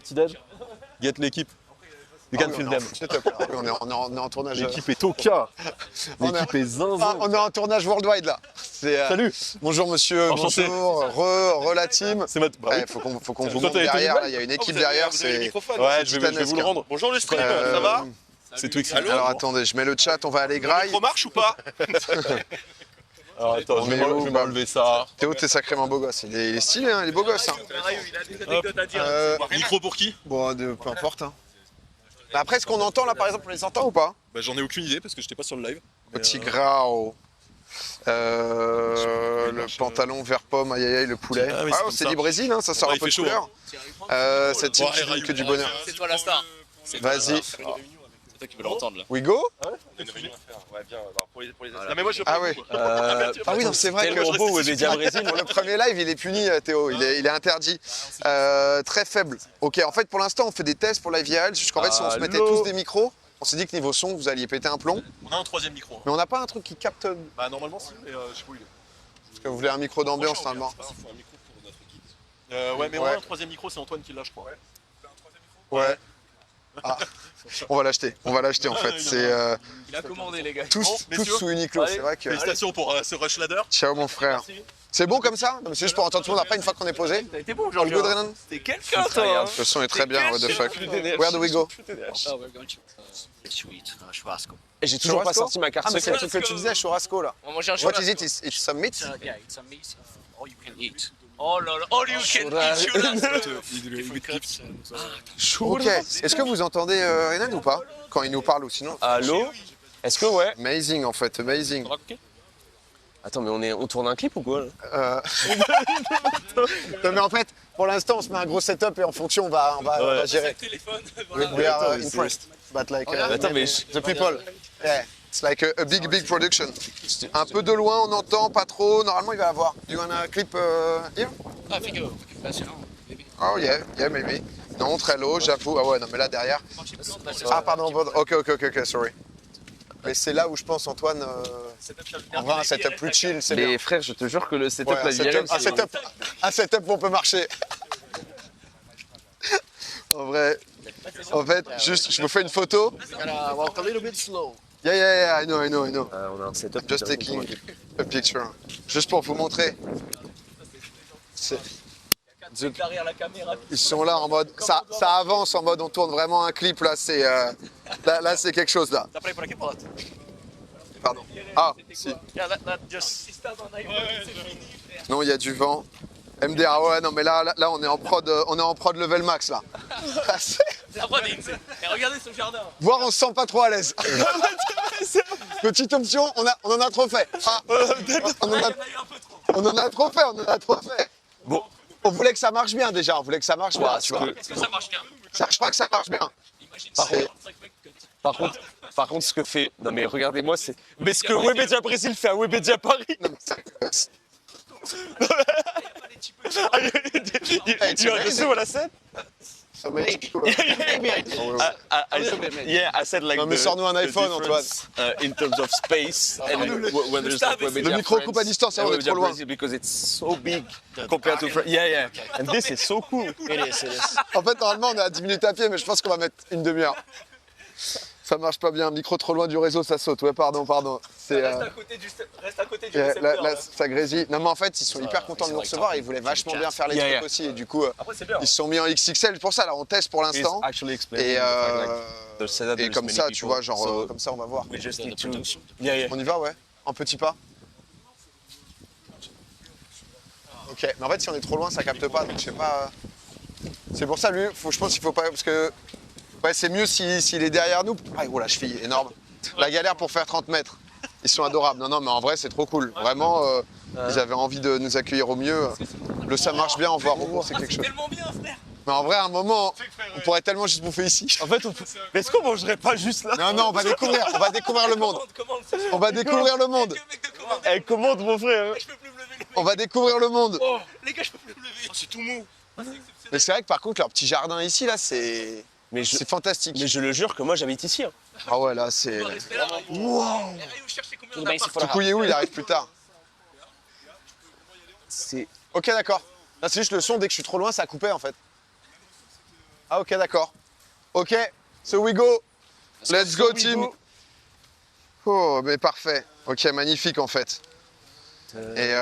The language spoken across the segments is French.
petit déj. Get l'équipe. You can feel them. On est en tournage. L'équipe est au cas. L'équipe est zinzin. On est en tournage worldwide là. Salut. Bonjour monsieur, Enchanté. bonjour, re la team. C'est ma... Bah oui. Faut qu'on vous Toi, montre t'as été derrière, nouvelle là, il y a une équipe derrière. C'est Ouais, je vais vous le rendre. Bonjour le stream, ça va? C'est Twix. Alors attendez, je mets le chat, on va aller Le graille. micro marche ou pas? Alors attends, On je est vais où, m'enlever ça. Théo, t'es sacrément beau gosse. Il est stylé, hein, il est beau gosse. Hein. Il a des anecdotes à dire. Micro pour qui? Bon, peu importe. Hein. Après, ce qu'on entend là, par exemple, on les entend ou pas? Bah j'en ai aucune idée parce que j'étais pas sur le live. Petit grau. Le pantalon vert pomme, aïe aïe aïe, le poulet. Ah oui, Ah, c'est comme c'est ça. du Brésil, hein, ça sort Ouais, un peu il de fait couleur. Cette team qui dit que du bonheur. C'est toi la star. Vas-y, C'est toi qui veux l'entendre là. we go? Une réunion à faire. Ouais, bien. Pour les Non mais moi je Ah oui. Ah oui, non, c'est vrai que Tellement beau, Webedia Brésil. pour le premier live, il est puni, Théo. Il est interdit. Très faible. Ok, en fait, pour l'instant, on fait des tests pour live IRL. Jusqu'en fait, si on se mettait Allô. tous des micros, on s'est dit que niveau son, vous alliez péter un plomb. On a un troisième micro. Mais on n'a pas un truc qui capte. Bah normalement si, mais je sais pas où il est. Parce que vous voulez un micro d'ambiance, normalement. Il faut un micro pour notre équipe. Ouais, mais on Ouais. a un troisième micro, c'est Antoine qui l'a, je crois. Ouais. Ah. On va l'acheter en fait. C'est Il a commandé les gars. tous messieurs. sous Uniqlo. Allez, C'est vrai que. Félicitations pour ce rush ladder. Ciao mon frère. C'est bon comme ça? Non, mais c'est juste pour entendre tout le monde après une fois qu'on est posé. T'as été bon All aujourd'hui. good, Renan? T'es quelqu'un toi. Le son est très bien, what the fuck. Where do we go? Et j'ai toujours pas Churrasco? sorti ma carte Ah, mais c'est le secrète. truc que tu disais, churrasco là. On va manger un What churrasco. is it? It's some meat? Yeah, it's a meat all you can eat. Oh là là. All you can eat churrasco. Different cuts. Ok. Est-ce que vous entendez Renan ou pas? Quand il nous parle ou sinon? Allô? Est-ce que ouais? Amazing en fait, amazing. Attends, mais on tourne un clip ou quoi là? Non mais en fait, pour l'instant, on se met un gros setup et en fonction, on va gérer. Téléphone. We are impressed, but like Attends, mais the people. Yeah, it's like a big production. Un peu de loin, on entend pas trop. Normalement, il va avoir. Do you want a clip here? I think we can pass it on. Maybe. Oh yeah, maybe. Non, très low, j'avoue. Ah ouais, non mais là derrière. Ah pardon, ok, sorry. Mais c'est là où je pense, Antoine, on va un setup plus chill, c'est bien. les frères, je te jure que le setup Ouais, la IRL, un setup où on peut marcher. En vrai, en fait, juste, je vous fais une photo. Gotta walk a little bit slow. Yeah, I know. on a un setup. Just taking a picture. Juste pour vous montrer. Derrière la caméra. Ils sont là en mode, ça avance en mode, on tourne vraiment un clip là, c'est là c'est quelque chose là. T'as pas les pour la caméra. Pardon. Ah, si. Yeah, that just. Non, il y a du vent. MDR, ouais, non mais là on est en prod level max là. La prod est. Et regardez ce jardin. Voire on se sent pas trop à l'aise. Petite option, on en a trop fait. Ah, on en a trop fait. Bon, on voulait que ça marche bien déjà, tu vois. Est-ce que ça marche bien? Je crois que ça marche bien. Imagine Par ça. contre, par contre, ce que fait. Non, mais regardez-moi, c'est. Mais ce que Webedia Brésil fait à Webedia Paris. Non, mais ça- Tu as reçu à la scène? ça met- Yeah, I said like. Non, mais sors-nous un iPhone, Antoine. In terms of space and when there's like Webedia Le micro coupe à distance, and on est Webedia trop loin. Brazil because it's so big compared to France. Yeah. And this is so cool. It is. En fait, normalement, on est à 10 minutes à pied, mais je pense qu'on va mettre une demi-heure. Ça marche pas bien, micro trop loin du réseau, ça saute. Ouais, pardon. C'est, Reste à côté du là, récepteur. là, ça grésille. Non, mais en fait, ils sont hyper contents de nous recevoir et ils voulaient vachement bien faire les Yeah, trucs yeah. aussi. Et du coup, Après, c'est bien. ils se sont mis en XXL. Pour ça, là, on teste pour l'instant. It's actually explaining Et, the fact, like, the setup, et there's comme many ça, people, tu vois, genre, so comme ça, on va voir. we just need The to. production. Yeah. On y va, ouais? En petits pas? Ok, mais en fait, si on est trop loin, ça capte pas, donc je sais pas. C'est pour ça, lui, je pense qu'il faut pas. Parce que. Ouais, c'est mieux s'il est derrière nous. Ah, oh la cheville, énorme. La galère pour faire 30 mètres. Ils sont adorables. Non, mais en vrai, c'est trop cool. Vraiment, ils avaient envie de nous accueillir au mieux. Le ça marche bien, on va rembourser quelque C'est chose. tellement bien, frère. Mais en vrai, à un moment, on pourrait tellement juste bouffer ici. En fait, mais est-ce qu'on mangerait pas juste là? Non, on va découvrir le monde. Commande. On va découvrir le monde. Mec de commande. Elle commande, mon frère. Je peux plus me lever. Les On va découvrir le monde. Oh, les gars, je peux plus me lever. C'est tout mou. Mais c'est vrai que par contre, leur petit jardin ici, là, c'est fantastique. Mais je le jure que moi j'habite ici. Hein. Ah ouais, là, c'est. On va rester là. Wow. Chercher combien Tudo bem se d'appart. for Tout couillé où il arrive plus tard. C'est. Ok, d'accord. Là, c'est juste le son, dès que je suis trop loin, ça a coupé en fait. Ah, ok, d'accord. Ok, so we go. Let's go, team. Oh, mais parfait. Ok, magnifique en fait. Et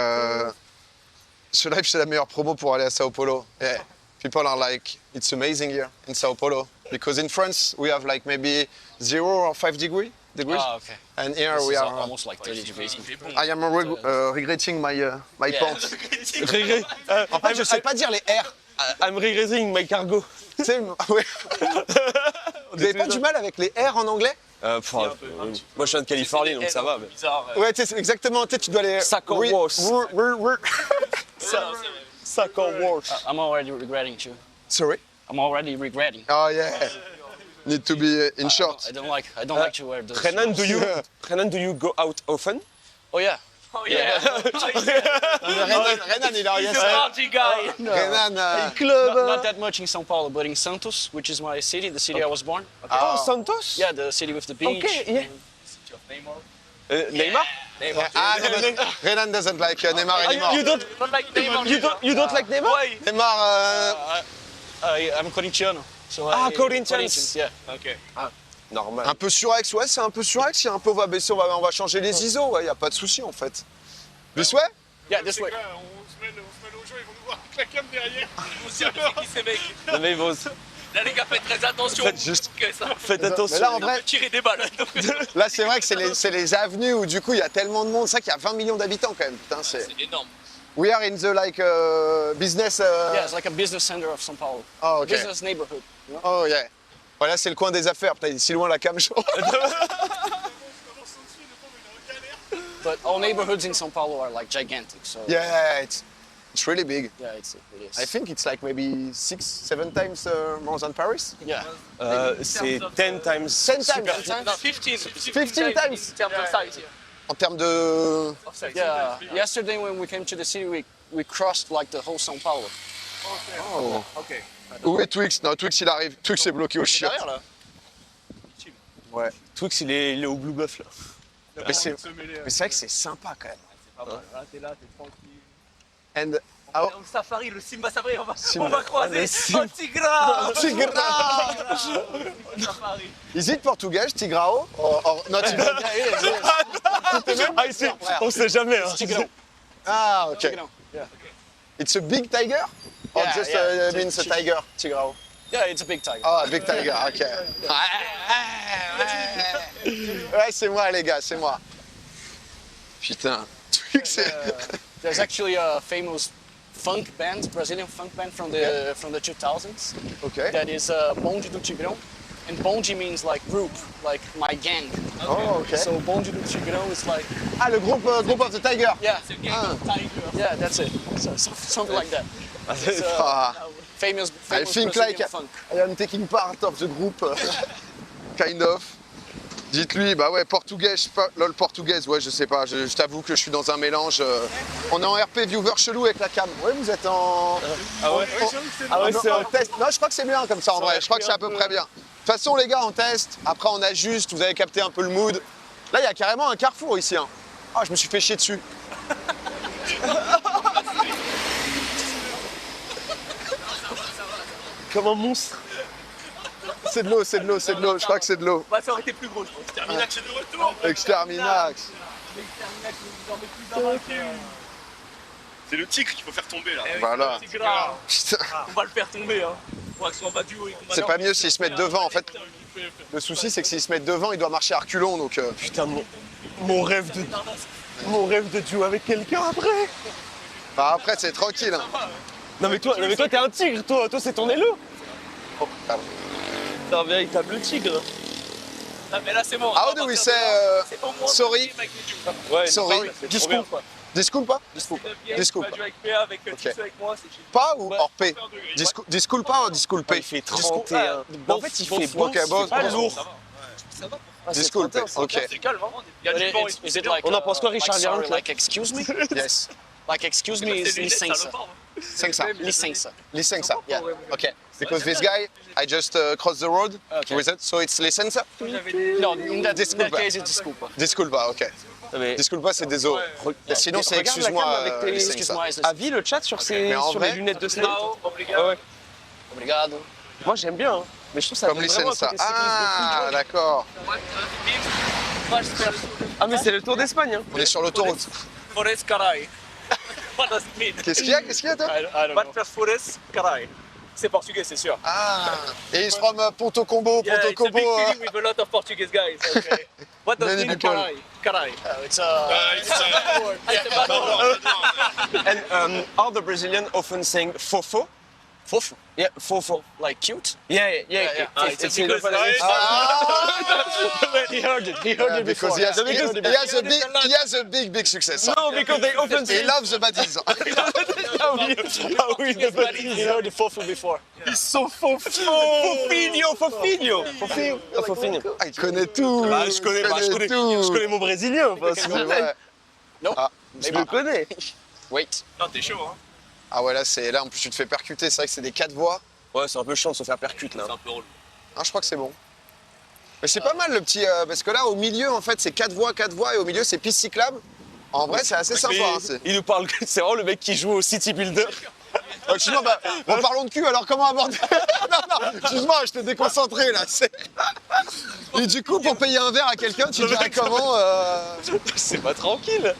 ce live, c'est la meilleure promo pour aller à Sao Paulo. Yeah. People are like, it's amazing here in Sao Paulo. Because in France, we have like maybe 0 or 5 degrees. Ah, okay. And here This we is are. almost like 30 degrees. I am regretting my Yeah. pants. Regret. En fait, je sais pas dire les R. I'm regretting my cargo. Tu sais, ouais. Vous avez pas du mal avec les R en anglais? Moi, je viens de Californie, donc ça va. Mais... Bizarre. Ouais, tu sais, exactement. Tu sais, tu dois les. Sac en Oui, wash. oui. Sac en wash. I'm already regretting too. Sorry. I'm already regretting. Oh yeah. Need to be in short. I don't like to wear those. Renan, do you go out often? Oh yeah. Oh yeah. Renan, il a He's rien a fait. party guy. Renan. Not that much in São Paulo, but in Santos, which is my city, the city I was born. Oh, Santos? Yeah, the city with the beach. Okay, yeah. Neymar? Ah, no, but Renan doesn't like Neymar anymore. You don't like Neymar? Neymar, I'm Corinthians. So Corinthians. Yeah. Ok. Normal. un peu surex, ouais, c'est un peu surex. Il y a un peu, on va baisser, on va changer les ISO, ouais, y a pas de souci en fait. This way? Yeah, this way. On se mêle aux gens, ils vont nous voir avec la cam derrière. Ils vont se dire, mais qui ces mecs? Non, mais bon, Là, les gars, faites très attention. Faites juste- Que ça. faites attention. Mais là, en vrai, Tirer des balles. là, c'est vrai que c'est les avenues où du coup, il y a tellement de monde. C'est vrai qu'il y a 20 millions d'habitants quand même. Putain, c'est. C'est énorme. We are in the like business. Yeah, it's like a business center of São Paulo. Oh, ok. Business neighborhood. Oh yeah. Voilà, c'est le coin des affaires. Putain, il est si loin la cam. But all neighborhoods in São Paulo are like gigantic. So Yeah, it's really big. yeah, it is. I think it's like maybe 6-7 times more than Paris. Yeah. C'est 10 times. 10 times. No, 15. 15 times. In terms of size here. En termes de. Of size. Yeah. Yesterday when we came to the city, we crossed like the whole São Paulo. Ok. Où est Twix? Non, Twix il arrive. Twix est bloqué au chien. Derrière là. Ouais. Twix, il est au Blue Buff là. Mais c'est vrai que c'est sympa quand même. Pas mal. Là, t'es tranquille. And. Ah, Au safari, le Simba Safari, on Simba. va croiser. Le Simba. Oh, Tigra. Tigrao! Safari. Is it Portuguese, Tigrao? Or not even? Ah, on sait jamais. Hein. Tigrão. Ah, ok. Tigrão. Yeah. It's a big tiger? Or Yeah, just yeah. means a tiger? Tigrao. Yeah, it's a big tiger. Ah, big tiger, ok. Ouais, c'est moi les gars, c'est moi. Putain, Twix c'est... There's actually a famous funk band, Brazilian funk band from the 2000s. Ok. That is Bonde do Tigrão. And Bonde means like group, like my gang. Oh, ok. So Bonde do Tigrão is like, Ah, le groupe of the Tiger. yeah, Tiger. yeah, that's it. So, something like that. It's, Ah, famous I think Brazilian like funk. I am taking part of the group, kind of. Dites-lui, bah ouais, portugais, je sais pas, lol, portugaise, ouais, je sais pas, je t'avoue que je suis dans un mélange. On est en RP viewer chelou avec la cam. Ouais, vous êtes en. Ah ouais? Ah ouais, c'est en test. Non, je crois que c'est bien comme ça en vrai, je crois que c'est à peu près bien. De toute façon, les gars, on teste, après on ajuste, vous avez capté un peu le mood. Là, il y a carrément un carrefour ici. Hein. Ah, je me suis fait chier dessus. Comme un monstre. C'est de l'eau, c'est de l'eau, c'est de l'eau, je crois que c'est de l'eau. Bah, ça aurait été plus gros, je pense. Terminax est de retour. Exterminax. Exterminax, vous en mettez plus d'un vainqueur. C'est le tigre qu'il faut faire tomber là. Eh oui, Voilà. c'est grave. Putain. On va le faire tomber, hein. Pour que soit en bas du haut et qu'on C'est va- pas mieux s'ils se mettent devant en fait. Le souci c'est que s'ils se mettent devant, il doit marcher à reculons donc. Putain, mon rêve de jouer avec quelqu'un après. Bah, après c'est tranquille. Hein. Non mais toi t'es un tigre, toi c'est ton élo. Oh, pardon. T'es un véritable tigre. Ah, mais là, c'est bon. How do we say C'est au moins sorry? avec les jeux. Ouais, Sorry. discours quoi. Disculpa? Bien, Disculpa. tu vas jouer avec PA, avec Ok. tu sais, avec moi, c'est génial. Pas ou hors P? Disculpa ou disculpe? Il fait 31. En fait, il fait bon, ok, bon, pas bon. lourd. Ça va. Disculpe, ok. C'est calme, hein. Il y a But du vent. is it like, On en pense quoi, Richard like, sorry, Virenque, là? like excuse me? Yes. Like excuse me is licença. Licença. Licença. Licença. Yeah. Okay. Because this guy, I just crossed the road Okay. with it, so it's licença. No, in that Disculpa. case it's disculpa. Disculpa, ok. Mais Disculpa, c'est désolé. Sinon, c'est regarde la excuse-moi. cam avec tes- licença. Excuse-moi is avis le chat sur Mais en les vrai- lunettes de snap. Ciao, Ah obrigado. ouais. Obrigado. Moi j'aime bien, hein. Mais je trouve ça Comme donne vraiment un Licenza. côté cyclisme de Ah, fou. d'accord. Ah mais c'est le Tour d'Espagne, hein. On est sur l'autoroute. Forest Carai. What does it mean? Qu'est-ce qu'il y a? Qu'est-ce qu'il y a, toi? I don't know. But Forest Carai. C'est portugais, c'est sûr. Ah, et he's from Ponto Combo. Yeah, Ponto it's a big Combo. city with a lot of Portuguese guys. Okay. What does Many it mean, people. Carai? Carai. It's It's a bad word. And are the Brazilians often saying fofo? fofo, Yeah, fofo. like cute. Yeah. Ah, it's It's because- He heard it. He heard it before. Because he has a big success. No, because they often He say. loves the baddies. Ah oui, He heard the fofo before. Ils sont Fofinho. Ah, il connaît tout. Bah, je connais mon brésilien, enfin, s'il C'est vous plaît. vrai. No. Ah. Je le connais. Wait. Non, t'es chaud, hein. Ah ouais, là en plus tu te fais percuter. C'est vrai que c'est des 4 voies. Ouais, c'est un peu chiant de se faire percute là. C'est un peu relou. Ah, je crois que c'est bon. Mais c'est pas mal le petit. Parce que là, au milieu, en fait, c'est 4 voies, et au milieu, c'est piste cyclable. En vrai, c'est assez sympa. Hein, c'est... Il nous parle, c'est vraiment le mec qui joue au City Builder. Sinon, bah, en parlons de cul, alors comment aborder. Non, excuse-moi, je t'ai déconcentré là. Et du coup, pour payer un verre à quelqu'un, tu dirais comment C'est pas tranquille.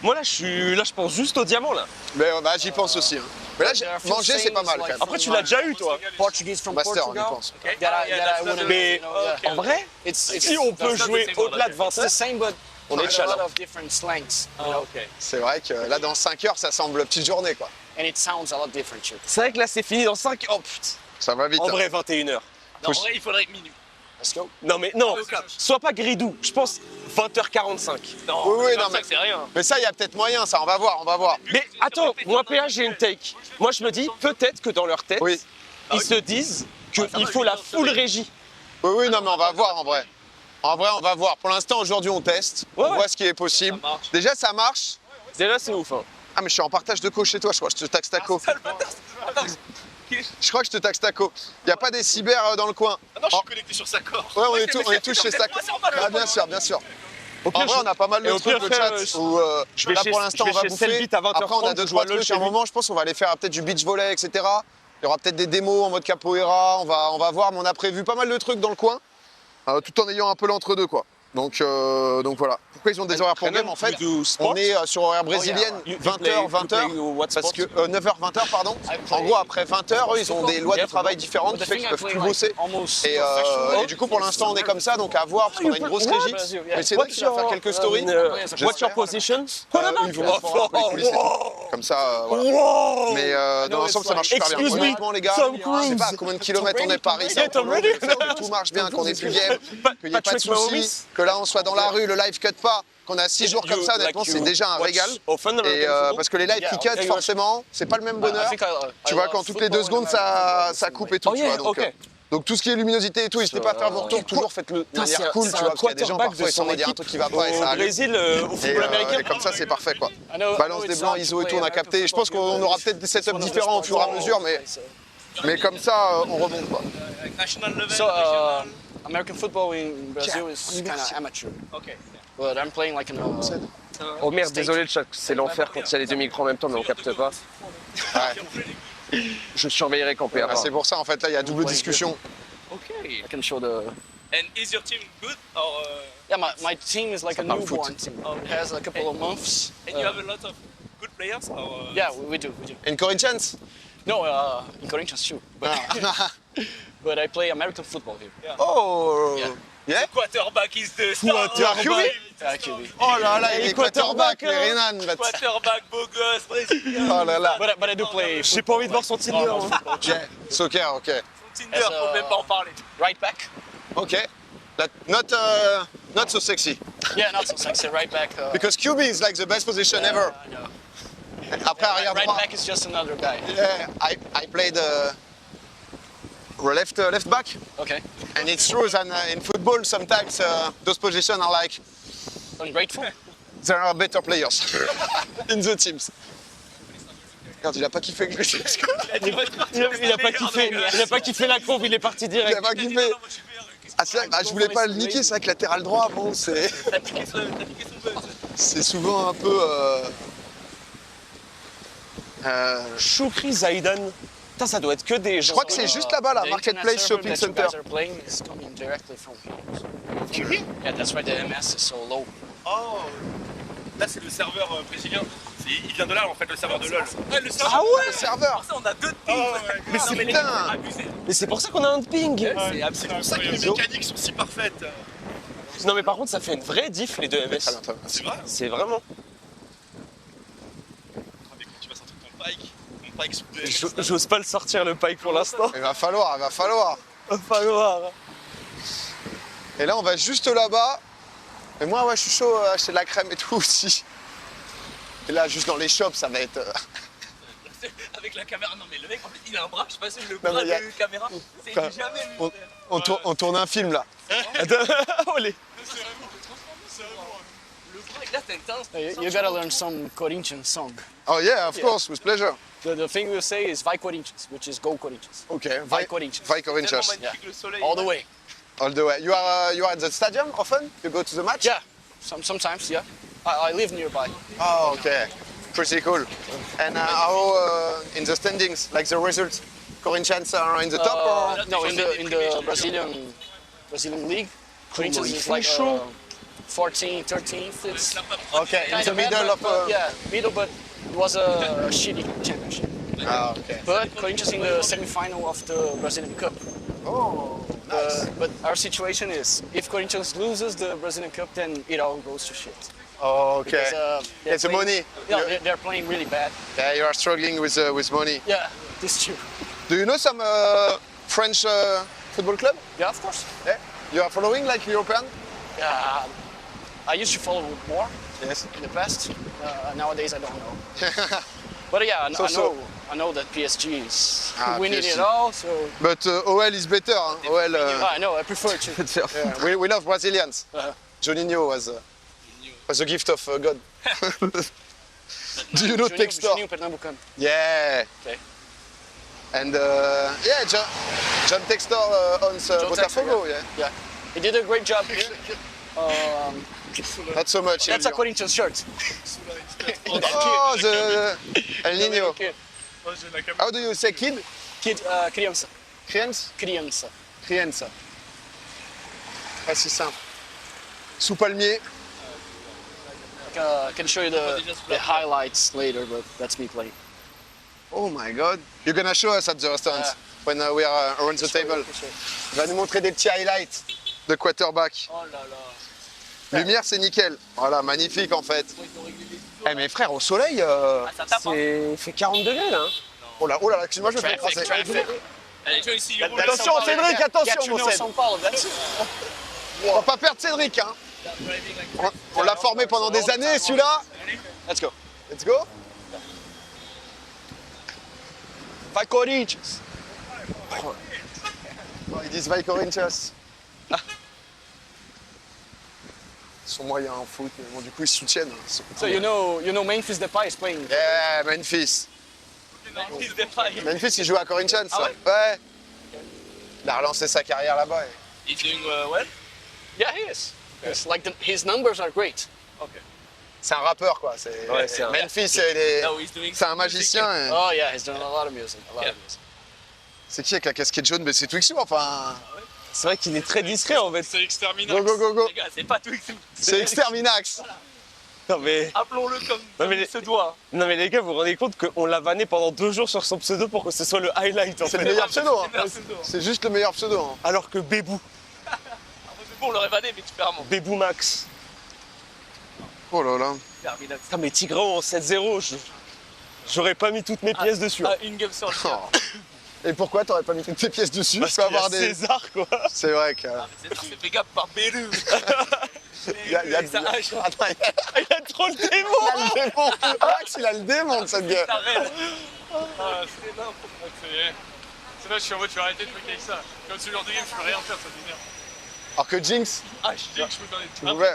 Moi là, je pense juste au diamant là. Mais bah, j'y pense aussi. Hein. Mais là, There are a few manger, c'est pas mal quand sayings même. Après, tu l'as déjà eu toi. Portuguese from Master, on y Portugal. pense. That I wouldn't, Mais you know, yeah. en vrai, It's si on peut that's jouer the same au-delà de 20 It's the heures, same, but on est there's a lot chaleur. of different slangs, you Ah, know, ok. C'est vrai que là, dans 5 heures, ça semble petite journée, quoi. and it sounds a lot different too. C'est vrai que là, c'est fini dans 5 heures. Oh putain. Ça va vite. En hein. vrai, 21h. Non, en vrai, il faudrait minuit. Let's go. Non mais non, sois pas gridou. Je pense 20h45. Non, Oui, non, 25, mais- c'est rien. Mais ça, il y a peut-être moyen, ça, on va voir. Mais attends, moi PA, j'ai une take. Moi, je me dis peut-être que dans leur tête, Oui. ils se disent qu'il faut la full régie. Oui, non, mais on va voir en vrai. En vrai, on va voir. Pour l'instant, aujourd'hui, on teste. Ouais, On ouais. voit ce qui est possible. Ça marche. Déjà, ça marche. Déjà, c'est ouf. Hein. Ah, mais je suis en partage de co chez toi, je crois. Je te taxe ta co. Je crois que je te taxe ta co. Il n'y a pas des cyber dans le coin. Ah non, je suis connecté sur sa corde. Ouais, on est tous chez Staco. Ah, bien sûr. Au En pire, vrai, on a pas mal de et au trucs, pire, le chat. Où, je vais là, chez- pour l'instant, je on vais va chez bouffer. Selbit à 20h30, Après, on a 2-3 je joue à LOL trucs. À chez un lui. moment, je pense qu'on va aller faire peut-être du beach volley, etc. Il y aura peut-être des démos en mode capoeira. On va voir, mais on a prévu pas mal de trucs dans le coin. Tout en ayant un peu l'entre-deux, quoi. Donc voilà. Pourquoi ils ont des horaires pour game en fait? On est sur horaire brésilienne, 20h, 20h. Parce que 9h, 20h, pardon. En gros, après 20h, eux, ils ont des lois de travail différentes qui fait qu'ils peuvent plus bosser. Et du coup, pour l'instant, on est comme ça, donc à voir, parce qu'on a une grosse régie. Mais c'est vrai que tu vas faire quelques stories. What's your position? Une journée de foire, un peu les coulisses et tout. Comme ça, voilà. Mais dans l'ensemble, ça marche super bien. Excuse me, Honnêtement, les gars, Tom je sais Cruise. pas à combien de kilomètres on est Paris, Yeah, ça, Tom Brady. que tout marche bien, qu'on ait plus game, qu'il n'y ait pas de Patrick Mahomes. soucis, que là, on soit dans la rue, le live cut pas, qu'on a 6 jours comme ça, honnêtement, c'est déjà un régal. Et parce que les lives qui cut, forcément, c'est pas le même bonheur. Tu vois, quand toutes les 2 secondes, ça coupe et tout. Oh tu yeah, vois, ok. donc tout ce qui est luminosité et tout, n'hésitez pas à faire vos retours, toujours faites-le de manière cool, tu vois, parce qu'il y a des gens parfois ils sont en mode, il y a un truc qui va pas et ça Au allume. Brésil, au football américain. Et comme ça, c'est parfait, quoi. Balance des blancs, ISO et tout, on a capté. Je pense qu'on aura peut-être des setups différents au fur et à mesure, mais comme ça, on remonte, quoi. National level, So, national. American football in Brazil is kind of amateur, Ok. but I'm playing like an. Oh merde, désolé le chat, c'est l'enfer quand il y a les deux micros en même temps, mais on capte pas. Ouais. Je surveillerai quand PA Ah, parle. c'est pour ça, en fait, là, il y a double discussion. Ok. I can show the. And is your team good or Yeah, my team is like a parle foot. newborn team. It has a couple of months. and you have a lot of good players or Yeah, we do. In Corinthians? No, in Corinthians too. But I play American football here. Oh! Yeah? quarterback is the star. Tu as QB? QB. Oh là là, il est quarterback, quarterback, les Renan. Quarterback beau gosse brésilien. Oh là là. But I do play J'ai pas envie de voir son Tinder. normal hein. football. Yeah. Soccer, ok. Tinder, faut même pas en parler. Right back. Ok. Not so sexy. Yeah, not so sexy. Right back. Because QB is like the best position ever. I know. Après, arrière Right droit. back is just another guy. Yeah, I played left back. Okay. And it's true that in football, sometimes those positions are like, Ungrateful. there are better players in the teams. Regarde, il a pas kiffé que je le dise. Il a pas kiffé la courbe, il est parti Il direct. a pas kiffé. Ah, c'est vrai, je voulais pas le niquer, c'est vrai que latéral droit, bon, T'as piqué son buzz. c'est souvent un peu. Choukri Zaidan. Putain, ça doit être que des gens. Je crois que c'est juste là-bas, là, The Marketplace internet server Shopping that you Center. guys are playing is coming directly from here. Yeah, that's why the MS is so low. Oh. Là, c'est le serveur brésilien. Il vient de là, en fait, le serveur de LoL. Ouais, le serveur. Ah ouais. Le serveur. Ça, on a 2 de Oh, ping. ouais. Mais c'est putain. abusé. Mais c'est pour ça qu'on a un ping. C'est abusé. C'est pour ça que les mécaniques sont si parfaites. Non mais par contre ça fait une vraie diff les deux MS. Très bien, très bien. C'est vrai. C'est vraiment. Ah, mais quand tu vas sortir ton pike sous des. J'ose pas le sortir le pike pour l'instant. Il va falloir, il va falloir. Va falloir. Et là, on va juste là-bas. Et moi, ouais, je suis chaud à acheter de la crème et tout aussi. Et là, juste dans les shops, ça va être... Avec la caméra. Non, mais le mec, en fait, il a un bras. Je sais pas si le Non, bras mais y a- de caméra. C'est Enfin, jamais vu. on tourne un film, là. Olé. Le bras, là, t'as une teinte. You gotta learn some Corinthian song. Oh yeah, of course, with pleasure. The thing we'll say is Vai Corinthians, which is Go Corinthians. Okay, Vai Corinthians. Vai Tellement Corinthians. magnifique le soleil. All the way. All the way. You are at the stadium often? You go to the match? Yeah, sometimes, yeah. I live nearby. Oh, okay. Pretty cool. And how in the standings, like the results? Corinthians are in the top or? No, in the Brazilian league, Corinthians is like 14th, 13th. It's Okay, in kind the of middle bad, of... but, yeah, middle, but it was a shitty championship. Ah, okay. But Corinthians in the semi-final of the Brazilian Cup. Oh, nice. But our situation is, if Corinthians loses the Brazilian Cup, then it all goes to shit. Oh, okay. Because, they're It's the playing- money. Yeah, they're playing really bad. Yeah, you are struggling with money. Yeah, this is true. Do you know some French football club? Yeah, of course. Yeah. You are following like European? Yeah, I used to follow more Yes. in the past. Nowadays, I don't know. But yeah, I know that PSG is winning PSG. it all. So But OL is better. Hein? OL. I know, I prefer to. Yeah, we love Brazilians. Uh-huh. Juninho was a gift of God. Do you know Textor? Juninho Pernambucano. Yeah. Okay. And yeah, John Textor owns John Botafogo. Textor, Yeah. Yeah, he did a great job here. Not so much. That's in a Corinthians shirt. Oh, the El Niño. Kid, Oh, j'ai la caméra. How do you say kid? criança. Criança? Criança. Criança. Pas si simple. Sous palmier. I can show you the highlights later, but that's me playing. Oh my god. You're gonna show us at the restaurant Yeah. when we are around the table. Il va nous montrer des petits highlights de quarterback. Oh là là. Lumière, c'est nickel. Voilà, magnifique en fait. Eh mais frère, au soleil, Ça tape, hein. Il fait 40 degrés là. oh là, excuse-moi, je me fais écraser. Allez, tu vois ici, il roule. Attention, Cédric, attention, mon Cédric. São Paulo, that's it. On va pas perdre Cédric, hein. On l'a formé pendant des années, et celui-là. Let's go. Let's go. Vai Corinthians. Oh, ils disent Vai Corinthians. Ils sont moyens en foot, mais bon, du coup, ils se soutiennent. Ils sont So you know Memphis Depay is playing. Yeah, Memphis. Memphis Depay. Memphis, il joue à Corinthians. Ah ouais? Ouais. Il a relancé sa carrière là-bas. He's doing well. Yeah, he is. It's like his numbers are great. Okay. C'est un rappeur, quoi. Ouais, c'est un- Memphis, No, he's doing c'est un magicien. et- Oh yeah, he's done a lot of music. A lot Yeah. of music. C'est qui avec la casquette jaune? Mais c'est Twixu, enfin. C'est vrai qu'il est très discret en fait. C'est Exterminax. Go, go, go, go. Les gars, c'est pas Twix. C'est Exterminax. Non mais, Appelons-le comme Non, mais il les- se doit. non mais les gars, vous vous rendez compte qu'on l'a vanné pendant 2 jours sur son pseudo pour que ce soit le highlight en C'est le fait. meilleur pseudo. hein. C'est le meilleur pseudo. C'est juste le meilleur pseudo. hein. Alors que Bébou, Bon, on l'aurait vanné, mais tu perds mon. Bébou Max. Oh là là. Terminax. Putain mais Tigran en 7-0, j'aurais pas mis toutes mes pièces dessus. hein. Ah, une game sur le Oh. Et pourquoi t'aurais pas mis toutes tes pièces dessus? Parce Je peux qu'il y a avoir des. César quoi. C'est vrai que. C'est fait gaffe par Bélu. Il y a Ça hache. Attends, Il a trop le démon. il a le démon. Max, il a le démon de cette gueule. Ta reine. Ah, c'est énorme. C'est là, je suis en mode, je vais arrêter de trucs avec ça. Comme ce genre de game, je peux rien faire, ça m'énerve. Alors que Jinx, Ah, je dis que je peux faire des trucs. pouvais.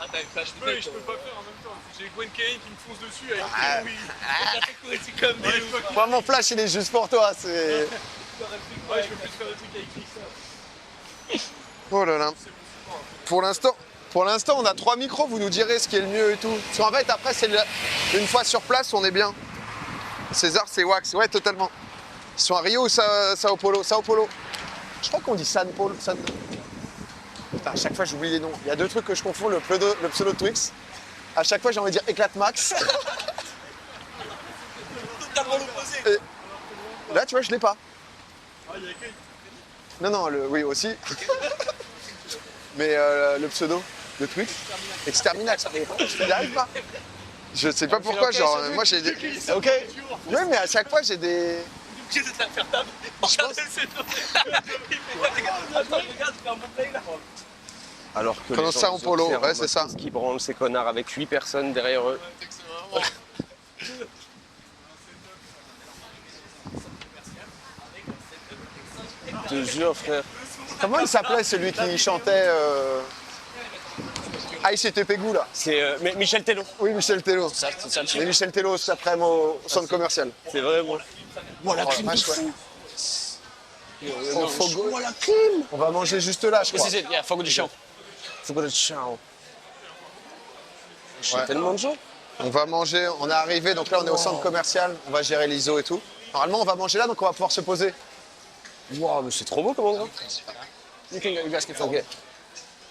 Ah, t'as une flash de Oui, tête. je peux pas faire en même temps. J'ai Gwen Kane qui me fonce dessus avec Ah. oui. C'est comme Bélu. moi mon flash il est juste pour toi. C'est. Ouais, je peux plus faire des trucs avec ça. Oh là là. Pour l'instant, on a 3 micros. Vous nous direz ce qui est le mieux et tout. Parce qu'en fait, après, une fois sur place, on est bien. César, c'est wax. Ouais, totalement. Ils sont à Rio ou Sao Paulo? Sao Paulo. Je crois qu'on dit San Paulo. Putain, à chaque fois j'oublie les noms. Il y a deux trucs que je confonds, le pseudo de Twix. À chaque fois j'ai envie de dire Éclate Max. Totalement l'opposé. Et là tu vois je l'ai pas. Non, oui aussi. Mais le pseudo de Twix, Exterminax. Je n'y arrive pas. Je sais pas pourquoi, genre moi j'ai des. Ok. Oui mais à chaque fois j'ai des. J'ai de te la faire tape. Regardez le Attends, regarde, il fait un bon play là. Alors que Comment les ça, gens en nous polo, observent ouais, en c'est mode, ça. qu'est-ce qu'ils branlent ces connards avec 8 personnes derrière eux. Je te jure, frère. Comment il s'appelait celui qui chantait Ah, c'était Pégou là. C'est Michel Tello. Oui, Michel Tello. C'est ça, Mais Michel Tello cet après-midi au centre commercial. C'est vrai, moi. Voilà, Oh, la vache, ouais. Oh, Fogo. On va manger juste là, je This crois. is it, yeah, Fogo de Chão. Faut que le ciao. Ouais. Tellement de gens. On va manger, on est arrivé, donc là on est au centre commercial, on va gérer l'ISO et tout. Normalement on va manger là, donc on va pouvoir se poser. Waouh, mais c'est trop beau comme endroit. You guys can follow. Ok.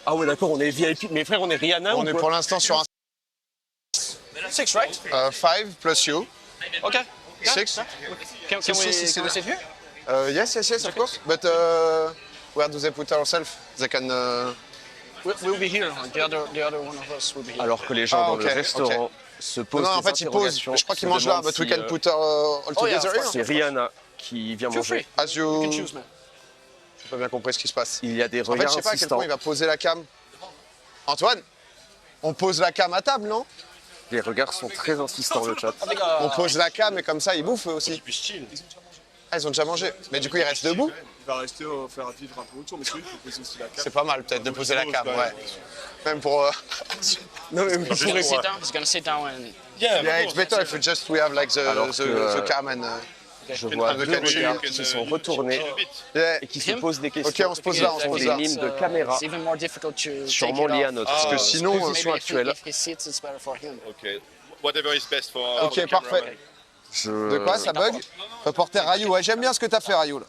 Ah ouais, d'accord, on est VIP. Mais frère, on est Rihanna On ou est quoi? pour l'instant sur un 6, right? 5 plus you. Okay. 6? Can we sit here? Yes, of course. But where do they put ourselves? They can. We'll be here. The other one of us will be here. Alors que les gens Ah, dans ok, le restaurant se posent Non, en des fait ils posent. interrogations, Je crois qu'ils se mangent là, demandent but we si, can put all Oh, yeah, together of here. course. c'est Rihanna qui vient Feel manger. free. As You can you. choose, man. J'ai pas bien compris ce qui se passe. Il y a des En fait, regards je sais pas à quel insistants. point il va poser la cam. Antoine, on pose la cam à table, non? Les regards sont très insistants, le chat. I think, On pose la cam et comme ça ils bouffent eux aussi. Ah, ils ont déjà mangé. Mais du coup ils restent debout. Il va rester faire vivre un peu autour, mais celui qui faut poser aussi la cam. C'est pas mal peut-être de poser la cam, ouais. Même pour. Non mais he's gonna sit down. He's gonna sit down and. Yeah, it's better if we have like Alors que, the cam and. Je vois the deux catching. regards qui se sont retournés Yeah. et qui se posent des questions. Ok, on se pose là, on se Qui pose font là. des mimes de caméra, It's even more difficult to sûrement take it liées à off. notre Parce que sinon, position Maybe actuelle. if he sits, it's better for him. Ok. Whatever is best for. Ok, parfait. De quoi, ça bug? Reporter Rayou, ouais, j'aime bien ce que t'as fait Rayou là.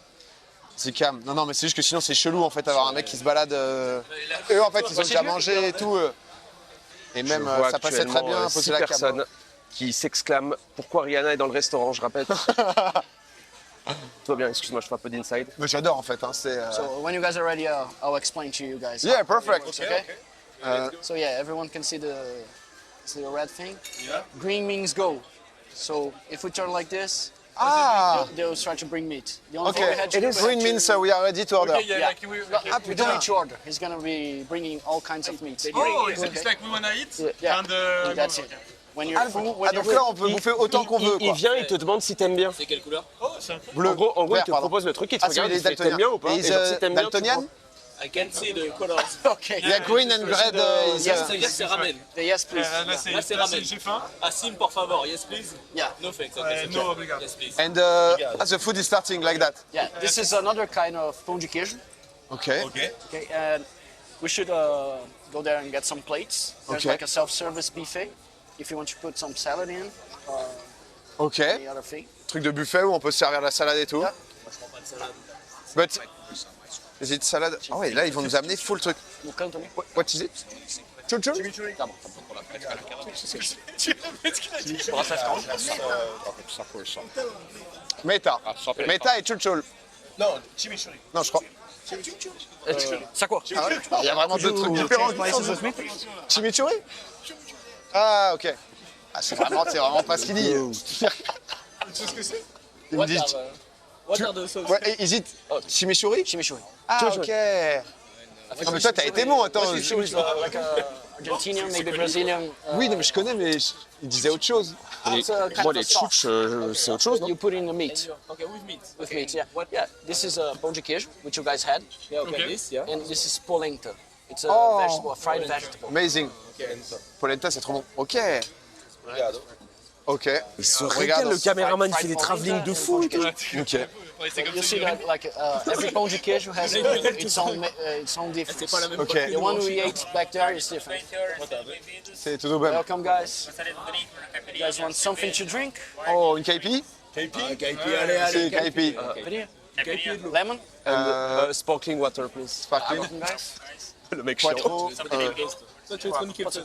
C'est cam. Non, mais c'est juste que sinon c'est chelou en fait avoir un mec qui se balade. Eux en fait ils ont déjà mangé et tout. Et même Je vois ça passait très bien à actuellement, poser 6 la cam. personnes qui s'exclament pourquoi Rihanna est dans le restaurant, je répète. Tout va bien, excuse-moi, je fais un peu d'inside. Mais j'adore en fait, hein, c'est. So when you guys are ready, I'll explain to you guys. Yeah, perfect. Okay. So yeah, everyone can see the red thing. Yeah. Green means go. So if we turn like this, Ah! they'll start to bring meat. The only Okay, thing we had to it do is was green means we are ready to order. Okay, yeah, Yeah. like we we don't need to order. He's gonna be bringing all kinds of meat. Oh, it's like we wanna eat Yeah. and That's it. When you're full, when Ah you're donc là on peut bouffer autant qu'on veut Il quoi. vient, il te demande si t'aimes bien. C'est quelle couleur? Oh, c'est un Bleu. En gros, Vert, il te pardon. propose le truc, il te Ah, regarde, il est il fait t'aimes bien ou pas? He's Et genre, si t'aimes bien, tu daltonian? prends. I can see the colors. okay. Yeah, green and red is. Yes, c'est ramen. Yes, please. Là, c'est Là, c'est ramen. j'ai faim. Asim, por favor. Yes, please. Yeah. No thanks. Okay, No, obrigado. Yes, please. And the food is starting like that. Yeah. This is another kind of pão de queijo. Okay. Okay, and we should go there and get some plates. There's Okay. like a self-service buffet. If you want to put some salad in, Ok. any other thing. Truc de buffet où on peut se servir la salade et tout. Yeah. Moi, je prends pas de salade. But is it salad? Ah ouais, là ils vont nous amener full truc. No canto, né? What is it? Chouchou? Tá bom. Meta. Meta et chouchou. Non, chimichurri. Non, je crois. Ça quoi? Ah ouais? Il y a vraiment deux trucs différents. Chimichurri? Ah ok. Ah, c'est vraiment pas ce qu'il dit. Il me dit. What are the sauces? Ouais, is it chimichurri? Chimichurri. Ah ok. Ah mais toi t'as été bon, attends. Like Argentinian, maybe Brazilian. Oui, non, mais je connais, mais il disait autre chose. It's a kind Moi, of a les sauce. chouches, c'est autre chose, non? You put in the meat. Okay, with meat. With meat, yeah. Yeah, this is pão de queijo, which you guys had. Yeah, okay. This, yeah. And this is polenta. It's a Oh. vegetable, a fried vegetable. Amazing. Polenta, c'est trop bon. Ok. Ok. Il se Regarde. régale, le caméraman, il fait des travelling de fou. Ok. Ouais, c'est comme You ça. see that, like every pão de queijo has its own difference. C'est pas la même Ok. quantité The de one manche. we ate back there is different. C'est tout de même. Welcome, guys. You guys want something to drink? Oh, une KP? C'est Kaipi. Video. Lemon. And sparkling water, please. Sparkling. Guys. Le mec chiant. Quattro. Ça, tu vas te niquer le son.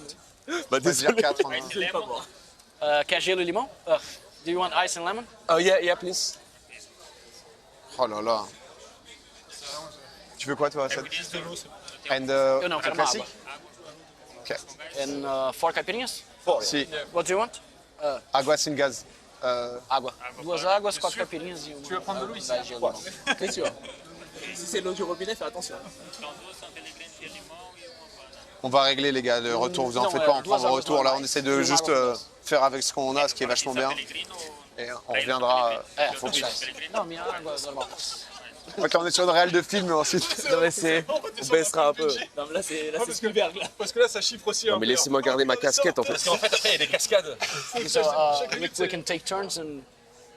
Bah On va dire désolé. 4. Cagelo limon. Do you want ice and lemon? Oh yeah, please. Oh là là. Tu veux quoi toi, Seth? And No, quero uma classic? água. Ok. And 4 caipirinhas? Si. What do you want? Água sem gás. Água. 2 águas, 4 caipirinhas e uma. Tu veux prendre de l'eau ici? Gelo limão. C'est sûr. Si c'est l'eau du robinet, fais attention. On va régler les gars, le retour, vous en Non, faites ouais, pas, on dois prend le avoir retour. besoin Là on essaie de juste faire avec ce qu'on a, ce qui est vachement bien. Et on reviendra en fonction. Não, minha água normal. Ok, on est sur une réelle de film, mais ensuite. Non mais c'est... On baissera un peu. Non, mais là, c'est Spielberg, là. Parce que là, ça chiffre aussi un Non mais peu. laissez-moi garder ma casquette en fait. Parce qu'en fait, après, il y a des cascades. So we can take turns and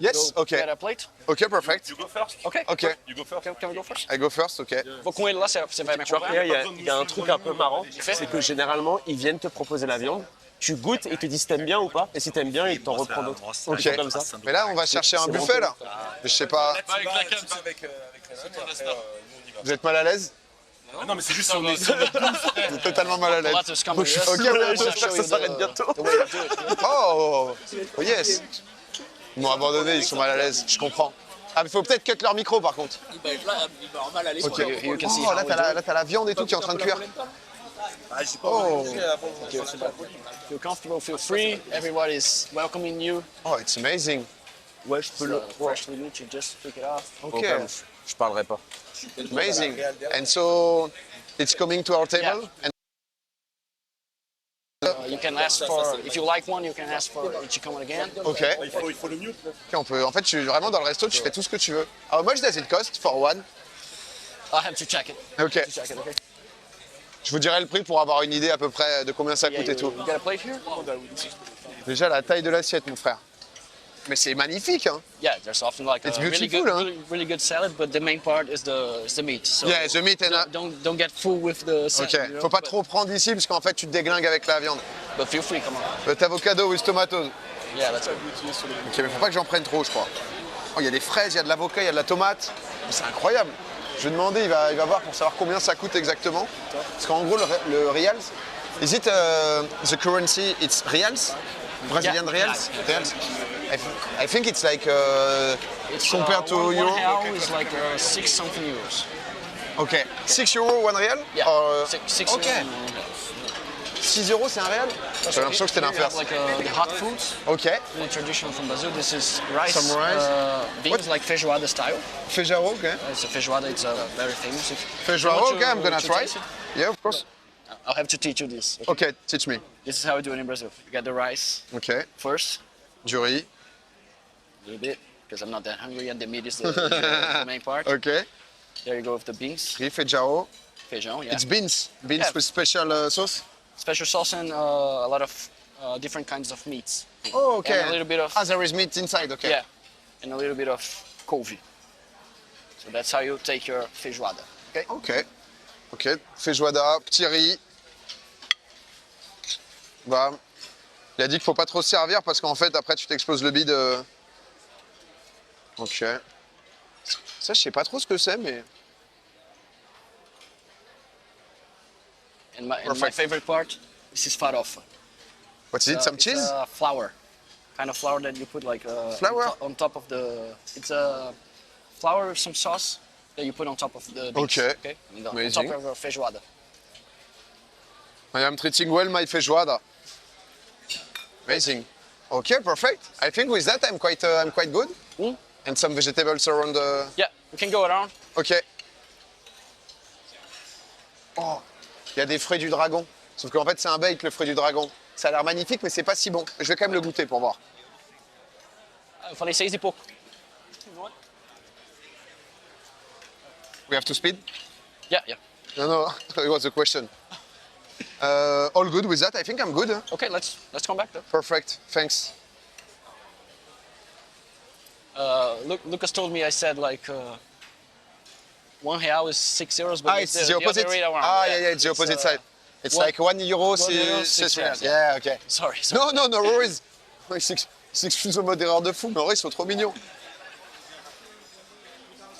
Yes, go ok. get a plate. Ok, perfect. You go first. Ok. Ok. You go first. Can we go first? I go first, ok. Vou com ele lá, você vai me Tu vois, acompanhar? il y a un truc un peu marrant, c'est que généralement, ils viennent te proposer la viande, tu goûtes et ils te disent si t'aimes bien ou pas, et si t'aimes bien, ils t'en reprennent d'autres. Ok. Des trucs comme ça. Mais là, on va chercher un buffet là. Je sais pas. Avec la canne. Vous êtes mal à l'aise? Non, mais c'est juste on est. Vous êtes totalement mal à l'aise. Laten we eens come Ok, J'espère que ça s'arrête bientôt. Oh, oh yes. Ils m'ont abandonné, ils sont mal à l'aise, je comprends. Ah, mais faut peut-être cut leur micro par contre. Il va être là, il va avoir mal à l'esprit. Ok. You can see Oh, how là we do it. t'as la viande et tout qui est en train de cuire. Oh, Feel comfortable, feel free. Everybody's welcoming you. oh, it's amazing. Ouais, je peux le... Freshly meat, you just pick it off. Ok, Je parlerai pas. amazing. And so, it's coming to our table. And You can ask for, if you like one, you can ask for the chicken one again. ok. Il faut le mute. Ok, on peut. En fait, tu vraiment dans le resto, tu fais tout ce que tu veux. How much does it cost for one? I'll have to check it. Ok. Check it, okay? Je vous dirai le prix pour avoir une idée à peu près de combien ça Yeah, coûte et tout. you got a plate here? Déjà la taille de l'assiette, mon frère. Mais c'est magnifique, hein. Yeah, there's often like It's a really beautiful, good, huh? really good salad, but the main part is the meat. So Yeah, the meat and don't get full with the salad. ok. you know, Faut pas but- trop prendre ici parce qu'en fait tu te déglingues avec la viande. But feel free, come on. Le avocado with tomatoes. Yeah, that's it. Ok, mais faut pas que j'en prenne trop, je crois. Oh, il y a des fraises, il y a de l'avocat, il y a de la tomate. C'est incroyable. Je vais demander, il va voir pour savoir combien ça coûte exactement. Parce qu'en gros, le reals, is it the currency, it's reals? Brazilian Yeah. reals? Reals? I think it's like It's, compared to one euro. real is like 6 something euros. Ok. 6 euros, 1 real? Yeah, Or, six ok. euros. 6 euros, c'est un real? J'ai l'impression que c'était Here you have l'inverse. like the hot foods, Ok. really traditional from Brazil. This is rice, Some rice. beans, What? like feijoada style. Feijão, ok. It's a feijoada. It's very famous. If you Feijão, want ok, I'm gonna to try. taste it, Yeah, of course. I'll have to teach you this. Ok, teach me. This is how we do it in Brazil. You get the rice Ok. first, Du riz. a little bit, because I'm not that hungry, and the meat is the main part. Ok. There you go with the beans, Riz, feijão. feijão, yeah. It's beans. Beans Yeah. with special sauce. Special sauce and a lot of different kinds of meats. Oh, okay. And a little bit of, Ah, there is meat inside, okay. yeah, and a little bit of couve. So that's how you take your feijoada. Okay. Ok. Ok. Feijoada, petit riz. Bah, il a dit qu'il faut pas trop se servir parce qu'en fait, après, tu t'exploses le bide. Ok. Ça, je sais pas trop ce que c'est, mais. And my Perfect. favorite part, this is farofa. What is it? Some It's cheese? flour, kind of flour that you put like Flour? on top of the. It's a flour with some sauce that you put on top of the beans. Okay. Okay. On top Amazing. of your feijoada. I am treating well my feijoada. Amazing. Okay, perfect. I think with that, I'm quite good. Mm. And some vegetables around the. Yeah, we can go around. Ok. Oh, il y a des fruits du dragon. Sauf qu'en fait, c'est un bait, le fruit du dragon. Ça a l'air magnifique, mais c'est pas si bon. Je vais quand même le goûter pour voir. Eu falei 6 e pouco. We have to speed? Yeah, yeah. No, it was a question. All good with that? I think I'm good. Okay, let's come back though. Perfect, thanks. Lucas told me I said like £1 is 6 euros, but Ah, it's the opposite. other way around. Ah, yeah, it's the opposite side. It's one- like €1, €1, c'est 6 6 reals, Yeah, okay. Sorry. No worries. 6 s'excuse au mode erreur de fou, mais en vrai, ils sont trop mignons.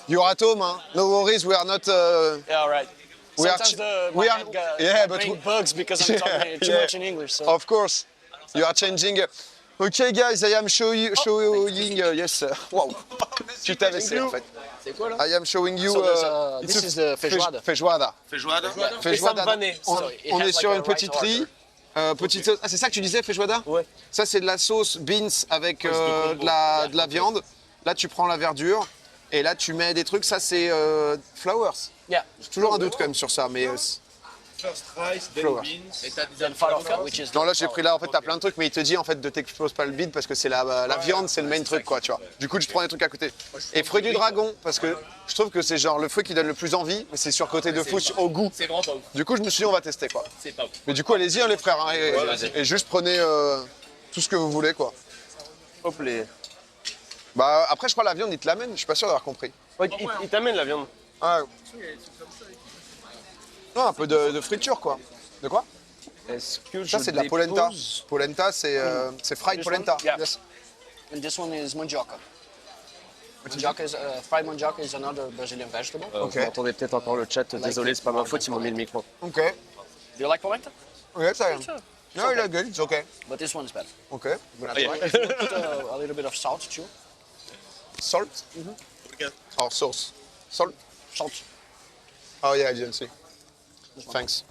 You're at home, hein? No worries, we are not... Yeah, all right. We are Sometimes ch- my we are- head yeah, but brain we- bugs because I'm talking too Yeah. much in English. So. Of course, you are changing. Okay, guys, I am showing yes. Wow, tu t'avais essayé en fait. C'est quoi là? I am showing you. So there's, this is the feijoada. Feijoada. Feijoada. Feijoada. vanné. On, So it on has est like sur a une petite rice riz. Petite sauce. Ah, c'est ça que tu disais, feijoada? Ouais. Ça, c'est de la sauce beans avec de la viande. Là, tu prends la verdure. Et là, tu mets des trucs. Ça, c'est flowers. Yeah. J'ai toujours un doute quand même sur ça, mais. First rice, then Flour. beans. Then falafel, which is Non, là, j'ai pris là, en fait, t'as plein de trucs, mais il te dit, en fait, de t'explose pas le bide parce que c'est la viande, c'est le main truc, quoi, tu vois. Du coup, je prends des trucs à côté. Et fruit du dragon, parce que je trouve que c'est genre le fruit qui donne le plus envie, mais c'est surcoté de fou au goût. C'est vraiment pas ouf. Du coup, je me suis dit, on va tester, quoi. C'est pas ouf. Mais du coup, allez-y, hein, les frères, hein, et juste prenez tout ce que vous voulez, quoi. Hop les. Bah, après, je crois la viande, il te l'amène, je suis pas sûr d'avoir compris. Ouais, il t'amène la viande. Ah. Non, un peu de friture, quoi. De quoi? Est-ce que Ça, je c'est de la polenta. dépose Polenta, c'est fried This polenta. one? Yeah. Yes. And this one is mandioca. Fried mandioca is another Brazilian vegetable. Ok. Vous entendez peut-être encore le chat. Désolé, c'est pas ma faute, ils m'ont mis le micro. Ok. Do you like polenta? Ok, ça va. No, it's good, it's okay. But this one is better. Ok. Gonna try. Put a little bit of salt too. Salt? Or sauce? Salt? Salt. Oh yeah, I didn't see. Thanks.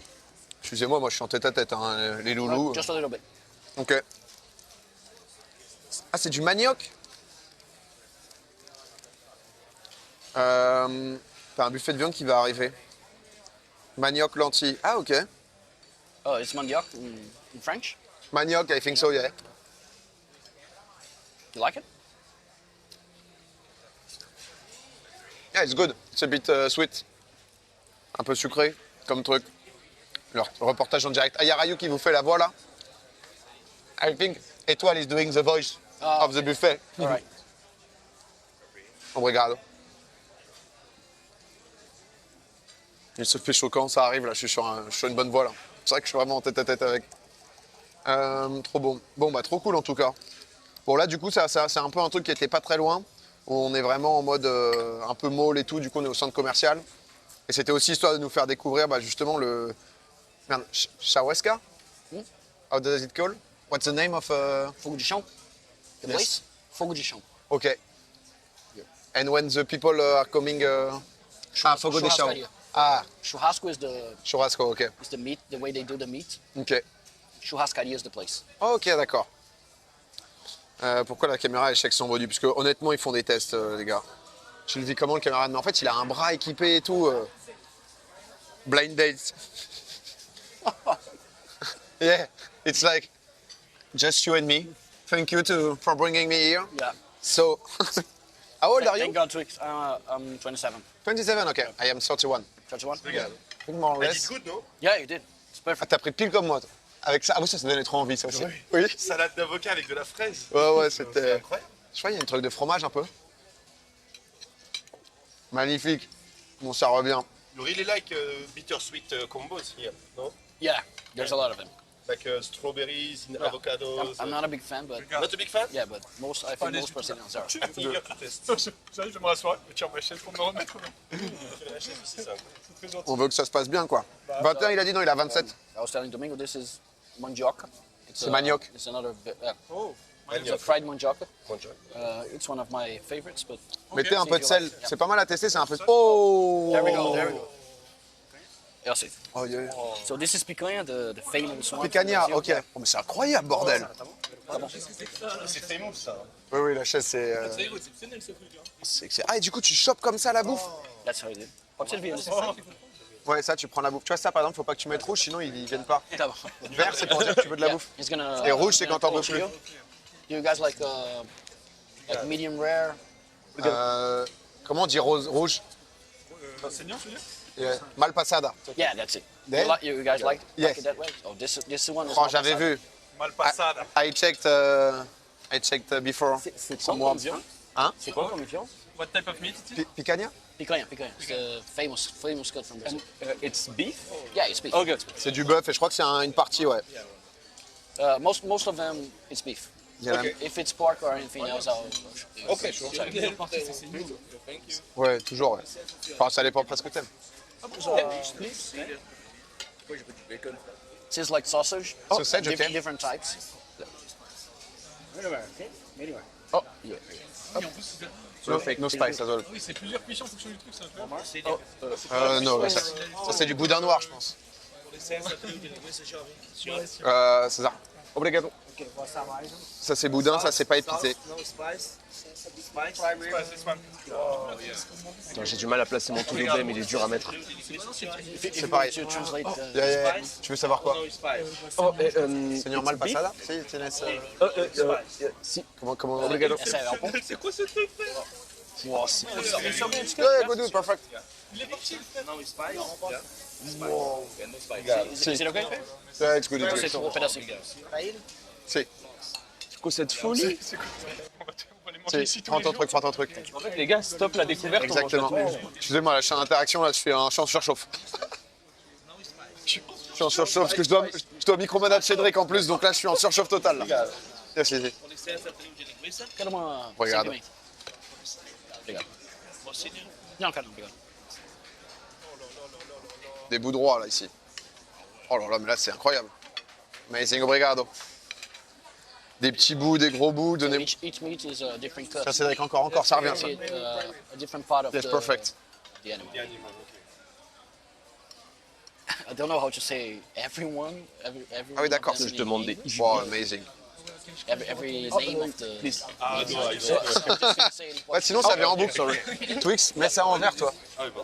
Excusez-moi, moi je suis en tête à tête, hein, les loulous. Just a little bit. Ok. Ah, c'est du manioc? T'as un buffet de viande qui va arriver. Manioc, lentilles. Ah, ok. Oh, it's mandioc in French. Manioc, I think so, yeah. You like it? Yeah, it's good. It's a bit sweet. Un peu sucré, comme truc. Le reportage en direct. Ah, il y a Rayou qui vous fait la voix, là. I think Étoile is doing the voice of the buffet. All right. Obrigado. Il se fait choquant, ça arrive, là, je suis sur une bonne voie, là. C'est vrai que je suis vraiment en tête à tête avec. Trop bon. Bon, bah, trop cool, en tout cas. Bon, là, du coup, c'est un peu un truc qui était pas très loin. Où on est vraiment en mode un peu mall et tout. Du coup, on est au centre commercial. Et c'était aussi histoire de nous faire découvrir, bah, justement, le... Merde, Shaweska? How does it call? What's the name of... Fogo de chão. The Yes. place? Fogo de chão. Okay. And when the people are coming... Fogo de Chão. Churrascaria. Ah, Churrasco is the churrasco, ok. meat, the way they do the meat. Ok. Churrascaria is the place. Ok, d'accord. Pourquoi la caméra échec son body? Parce que honnêtement, ils font des tests, les gars. Tu le vis comment, le caméraman? Mais en fait, il a un bras équipé et tout. Blind date. Yeah, it's like just you and me. Thank you for bringing me here. Yeah. So, how old are you? Thank God to I'm 27. 27, ok. I am 31. 31? I think more or I less. did good, no? Yeah, you did. It's Ah, perfect. t'as pris pile comme moi, toi. Avec ça, ah oui, ça donnait trop envie, ça aussi. Oui. Salade d'avocat avec de la fraise. Ouais, C'est c'était... incroyable. Je crois qu'il y a un truc de fromage un peu. Magnifique. Bon, ça revient. You really like bittersweet combos here, no? Yeah, there's a lot of them. Like strawberries and avocados. I'm not a big fan, but Not a big fan? yeah, but I think most Brazilians are. Eager to test. J'arrive, je me rasseoir, je tire ma chaise pour me remettre. C'est ça. C'est très gentil. On veut que ça se passe bien, quoi. 21, il a dit non, il a 27. I was telling Domingo this is mandioca. It's C'est manioc. It's another. Oh, It's a fried mandioca. Bonjour. It's one of my favorites, but Mettez un peu de sel. Yeah. C'est pas mal à tester, c'est un peu... Oh! there we go. There we go. Yes, it. Oh, yeah. So this is picanha, the famous one. Picanha, from Brazil. ok. Oh, mais c'est incroyable, bordel. C'est famous, ça. Oui, oui, la chaise, c'est... C'est exceptionnel ce truc. Hein. Ah, et du coup, tu chopes comme ça la bouffe? That's how it is. Pode servir. Ouais, ça, tu prends la bouffe. Tu vois, ça, par exemple, faut pas que tu mettes rouge, sinon ils viennent pas. Tá bom. Vert, c'est pour dire que tu veux de la Yeah, bouffe. he's gonna. Et rouge, c'est quand t'en veux close plus. you. Do you guys like medium rare? Comment on dit rouge? enseignant, je veux dire? Yeah. Mal passada. Yeah, that's it. There? You guys like Yes. it that way? Oh, this one is. Oh, not j'avais passada. vu. Mal passada. I checked before. C'est Some quoi worms. comme viande? Hein? C'est quoi comme viande? What type of meat it is? Picanha? Picanha. It's the famous cut from Brazil. It's beef? Yeah, it's beef. Ok. C'est du bœuf et je crois que c'est une partie, ouais. Most of them it's beef. Il y en a- If it's pork or anything else, I'll. Ok, sure. Ouais, toujours. Ouais. Enfin, ça dépend presque que t'aimes. Tastes like sausage. Sausage, Different, okay. different types. Oh, En plus, no spice as well. oui, c'est plusieurs cuissons en fonction du truc, c'est incroyable. Non, ouais, ça c'est du boudin noir, je pense. César. Obrigado. Ça c'est boudin, ça c'est pas épicé. Putain, j'ai du mal à placer mon touloudé, mais il est dur à mettre. C'est pareil. To translate the, Yeah. Tu veux savoir quoi? Oh, C'est normal pasada? Si, tienes. si. Comment? Obrigado. essa é o C'est quoi ce truc, frère? Wow, c'est Yeah, good dude, perfect. Il est parti. Is it okay? Yeah, it's good. C'est un pedacinho. Si, quoi cette folie? On va les manger ici si. tous les jours. Prends ton truc. En fait, les gars, stop la découverte. on mange Exactement. pas tous les jours. Excusez-moi, là, je suis en interaction, là, je suis en surchauffe. Je suis en surchauffe parce que je dois micromanager Cédric en plus, donc là, je suis en surchauffe totale. Là. Yes, yes, yes. Quero uma. Obrigado. sem pimenta. Obrigado. Não, quero não, obrigado. Des bouts droits, là, ici. Oh là là, mais là, c'est incroyable. Amazing, obrigado. Des petits bouts, des gros bouts, donnez-moi. Each meat is a different cut. Ça, Cédric, encore, ça revient, ça. Make it, a different part of That's the, perfect. the animal. I don't know how to say everyone. Ah oui, d'accord. has Je demande des. Wow, amazing. every name of the. Please. Ouais, sinon, ça vient en boucle. Twix, mets ça en verre, toi.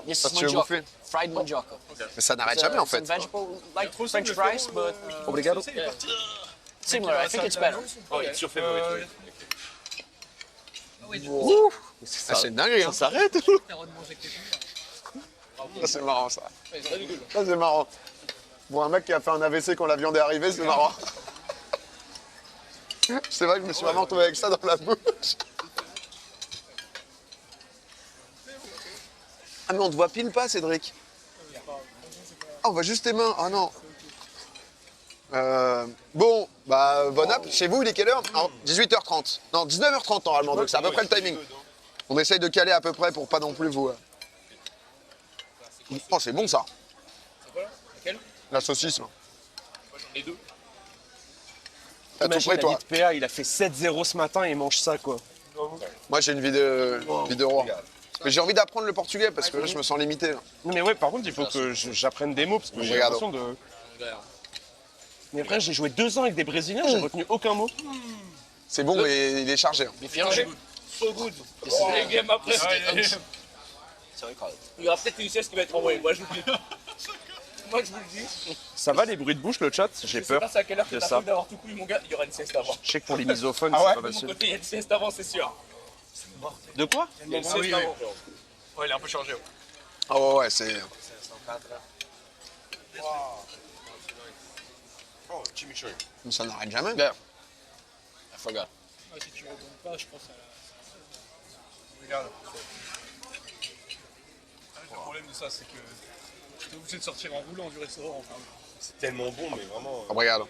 This Parce is que tu veux mandioca, bouffer. fried mandioca. Mais ça n'arrête It's jamais, en some fait. vegetable like French fries, but Obrigado. similar. I think it's better. Oh, it's your favorite. Ah, c'est une dinguerie, hein. Ça s'arrête. Ça, c'est marrant, ça. Ça, c'est marrant. Pour un mec qui a fait un AVC quand la viande est arrivée, c'est marrant. C'est vrai que je me suis vraiment retrouvé avec ça dans la bouche. Ah mais on te voit pile pas, Cédric. Ah, on voit juste tes mains. Ah non. Bon, bah bon app. Chez vous, il est quelle heure? Alors, 18h30. Non, 19h30 normalement, donc c'est à peu près le timing. On essaye de caler à peu près pour pas non plus vous... Oh, c'est bon ça. La saucisse, là. Les deux. T'as tout Imagine, prêt, la toi? vie de PA, il a fait 7-0 ce matin et il mange ça, quoi. Moi, j'ai une vidéo. Mais j'ai envie d'apprendre le portugais parce que là, je me sens limité. Là. Non, mais ouais, par contre, il faut que j'apprenne des mots parce que j'ai Obrigado. l'impression de. Mais après, j'ai joué 2 ans avec des Brésiliens, j'ai retenu aucun mot. C'est bon, mais il est chargé. Hein. Bifiange. So good. Les games après. Il y aura peut-être une sieste qui va être envoyée. Moi, je vous le dis. Moi, je vous le dis. Ça va les bruits de bouche, le chat? J'ai Je sais peur. pas c'est à quelle heure que de t'as ça. prévu d'avoir tout couillé, mon gars. Il y aura une sieste avant. Je sais que pour les misophones, Ah c'est ouais pas De mon facile. côté, il y a une sieste avant, c'est sûr. De quoi? Il y a une Ah sieste oui, oui. avant. Ouais, il est un peu chargé. Ouais. Ah ouais, c'est. Oh, chimichurri. Mais ça n'arrête jamais. I forgot. Ouais, si tu redonnes pas, je pense à la. Regarde. Le problème de ça, c'est que t'es obligé de sortir en roulant du restaurant. Enfin, C'est tellement bon, mais vraiment. Ah, regarde.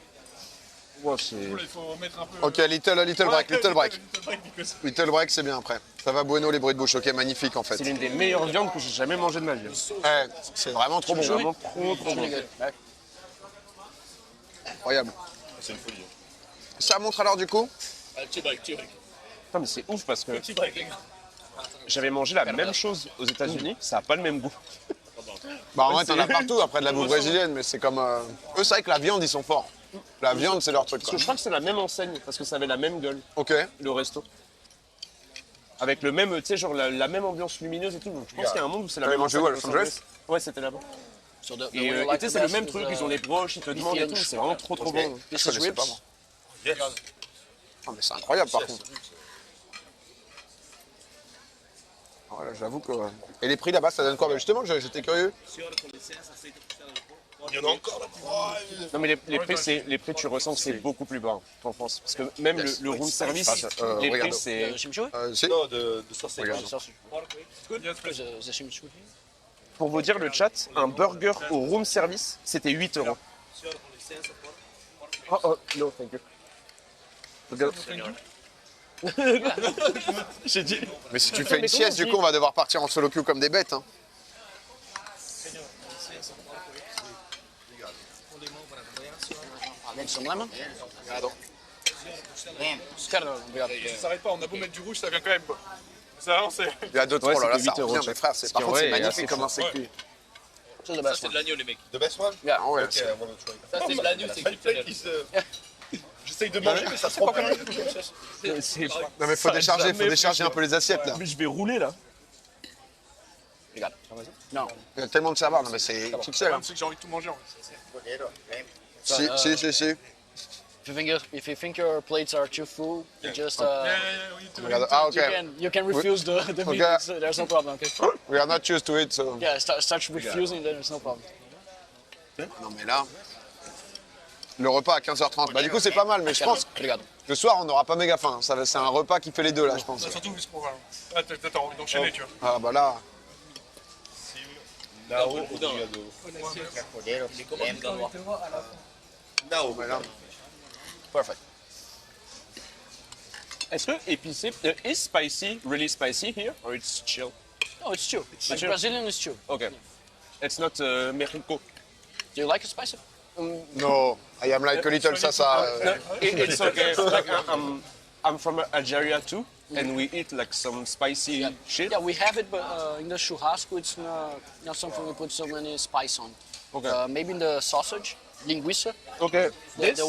Ouais, c'est. du coup, là, il faut mettre un peu. Ok, little break, little break. Little break, because- Little break, c'est bien après. Ça va bueno les bruits de bouche. Ok, magnifique en fait. C'est l'une des meilleures viandes que j'ai jamais mangées de ma vie. Ouais, c'est vraiment trop bon. C'est vraiment trop bon. Really good. Right? Incroyable. C'est une folie. Ça montre alors du coup? Petit break, petit break. Putain, mais c'est ouf parce que Petit break, les gars. j'avais mangé la même chose aux États-Unis, ça a pas le même goût. Bah en vrai, t'en as partout après de la bouffe brésilienne, mais c'est comme. Eux, c'est vrai que la viande, ils sont forts. La viande, c'est leur truc. Parce Quoi. que je crois que c'est la même enseigne parce que ça avait la même gueule, Ok. le resto. Avec le même, tu sais, genre la même ambiance lumineuse et tout. Donc je pense qu'il y a un monde où c'est la T'avais même mangé où, à Los Angeles? Ouais, c'était là-bas. So the Et one you tu like sais, the c'est le best même is, truc, ils ont les broches, ils te demandent et tout, c'est vraiment trop bon. This Je is connaissais ribs. pas, moi. Yes. Ah, mais c'est incroyable par contre. Voilà, j'avoue que. Et les prix là-bas, ça donne quoi? Bah, justement, j'étais curieux. Il y en a encore là. Oh, Non mais les prix tu ressens que c'est beaucoup plus bas en France. Parce que même le room service, les prix regarde. c'est... The chimichurri? Si. non, de sauce. Regarde. Sausage. The chimichurri. Pour vous dire le chat, un burger au room service, c'était 8 €. Oh, no, thank you. J'ai dit. Mais si tu fais une sieste, du coup, on va devoir partir en solo queue comme des bêtes. Hein. Maybe some lemon? Regarde. Scherzo, obrigado. Ça s'arrête pas, on a beau mettre du rouge, ça vient quand même. Quoi. Ça avance, c'est. Il y a d'autres. Ouais, Oh là là, c'était ça 8 euros, revient, mes frères. Par contre, ouais, c'est et magnifique assez comment fou. c'est cuit. This is the Ça, best c'est one. de l'agneau, les mecs. The best one? Yeah. Ah ouais, Okay, I want to try. Ça, c'est de l'agneau, c'est exceptionnel. J'essaye de manger, mais ça se prend pas. C'est Non mais faut décharger un peu les assiettes là. Mais je vais rouler là. Regarde. Non. Il y a tellement de serveurs, non mais c'est XXL. Hein. C'est que j'ai envie de tout manger en fait. Si. If you think your plates are too full, you just Oui, tout. Regarde. Ah ok. you can refuse the meat. Okay. There's no problem. Okay. We are not used to it, so. Yeah, start refusing, then there's no problem. Non mais là. Le repas à 15h30. Bah du coup c'est pas mal, mais je pense que Obrigado. le soir on n'aura pas méga faim. C'est un repas qui fait les deux là, je pense. Surtout vu ce qu'on va. Ah, t'as envie d'enchaîner, tu vois. Ah bah là. Les commandes d'avoir. Voilà. Perfect. Est-ce que épicé, is spicy really spicy here or it's chill? No, it's true. Like true. Brazilian is true. Okay. It's not Mexico. Do you like it spicy? No, I am like a little sasa. No, it's okay. Like I'm from Algeria too, and we eat like some spicy shit. Yeah, we have it, but in the churrasco, it's not something we put so many spice on. Okay. Maybe in the sausage, linguiça. Okay. This? The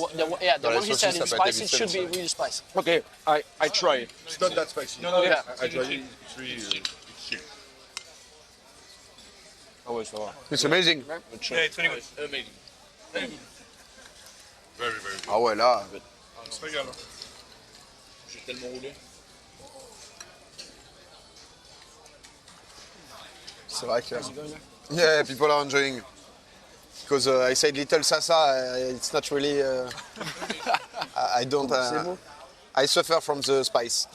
Dans les one he said saucisses, is ça peut être spicy, it des should be victimes, really spicy. Okay. I try it. It's not that spicy. Yeah. I tried it. It's really chill. Ah ouais, ça va. It's amazing. Yeah, it's really good. Amazing. Very, very good. Ah ouais là. On se régale. J'ai tellement roulé. C'est vrai que. Yeah, people are enjoying. Because I said little sasa, it's not really. I don't. I suffer from the spice.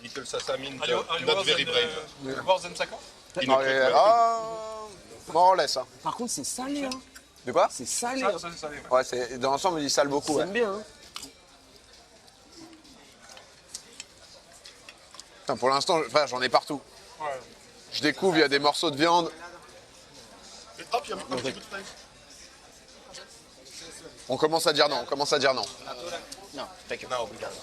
Little Sasa means Are you not worse very than brave. worse than Saka? More or less. Hein. Par contre, c'est salé, hein. De quoi? C'est salé. Ça, c'est salé. Ouais, dans l'ensemble, il sale beaucoup. Ouais. J'aime bien, hein. Putain, pour l'instant, frère, j'en ai partout. Ouais. Je découvre, il y a des morceaux de viande. Et hop, il y a un petit bout de fraise. On commence à dire non, No, thank you. Non, obrigado.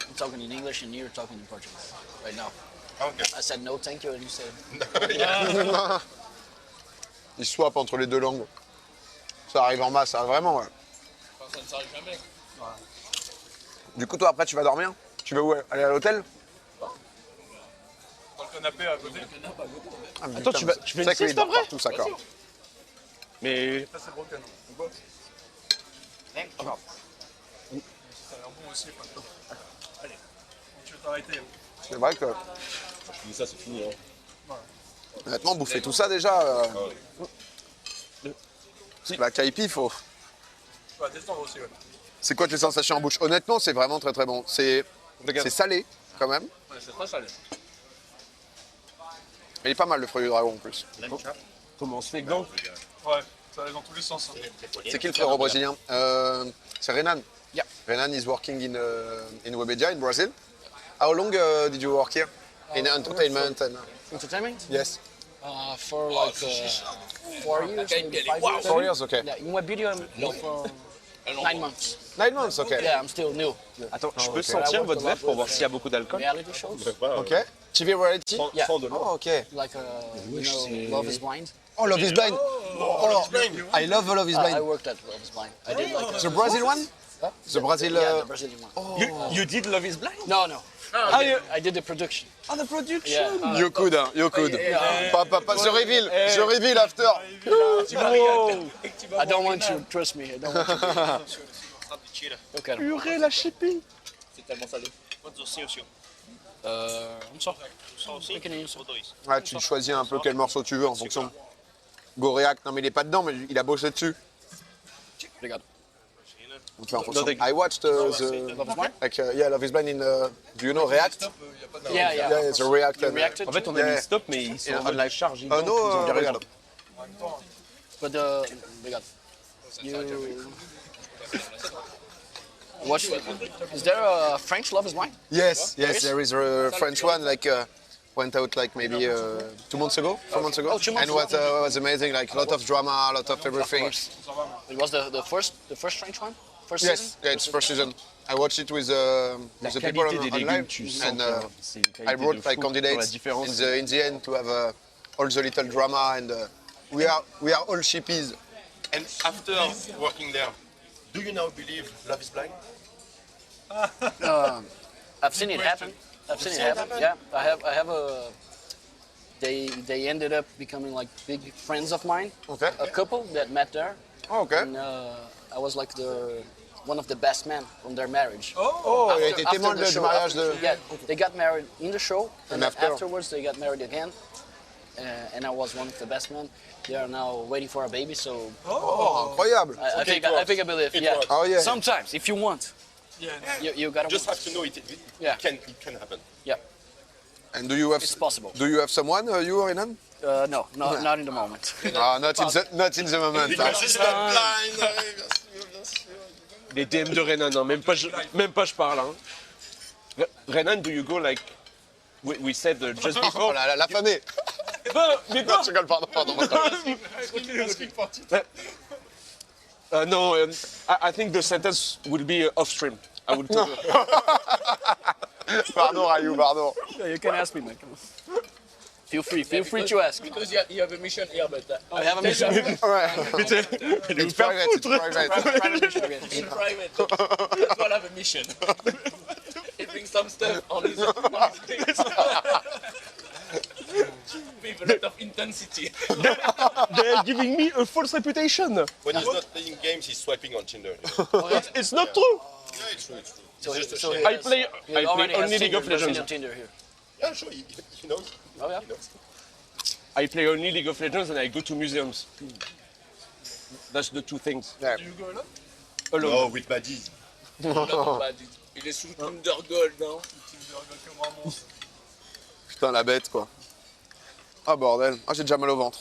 I'm talking in English and you're talking in Portuguese right now. Ah, ok. I said no, thank you, and you said Ils swappent entre les deux langues. Ça arrive en masse, hein, vraiment, ouais. Enfin, ça ne s'arrête jamais. Du coup, toi, après, tu vas dormir? Tu vas où? Aller à l'hôtel? Dans le canapé à côté. Ah, mais Attends, putain, tu fais une c'est vrai qu'il sieste dort après? partout, ça, quoi. Mais Ça, c'est broken. On boit. Ça a l'air bon aussi. Quoi. Allez. Tu veux t'arrêter? C'est vrai que, Ça, c'est fini. Hein. honnêtement, bouffer tout ça déjà. La caipi, faut. Ouais, descendre aussi, ouais. C'est quoi tes sensations en bouche? Honnêtement, c'est vraiment très très bon. C'est salé, quand même. Ouais, c'est très salé. Il est pas mal le fruit du dragon en plus. comment on se fait gang? Ouais, ça va dans tous les sens. Hein. C'est qui le frérot brésilien? C'est Renan. Yeah. Renan is working in Webedia in Brazil. How long did you work here? In entertainment and entertainment. yes, For like 4 years, maybe 5 Wow. years. 4 years, okay. Yeah, in web video, I'm for 9 months. 9 months, okay. Yeah, I'm still new. Attends, je peux ok. sentir votre verre pour voir s'il y a beaucoup d'alcool? Reality shows, Ok. TV reality. Yeah. Oh, ok. like Love is Blind. Oh, Love is Blind. Oh, I love Love is I Blind. worked at Love is Blind. I did like The Brazil one? Huh? The Brazil. Yeah, the Brazilian one. You did Love is Blind? No. I did the production. Oh, the production! Yeah. You could, hein, you could. Pas, the reveal after. Wow! I don't want you. Trust me. I don't want you. Look at him. Purée, la shipping! C'est tellement salé. I'm sorry. Pequenininho só. Ouais, tu choisis un peu quel morceau tu veux en fonction. Go React, non mais il est pas dedans, mais il a bossé dessus. Obrigado. On fait en fonction. Don't I watched the Love is Blind? like yeah, Love is Blind in do you know React? Yeah. Yeah, it's a React. You and, reacted En fait, to on it? a Yeah. mis stop, mais ils sont en Yeah. live charge. Oh no, ils ont bien raison. regarde. But obrigado. You watch? Is there a French Love Is Blind? Yes, There yes, is? there is a French one like went out like maybe 2 months ago, 4 months ago, Oh, 2 months and ago. was amazing. Like a lot of drama, a lot of everything. It was the first French one. First Yes, season. yeah, it's first season. I watched it with the people qualité des on live, légumes, tu sens and que c'est une qualité I brought de like fou pour la candidates différence. in the end to have all the little drama, and we are all shippies. And after working there, do you now believe Love is Blind? I've seen it happen. Yeah, I have a. They ended up becoming like big friends of mine. Okay. A couple that met there, Oh, okay. and I was like one of the best men from their marriage. Oh, il a été After témoin the du show, mariage de. Yeah, they got married in the show, and then after? afterwards they got married again. And I was one of the best men. They are now waiting for a baby, so Oh, incroyable. I think I believe. Yeah. works. Oh yeah. Sometimes, if you want, Yeah. you gotta Just want. have to know it Yeah. it can happen. Yeah, And do you have it's possible. someone, you, Renan? No, not in the moment. Ah, not in the moment. Les DM de Renan, hein, même pas je parle. Hein. Renan, do you go like we said just Oh, before? la famille. Mais Non, je rigole, pardon. No, I think the sentence will be off stream. I will talk. Pardon, Rayou, pardon. Yeah, you can ask me, man. Feel free to ask. Because you have a mission here, but I have a mission. Ouais. It's private, it's private. in private. That's why I have a mission. He brings some stuff on his face. With a lot of intensity. They're giving me a false reputation. When he's not playing games, he's swiping on Tinder. You know? It's not true. Yeah, it's true. So It's just a so shame. he I has- play he already has only League Tinder, of no Legends. Tinder here. Yeah, sure. He knows. Oh yeah. He knows. I play only League of Legends and I go to museums. That's the two things. Yeah. Do you go alone? Alone. No, with buddies. Il est sous Undergold, non? Comme un monstre. Putain, la bête, quoi. Ah, bordel. Ah, j'ai déjà mal au ventre.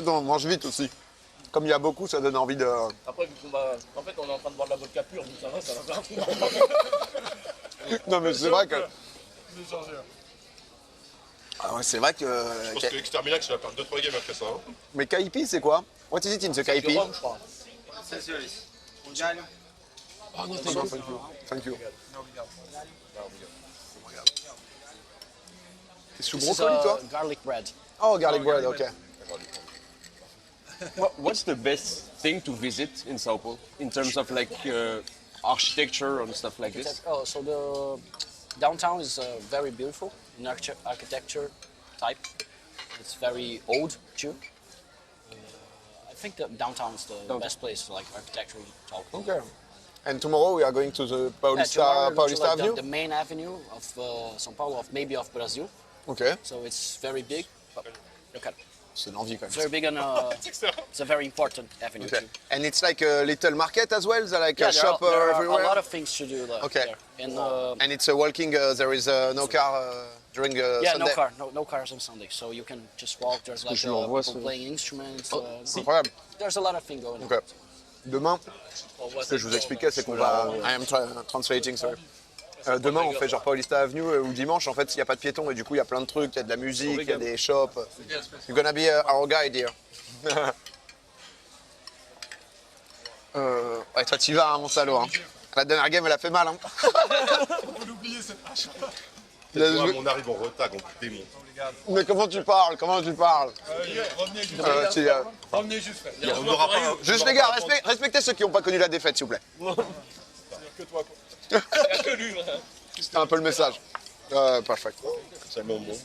Non, on mange vite aussi. Comme il y a beaucoup, ça donne envie de... Après, vu qu'on va. En fait, on est en train de boire de la vodka pure, donc ça va faire un truc. Non, mais c'est vrai que... De changer. Ah ouais, c'est vrai que... Je pense que Exterminax, il va perdre 2-3 games après ça. Hein. Mais Kaipi, c'est quoi? What is it in the Kaipi? Rome, je crois. Thank you. C'est sous This is brocoli, toi? garlic bread. Oh, garlic bread, ok. What's the best thing to visit in Sao Paulo in terms of like architecture and stuff like this? Oh, so the downtown is very beautiful in architecture type. It's very old too. I think that downtown is the best place for like architecture talk. Okay. And tomorrow we are going to the Tomorrow Paulista, we go to, Paulista like, Avenue? the main avenue of São Paulo, maybe of Brazil. Okay. So it's very big. But look at it. C'est l'envie quand It's même. very big and it's a very important avenue Okay. too. And it's like a little market as well? There's like Yeah, a there shop are everywhere? a lot of things to do Okay. there. And And it's a walking, there is no car during yeah, Sunday? no cars on Sunday, so you can just walk. There's like je l'envoie, people ce- playing instruments. Incroyable. There's a lot of things going on. Ok. Demain, On voit ce que je vous expliquais, c'est qu'on va... I am translating, sorry. Demain, on fait genre Paulista Avenue ou dimanche, en fait, il n'y a pas de piétons et du coup, il y a plein de trucs, il y a de la musique, il y a des shops. You're gonna be our guide here. Ouais, toi, t'y vas, hein, mon salaud. Hein. La dernière game, elle a fait mal. Hein. On l'oublier cette hache. Moi, on arrive en retard, on démonte. Mais comment tu parles? Comment tu parles? Revenez juste. Revenez juste, frère. On n'aura pas. Juste les gars, respectez ceux qui n'ont pas connu la défaite, s'il vous plaît. Que toi, quoi. Il y a que lui, voilà. C'est un peu le message. Perfect. Seulement bon.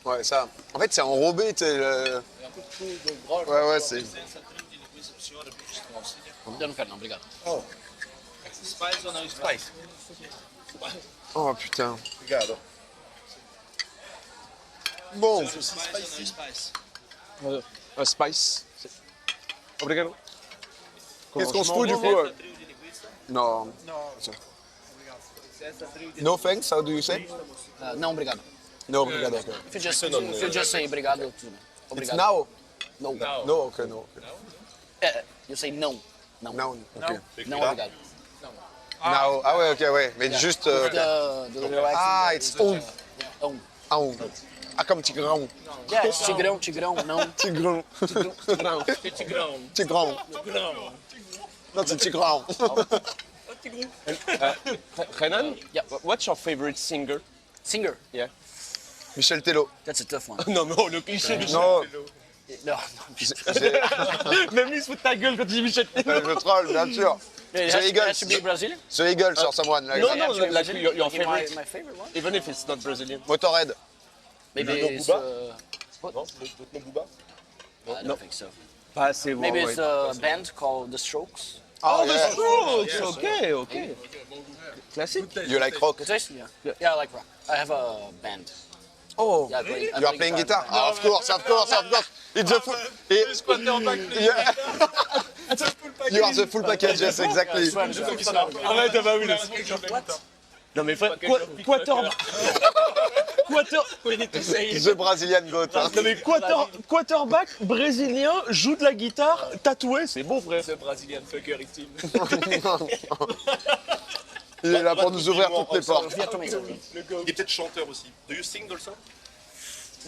Ouais, ça. En fait, c'est enrobé, tu sais. Ouais, c'est. Eu não quero não, obrigado. Spice ou não spice? Oh putain. Regarde. Bon. Spice ou não spice? Spice. Obrigado. Qu'est-ce qu'on se fout du coup? Non. Non. No thanks, how do you say? Não, obrigado. No, obrigado. If you just say obrigado, It's obrigado. now? No. No, okay, no. You say no. No. Now, ok. No obrigado. Now, ah ouais, ok, ouais. Mais juste... The little accent. Ah, it's on. On. Ah, on. Ah, comme tigrão. Yeah, tigrão, não. Tigrão. Tigrão. Tigrão. Non, c'est tigrão. Renan, Yeah. what's your favorite singer? Singer. Yeah. Michel Tello. That's a tough one. Non, mais oh, le cliché. Non, No. Même lui, il se fout de ta gueule quand il dit Michel. je troll, bien sûr. It The Eagles. has to be Brazilian. The Eagles or someone. Like No, that. no, Has to be like Brazilian. your Maybe favorite. My favorite one. Even if it's not Brazilian. Motorhead. Maybe it's. Booba? What? Non, le Booba. I don't think so. Pas assez bon. Maybe ouais. it's a band called The Strokes. Oh, yeah. Strokes, ok, ok. Classique. You like rock? Good taste? Yeah, I like rock. I have a band. Oh, Yeah, I play, I you are play playing guitar? Ah, of course. It's the full... Yeah. You are the full package, yes, exactly. Arrête, bah oui. Non mais The Brazilian goat. Hein. Non mais quarterback brésilien joue de la guitare tatoué, c'est bon frère. The Brazilian fucker team. Il est là pour nous ouvrir toutes les portes. Il est peut-être chanteur aussi. Do you sing also?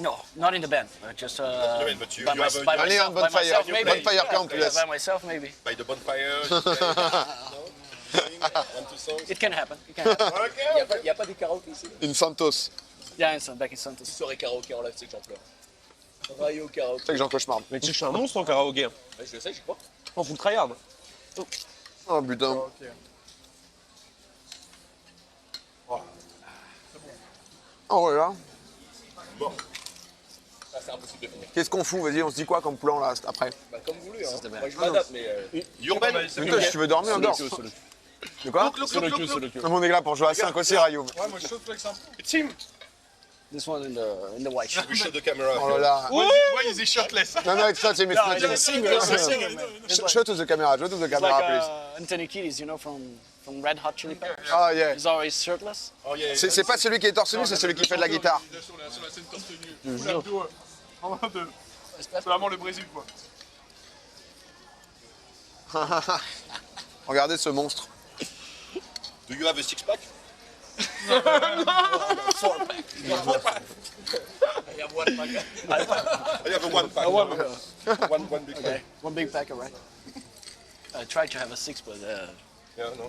No, not in the band. Just but you by, have a- by Allez, myself. un By bonfire. myself, maybe. Bonfire camp, yes. By myself, maybe. By the bonfire. You play, no? One, two songs. It can happen. It can happen. Il n'y a pas des karaokés ici. In Santos. Yeah, back in Santos. Tu saurais karaoké en live, c'est que j'en pleure. On va aller au karaoké. C'est ça que j'en cauchemarde. Mais tu sais que je suis un monstre en karaoké. Hein. Ouais, je le sais, j'y crois. On fout le tryhard. Oh putain. Oh là. Bon. Ah, c'est impossible de finir. Qu'est-ce qu'on fout? Vas-y, on se dit quoi comme plan là après? Bah, comme vous voulez, hein. Moi, je m'adapte, mais. Urban. Putain, si tu veux dormir, on dort. De quoi? Solo queue, solo queue. Tout le monde est là pour jouer à 5 aussi, Rayoum. Ouais, moi je saute flex un peu. It's him. This one in the white shirt. We show the camera. Oh là là. Ouais, he's shirtless. No, no, it's not him, it's not him. Show to the camera, show to the camera, please. Anthony Kiedis, you know, from Red Hot Chili Peppers. Ah, yeah. He's always shirtless. Oh yeah. C'est pas celui qui est torse nu, c'est celui qui fait de la guitare. Sur la scène torse nu. Full abdos. En 22. C'est vraiment le Brésil, quoi. Regardez ce monstre. Do you have a six pack? Il y a one pack. I have a one pack. One big pack. One big pack, right? I tried to have a six, but Yeah, no.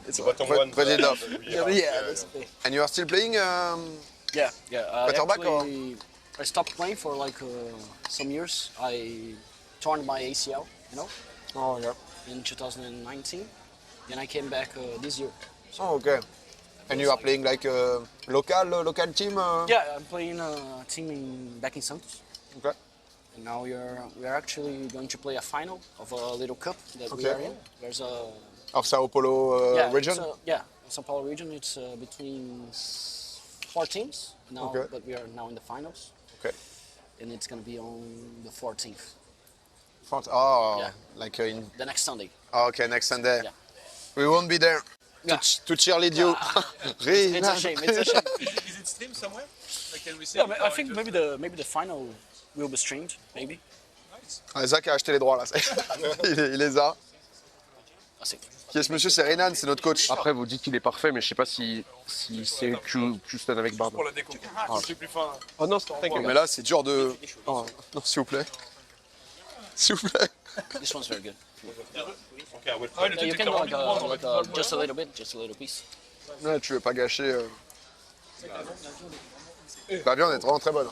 it's Bottom Put- one. put it off. yeah, that's okay. And you are still playing? Yeah. Quarterback or- I stopped playing for like some years. I torn my ACL, you know, Oh, yeah. in 2019. Then I came back this year. Oh, okay. And you are playing like local team? Yeah, I'm playing a team back in Santos. Okay. And now we are actually going to play a final of a little cup that we Okay. are in. There's a Of Sao Paulo region? São Paulo region. It's between 4 teams now, Okay. but we are now in the finals. Okay. And it's gonna be on the 14th, Oh, Yeah. like in... the next Sunday. Oh, okay, next Sunday. Yeah. We won't be there Yeah. to cheerlead you. It's a shame. It's a shame. Is it streamed somewhere? Like, can we see Yeah, it but or I think just- maybe the final will be streamed. Maybe. Nice. Ah, Zach a acheté les droits là. il les a. I see. Qui est ce monsieur? C'est Renan, c'est notre coach. Après, vous dites qu'il est parfait, mais je sais pas si c'est Houston avec barbe. Pour la déco. C'est plus fin. Oh non, thank you. Mais là, c'est dur de... Oh, non, s'il vous plaît. S'il vous plaît. This one's very good. Okay, I will Ah ouais, le Yeah, truc, you c'est can que do t'as like, envie de prendre, on va te prendre. just a little bit, just a little piece. Ouais, tu veux pas gâcher... La viande est vraiment très bonne.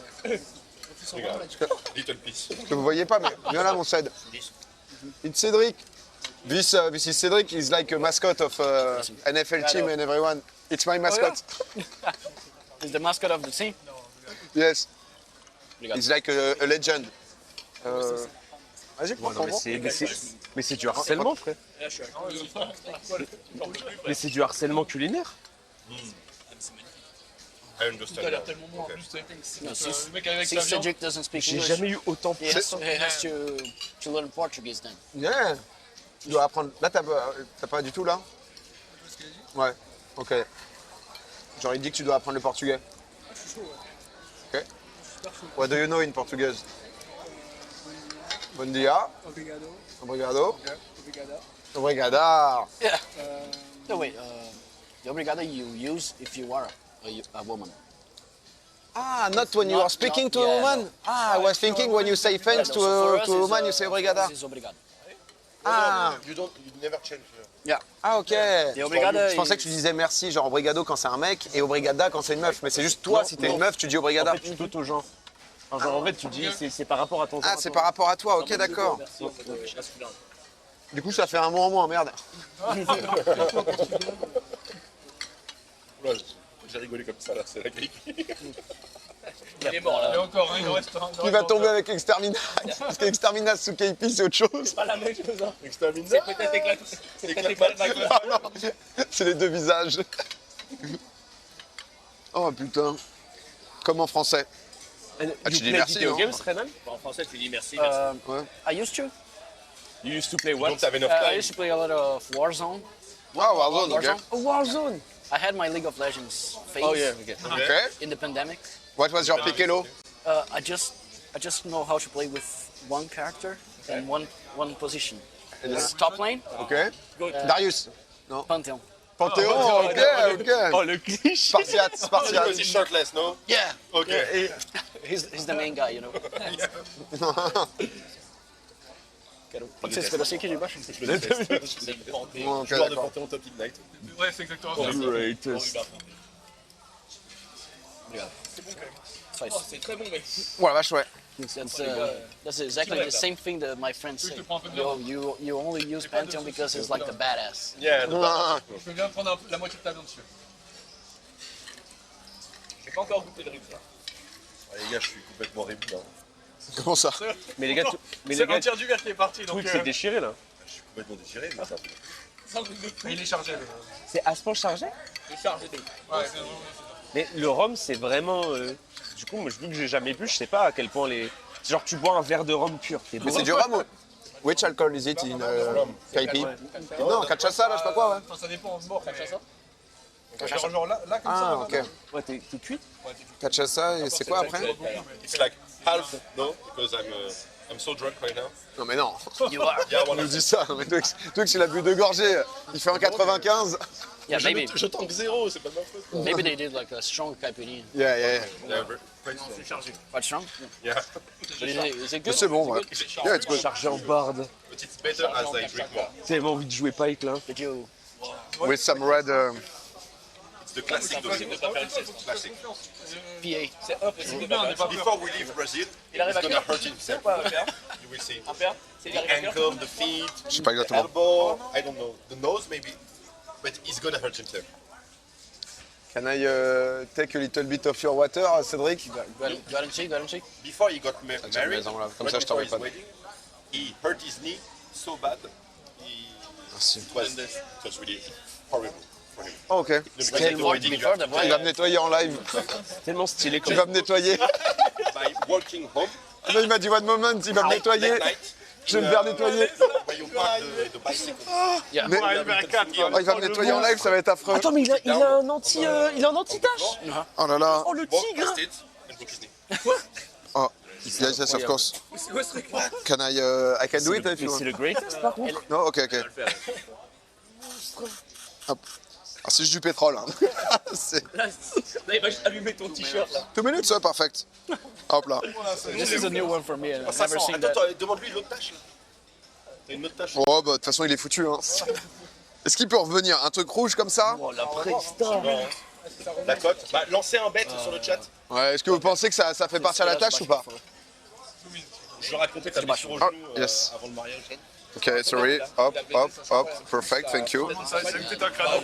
little piece. Que vous voyez pas, mais viens là, mon Ced. It's Cédric. This is Cédric. He's like a mascot of NFL team and everyone. It's my mascot. He's the mascot of the team. Yes. Obrigado. He's like a legend. Vas-y, prends Non, mais c'est du harcèlement, frère. Mais c'est du harcèlement culinaire. I understand. T'as l'air now. tellement moins en plus, tu sais. No, Le since, mec avec since la viande. Cedric doesn't speak J'ai English, jamais eu autant he has to learn Portuguese then. Yeah. Tu dois apprendre. Là, t'as pas du tout là? Ouais. Ok. Genre, il dit que tu dois apprendre le portugais. What do you know in Portuguese? Bon dia. Obrigado. Obrigado. Yeah. Obrigada. Obrigada. Yeah. No, wait. The obrigado you use if you are a woman. Ah, not when you Not- are speaking not- to a yeah, woman? no. Ah, I was thinking when you say thanks Yeah, to no, so for a, us to a it's, woman, you say obrigada. This is obrigado. Ah, You never change. Yeah. ah ok. The obrigado Je pensais que tu disais merci, genre obrigado quand c'est un mec et obrigada quand c'est une meuf. Mais c'est juste toi, si t'es une meuf, tu dis En obrigada. fait, tu t'auto genre. Enfin, genre, en fait, tu dis, c'est par rapport à ton genre. Ah, c'est par rapport à toi, ok, d'accord. Merci, masculin. Du coup, ça fait un mot en moins, merde. Ouais, j'ai rigolé comme ça là, c'est la grippe. Il est mort Et là. encore, hein, il en reste un. Tu vas tomber avec Exterminat. Parce qu'Exterminat sous KP, c'est autre chose. Pas la même chose. Hein. Extermine C'est peut-être éclaté. C'est peut-être éclaté. Ah non, c'est les deux visages. Oh putain. Comme en français. And Ah, you tu dis play merci, video non? games, Renan? En français, tu dis merci. merci. I used to. You used to play Donc what? t'avais 9 I time. used to play a lot of Warzone. Ah, Warzone, ok. Warzone. Oh, Warzone! I had my League of Legends phase Oh, yeah, okay. Ok. in the pandemic. What was your pick, hello? I just know how to play with one character and one position. It's top lane, Ok. Darius. Pantheon. Panthéon, ok, ok. Oh, le cliché! Spartiate, Because Spartiate. he's shirtless, no? Yeah, Okay. he's the main guy, you know. Pode ser, espera assim que de baixo. Je le déteste. C'est une pantée. Ok, Joueur de d'accord. Panthéon Top Ignite. Ouais, c'est exactement ça. Greatest. C'est très bon, mec. Oh la vache, ouais. That's exactly the same thing that my friends say. Yo, you only use Pantheon because it's like the badass. Yeah. Ah, Je peux bien prendre la moitié de ta viande dessus. J'ai pas encore goûté le riz. ça. Ah, les gars, je suis complètement rébu là. comment ça? Mais les gars, mais C'est les gars, un tiers du verre qui est parti, donc Twitch s'est déchiré là. Je suis complètement déchiré, mais ça. C'est un truc de fou. il est chargé. C'est à ce point chargé? Je charge des trucs. Ouais, Mais le rhum, c'est vraiment. Du coup, moi, vu que j'ai jamais bu, je sais pas à quel point les. Genre, tu bois un verre de rhum pur. T'es Mais bourré. c'est du rhum ou... Which alcohol is it in KP? Non, cachaça, là, je sais pas quoi, ouais. enfin, ça dépend de mort. Ça, ça Genre là, comme ça. Ah, ok. Ouais, t'es cuit? Cachaça, et c'est quoi après? It's like half, no? Because I'm so drunk right now. Non, mais non. You are. Yeah, On nous dit ça. Mais Twix, il a bu 2 gorgées. Il fait un 95. Yeah, maybe. Je tank zéro, c'est pas de ma faute. Maybe they did like a strong caipirinha. Yeah, yeah, yeah. Yeah, very strong. Quite strong. Yeah. But is it good? C'est bon, ouais. Yeah, it's good. Chargé en barde. But it's better as I drink more. Tellement envie de jouer Pike là. Did you? With some red... It's the classic dosing. Classic. PA. C'est impossible de pas faire. Before we leave Brazil, Il arrive he's à gonna faire. hurt himself. Pas à faire. You will see. Un père. C'est il The arrive à faire. ankle, the feet, Je sais pas exactement. elbow, I don't know. The nose maybe. But he's gonna hurt himself. Can I take a little bit of your water, Cédric? Guarantee. Before he got married, maison, là. Comme right ça, je t'en before mets pas. his wedding, he hurt his knee so bad. Merci. It was really horrible for him. Oh, ok. The wedding, you have to Il va me nettoyer en live. Tellement stylé Tu comme. vas me nettoyer. by walking home. Là, il m'a dit one moment, il va me nettoyer. Late night, Je vais me faire nettoyer. where you park the bicycle. Yeah. Mais- Oh, il va me nettoyer en live, ça va être affreux. Attends, mais il a un anti-tache. Oh là là. Oh, le Walk tigre. past it and broke his knee. Oh, yes, yes, of course. Can I can do it if you Mais want. c'est le greatest par contre. Non, ok, ok. Hop. Alors, c'est juste du pétrole. Hein. C'est Là, il va juste allumer ton t-shirt là. 2 minutes, ça, perfect. Hop là. This is a new one for me. I've Ça never sent. seen that. Attends, demande-lui l'autre tâche. Là. T'as une autre tâche. Oh, bah, de toute façon, il est foutu. Hein. Est-ce qu'il peut revenir? Un truc rouge comme ça? Oh, la préhistoire. La cote. Bah, lancez un bet sur le chat. Ouais, est-ce que vous pensez que ça fait partie à la tâche ou pas? Je vais raconter ta blessure au Ah, genou yes. avant le mariage. Ok, sorry. Hop, hop, hop. Perfect, thank you. Ça, c'est peut-être un crado.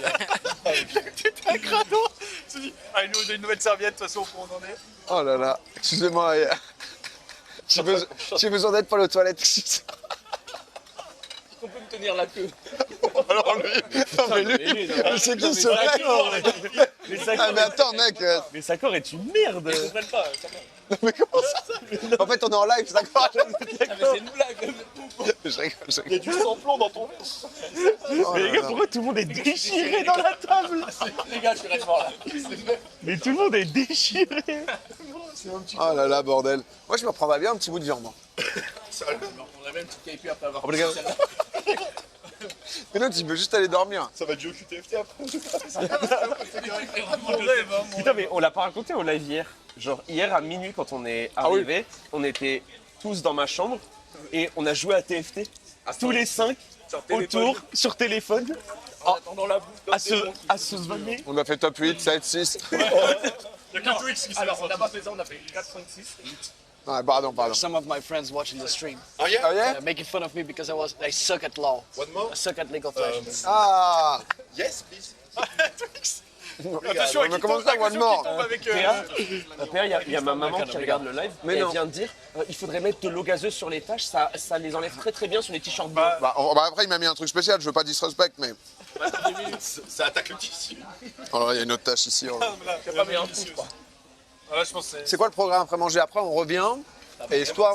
Peut-être un crado. Tu dis, ah, il nous donne une nouvelle serviette, de toute façon, pour on en est. Oh là là. Excusez-moi. J'ai besoin d'aide pour les toilettes. On peut me tenir la queue. Alors lui, non mais lui, c'est qui ce mec? Ah mais attends mec, Mais Sakor est une merde. Ils comprennent pas. Ça va. mais comment ça? En fait on est en live, d'accord? Ah, mais c'est une blague. Je rigole, je Il y a rigole. du sans-plomb dans ton verre. Oh Mais là les gars, là. pourquoi tout le monde est déchiré dans la table? Les gars, je suis resté fort là. Mais tout le monde est déchiré. Oh là là, bordel. Moi, je me reprendrais bien un petit bout de viande. On avait un petit KP après avoir Obrigado. Mais non, tu peux juste aller dormir. Ça va durer au QTFT après. Putain, mais on l'a pas raconté au live hier. Genre, hier à minuit, quand on est arrivé, on était tous dans ma chambre et on a joué à TFT. Tous les 5 autour, sur téléphone, en attendant la bouffe. à se vanner. On a fait top 8, 7, 6. Il y a que Twix qui se Alors, on n'a pas fait ça, on a fait 4, 5, 6. Ah, pardon. Some of my friends watching the stream, Oh yeah? making fun of me because I suck at LoL. One more? I suck at League of Legends. Ah. Yes, please. Attention, Mais comment ça, one more? avec. Péa, il y a ma maman qui regarde le live Mais et elle non. vient de dire il faudrait mettre de l'eau gazeuse sur les taches, ça les enlève très très bien sur les t-shirts bleus. Bah, après, il m'a mis un truc spécial, je veux pas disrespect, mais. Ça attaque le tissu. Oh là, il y a une autre tâche ici. Oh. C'est pas meilleur coup, quoi. Là, je pense que C'est quoi le programme après manger? Après, on revient. Et soit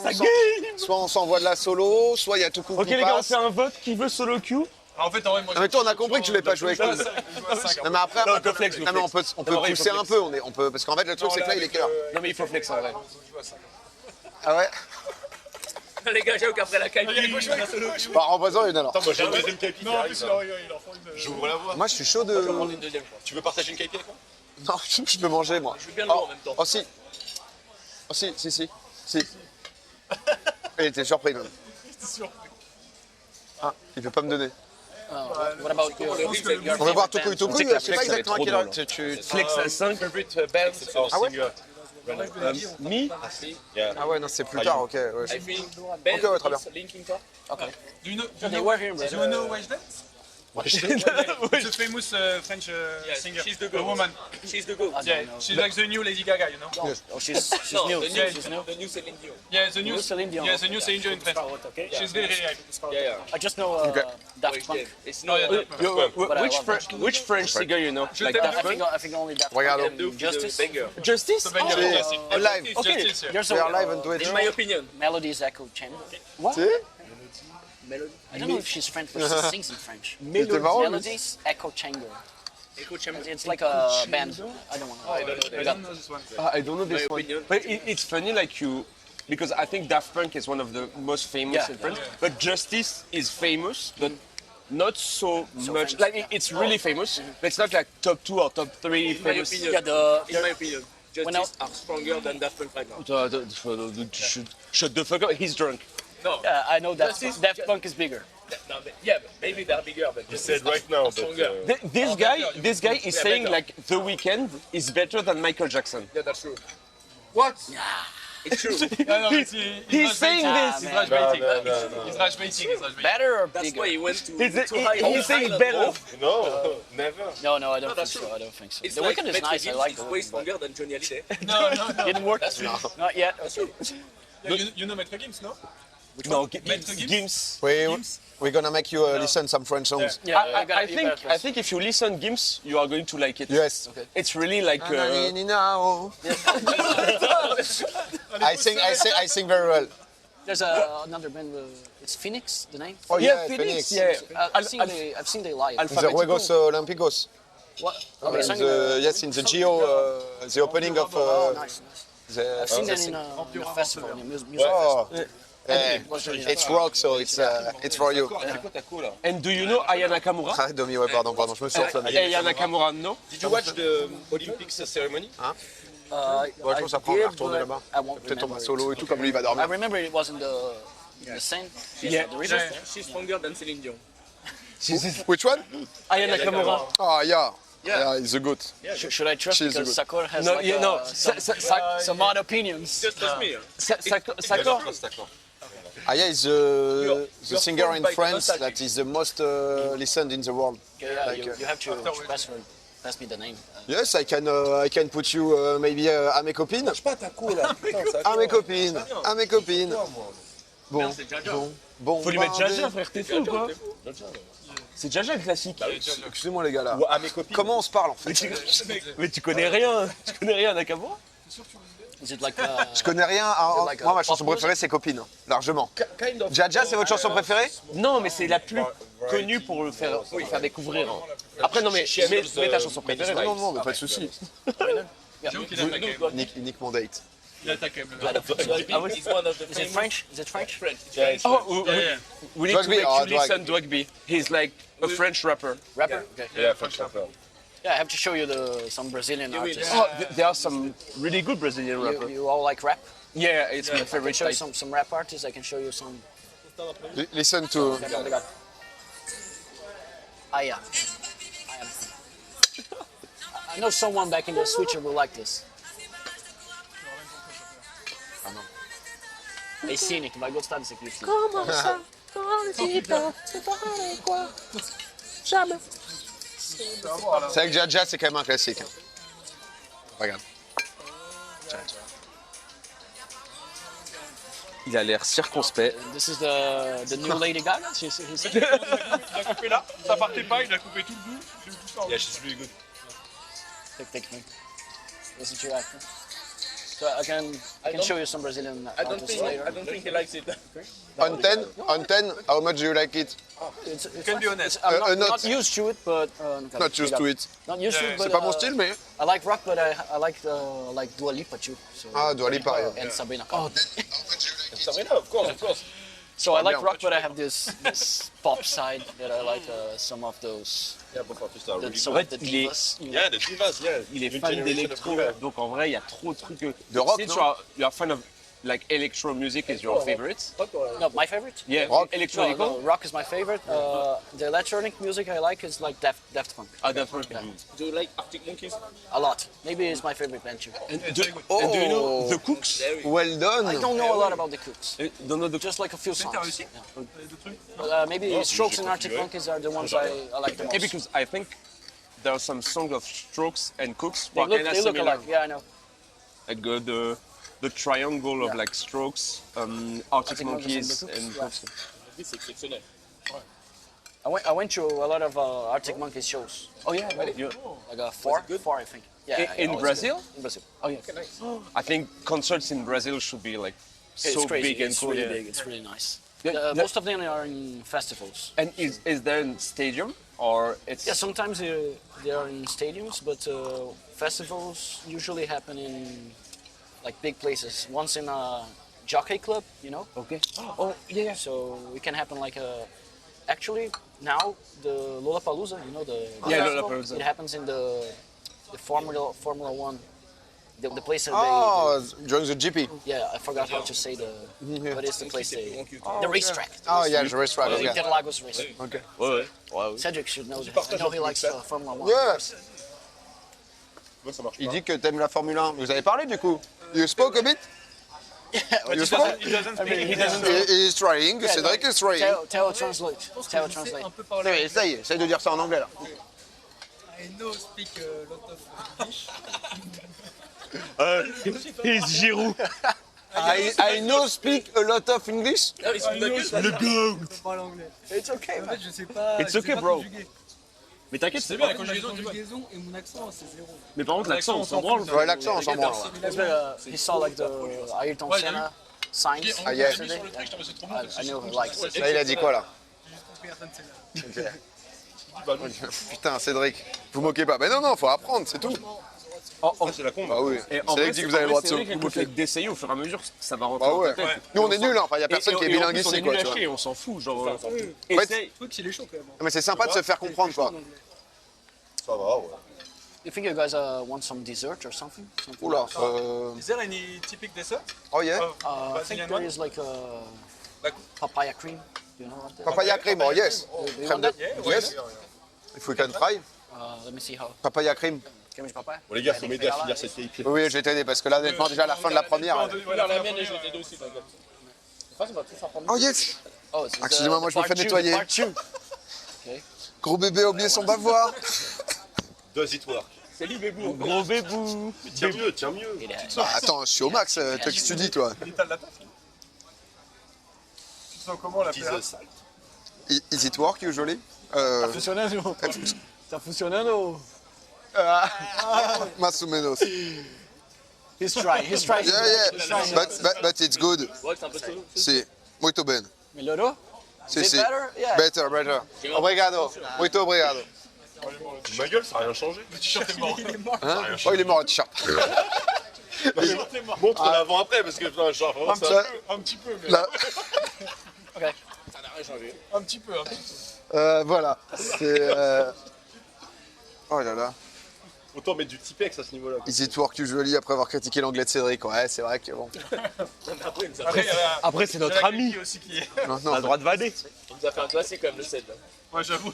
on s'envoie de la solo, soit il y a tout coup Ok qui les gars, on passe. fait un vote qui veut solo queue. En fait, en vrai, moi. Non, mais toi, on a compris que tu voulais pas jouer avec nous. Non, mais après, Non, go flex, go non, mais on peut flex. Non, il faut pousser un flex. peu. On peut, parce qu'en fait, le truc, c'est que là, il est quelle heure? Non mais il faut flex en vrai. Ah ouais? Les gars, j'avoue qu'après la KP, la solo queue. Bah, en faisant une alors. Attends, moi j'ai une deuxième KP qui Non, en arrive. plus, il en faut une. J'ouvre la voie. Moi, je suis chaud de. On est une deuxième, je crois. Tu veux partager une KP avec moi? Non, je peux manger, moi. Je veux bien le en même temps. Oh, si. Oh, si. Il était surpris, même. Ah, il veut pas me donner. What about you? On va voir Tokui. Tokui, que la je sais pas flex, elle est exactement à trop quelle heure. drôle. Tu- Flex à 5. Ah ouais? Me? Ah ouais, non, c'est plus tard, ok. Ouais. I think Ben Ok, ouais, très bien. is Linkin Park. Okay. Do you know? They were here in Do Brazil. you know Weshden? It's a famous French singer. she's the A girl. woman. She's the go. Yeah, she's like the new Lady Gaga, you know? Oh, she's No, new. the Yeah, She's new. new Celine Dion. Yeah, the new. New Celine Dion. Yeah, the new Celine Dion in France. Okay. She's very hype. Yeah. I just know Daft Punk. It's Oh, no, yeah. Which French singer you know? Like t'aime Daft Punk? I think only Daft Punk. Regarde. and Justice. banger. Justice? Banger, classic. Live. Justice, Okay. yeah. There's We are a live on Twitch. In my opinion. Melody's Echo Chamber. Tu sais? I don't know if she's French, but she sings in French. C'était marrant, lui. Melody's Echo Chamber. Echo Chamber. It's like a band. I don't want to. I don't know I that. don't know this one. I don't know this My one. opinion. But it's funny like you, because I think Daft Punk is one of the most famous Yeah. in France. But Justice is famous, but not so much. famous. Like it's really famous, but it's not like top 2 or top 3 In my famous. opinion. Yeah, In my opinion. Justice are stronger than Daft Punk right now. Shut the fuck up. He's drunk. No. I know that Justice- Daft Punk is bigger. No, yeah, but maybe they're bigger, but You said right now, but stronger. This guy is Yeah, saying better. like The Weeknd is better than Michael Jackson. Yeah, that's true. What? It's true. No, no, He's saying this. He's rage baiting. no. He's rage baiting. He's rage baiting. Better or That's bigger? why he went to He's, too high. he's saying Island better. Wolf. No, never. No, I don't think that's so. true. I don't think so. It's The like Weeknd is Metro nice. I Gims like is the way Weeknd. but stronger than Johnny Hallyday. No. Didn't work. Not yet. You know Metro Gims, no? No, Metro Gims? Gims. We're gonna make you listen some French songs. Yeah, I think if you listen Gims, you are going to like it. Yes. It's really like. I sing very well. There's another band. It's Phoenix. The name. Oh yeah, yeah, Phoenix. Phoenix. Yeah. I've seen they live. The Juegos Olímpicos. What? In They sang in the- yes, in the Geo, the opening of Oh, nice. the. I've seen them in a festival, in a music Oh, festival. yeah. It's rock, so it's for you. And do you know Aya Nakamura? Ah, Domi, ouais, pardon, je me suis enflammé. Aya Nakamura, no? Did you watch the Olympics ceremony? Ouais, je pense après on va retourner là-bas. I won't Peut-être on va remember. solo et tout, comme lui il va I dormir. remember it was in the Seine. Yeah. The river. She's stronger than Celine Dion. Which one? Aya Nakamura. Oh, yeah. Yeah, he's a goat. Should I trust She's because good. Sakura has No, like yeah, no. some odd opinions. Just trust me. Sakura. Aya is the you're singer formed in by France nostalgia. that is the most listened in the world. Yeah, Like, you have to pass me the name. Yes, I can put you maybe à mes copines. À mes copines. À mes copines. Bon, bon. Faut lui mettre bordel. Jaja, frère, t'es fou ou quoi? C'est Jaja le classique. Excusez-moi les gars là. Ou à mes copines. Comment on se parle en fait? Mais tu connais rien. Tu connais rien à Nakamura? Is it like Je connais rien. like Moi, a ma chanson pop préférée, c'est Copine, largement. Kind of. Jaja, c'est votre chanson préférée? Non, mais c'est la plus connue pour le faire découvrir. Après, non, mais mets ta chanson préférée. Non, non, mais pas de souci. J'avoue qu'il a pas gagné. Nick mon date. Il attaque quand même. Ah ouais. Is it French? Is it French? Oh, we need to Dwagby, make oh, you listen Dwagby. He's like a French rapper. Rapper? Okay. Yeah, French rapper. Yeah, I have to show you some Brazilian artists. Oh, there are some really good Brazilian rappers. You all like rap? Yeah, it's my I can favorite show you type. some rap artists. I can show you some. Listen to... I am. I know someone back in the switcher will like this. Ei, Cine, tu vai gostar desse aqui. Cine. C'est vrai que Jaja, c'est quand même un classique. Hein. Regarde. Il a l'air circonspect. This is the new Lady Gaga. Il a coupé là, ça partait pas, il a coupé tout le bout. Tout ça. Yeah, she's really good. Take. Listen to your accent. So I can show you some Brazilian artists later. I don't think he likes it. On 10, how much do you like it? It's Can fine. be honest. I'm not- not used to it, but Not used to it. Not used to it, but C'est pas mon style, mais... I like rock, but I like Dua Lipa too. So, Ah, Dua Lipa, yeah. and Sabrina. Oh, Sabrina, of course. so I like bien. rock, but I have this pop side that I like some of those. Yeah, both artists are really Some good. of the il est- divas. You know. Yeah, the divas, yeah. Il est New fan generation d'électro, of divas. donc en vrai, il y a trop de trucs. De rock, Since non? you are fan of like electro music is your favorite. No, my favorite. Yeah, Rock? electronic. No, rock is my favorite. The electronic music I like is like Daft Punk. Ah, definitely. Do you like Arctic Monkeys? A lot. Maybe it's my favorite band too. And do you know the Cooks? Well done. I don't know a lot about the Cooks. Don't know the Just like a few songs. T'as réussi? Yeah. Maybe Strokes and Arctic Monkeys are the ones I like the most. Yeah, because I think there are some songs of Strokes and Cooks who they are look, kind of they look similar. alike. Yeah, I know. Like the triangle of Yeah. like Strokes, Arctic Arctic Monkeys, Monkeys and the and Cooks, Cooks. This is exceptional. I went to a lot of Arctic Monkeys shows. Oh yeah, you, Like four I think. Yeah. in always Brazil? good. In Brazil. Oh yeah. I think concerts in Brazil should be like It's so crazy. big and It's cool. really yeah. big. It's really nice. Yeah, Most of them are in festivals. And is there a stadium or it's Yeah, sometimes they are in stadiums, but festivals usually happen in like big places. Once in a jockey club, you know. okay? Oh yeah. So it can happen like actually now the Lollapalooza, you know the Yeah, festival, Lollapalooza. It happens in the Formula One, the place that Oh, during the GP. they yeah, I forgot how to say but it's the place the racetrack. Oh, yeah, the racetrack, The okay. Interlagos race. Okay. Ouais, ouais. Cedric should know that. I know he likes Formula One. Yeah. Moi, ça marche Il pas. dit que t'aimes la Formule 1. Vous avez parlé du coup? You spoke a bit? You spoke? He doesn't speak. He is trying. Yeah, Cédric is trying. Tell translate. Tell translate. Un peu parler. Essaye de dire ça en anglais là. I know speak a lot of English. He's Giroud. I know speak a lot of English. Je peux parler anglais. It's okay. En fait, je sais pas. It's je sais okay, pas bro. conjuguer. Mais t'inquiète, c'est Moi, bien. la conjugaison et mon accent, c'est zéro. Mais par contre, l'accent, on s'en branle. Ouais, l'accent, on s'en branle. He saw like the Ayrton Ouais, Senna signs Ah, yeah. yesterday. I know he likes it. Là, il a dit quoi là? Personne sait là. Putain, Cédric, vous moquez pas. Mais non, faut apprendre, c'est tout. C'est la con. Bah oui. Et en Cédric vrai, dit que vous avez le droit de se c'est moquer. fait d'essayer au fur et à mesure, ça va rentrer Bah dans ouais. ta tête. Nous, on est nuls, hein. Enfin, il y a personne qui est Et en bilingue plus, on ici, est quoi. nuls à Tu vois. chier, on s'en fout, genre. fait, Essaye. Faut qu'il est chaud quand même. Mais c'est sympa de se faire comprendre, quoi. Ça va, ouais. You think you guys want some dessert or something? Oula. Is there any typical dessert? Oh yeah. I think there is like Like- papaya cream. You know what that? Papaya cream. Oh yes. You Crème want de. that? Yes. If we can try. Let me see how. Papaya cream. Can we papaya? Bon, les gars, faut m'aider à finir cette vieille pied. Oui, je vais t'aider parce que là, honnêtement, déjà à la fin de la première. Voilà, la mienne et je vais t'aider aussi, t'inquiète. Enfin, ça va tout faire prendre. Oh yes. Oh, it's Excusez-moi, moi je me part fais two, nettoyer. part two. Gros bébé a oublié son bavoir. Does it work? C'est Libébou. Gros bébou. Mais tiens mieux, tiens mieux. It has- Bah attends, je suis au max. Toi, qu'est-ce que tu dis, toi? L'état de la taf. Tu te sens comment la Tease PA? salt. Is it work usually? funcionando. Tá funcionando. Más o menos. He's trying. He's trying. Yeah, He's yeah. trying. But it's good. Ouais, c'est un peu solo. Si. Muito bem. Melhorou? Si, Is it si. better? Yeah. Better. Obrigado. Muito obrigado. Ma gueule, ça n'a rien changé. Le t-shirt est mort. Hein? Oh, il est mort le t-shirt. Montre l'avant-après, parce que genre, vraiment, ça... Un petit peu, mais Là, ça n'a rien changé. Un petit peu, un petit peu. voilà. C'est. Oh là là. Autant mettre du Tipex à ce niveau-là. Easy to work usually après avoir critiqué l'anglais de Cédric. Ouais, c'est vrai que bon. Après, c'est notre ami. Qui aussi qui est. Non, On a le droit de vanner. On nous a fait un classique quand même le 7 là. Ouais, j'avoue.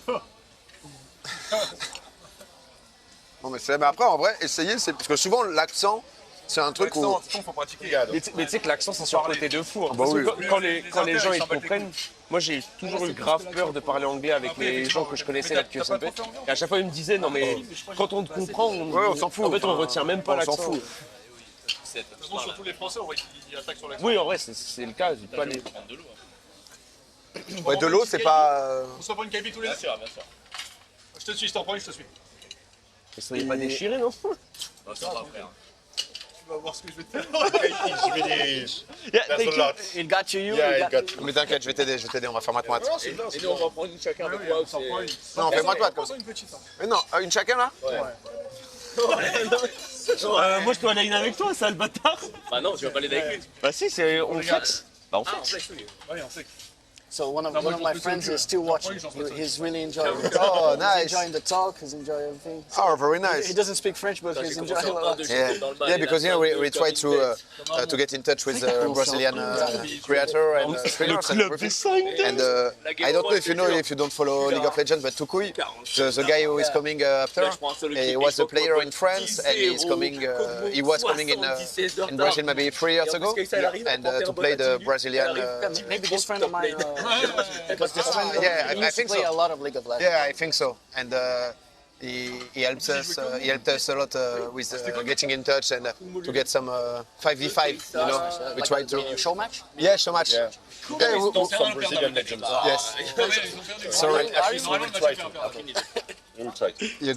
Non, mais après, en vrai, essayez, c'est parce que souvent l'accent, c'est un truc où. L'accent, faut pratiquer. Mais tu sais que l'accent, c'est surcoté de fou. Hein. bah Parce que oui. quand les gens ils te comprennent, moi j'ai toujours eu grave peur de parler anglais avec les gens que je connaissais là depuis SMP. Et à chaque fois, ils me disaient, non mais quand on te comprend, on s'en fout. En fait, on retient même pas On s'en l'accent. fout. De toute façon, Surtout les Français, on voit qu'ils attaquent sur l'accent. Oui, en vrai, c'est le cas. Pas les... prendre de l'eau. Ouais, de l'eau, c'est pas. On se prend une cabi tous les deux. Bien sûr. Je te suis, je t'en prends une, je te suis. Ils sont pas déchirés, non? Non, c'est pas frère. Tu vas voir ce que je vais te faire. Je vais des... That's a lot. It got to you. Yeah, it it got- got... Mais t'inquiète, je vais t'aider, on va faire moite-moite. Et nous, on va prendre une chacun avec moi. T'en prends une. Non, on fait moite-moite comme ça. Une petite. Hein. Mais non, une chacun là Moi, je dois aller avec toi, sale bâtard. Bah non, tu vas pas l'aider avec lui. Bah si, on flex. Bah on Ah, en flex. fait, oui. Ouais, on sait. So one of my friends is still watching. He's really enjoying it. Oh, He's nice. enjoying the talk. He's enjoying everything. Oh, very He nice. doesn't speak French, but he's J'ai enjoying commencé a en lot. de Yeah, jeter dans le bal. yeah, et because là, we ça try me to get in touch with Brazilian creator and Le streamers and club des everything. 5 And I don't know if you don't follow League of Legends, but Tukui, the guy who is coming after, he was a player in France and he was coming in Brazil maybe 3 years ago, and to play the Brazilian. Maybe this friend of mine. Because this friend Yeah, he I used to think play so. a lot of League of Legends. Yeah, I think so. And he helped us. He helped us a lot with getting in touch and to get some 5v5. You know, we Like try a to. show match. Yeah, so much. Yeah, Some Brazilian legends. yes. Sorry, At least we will try to. We will try to. You're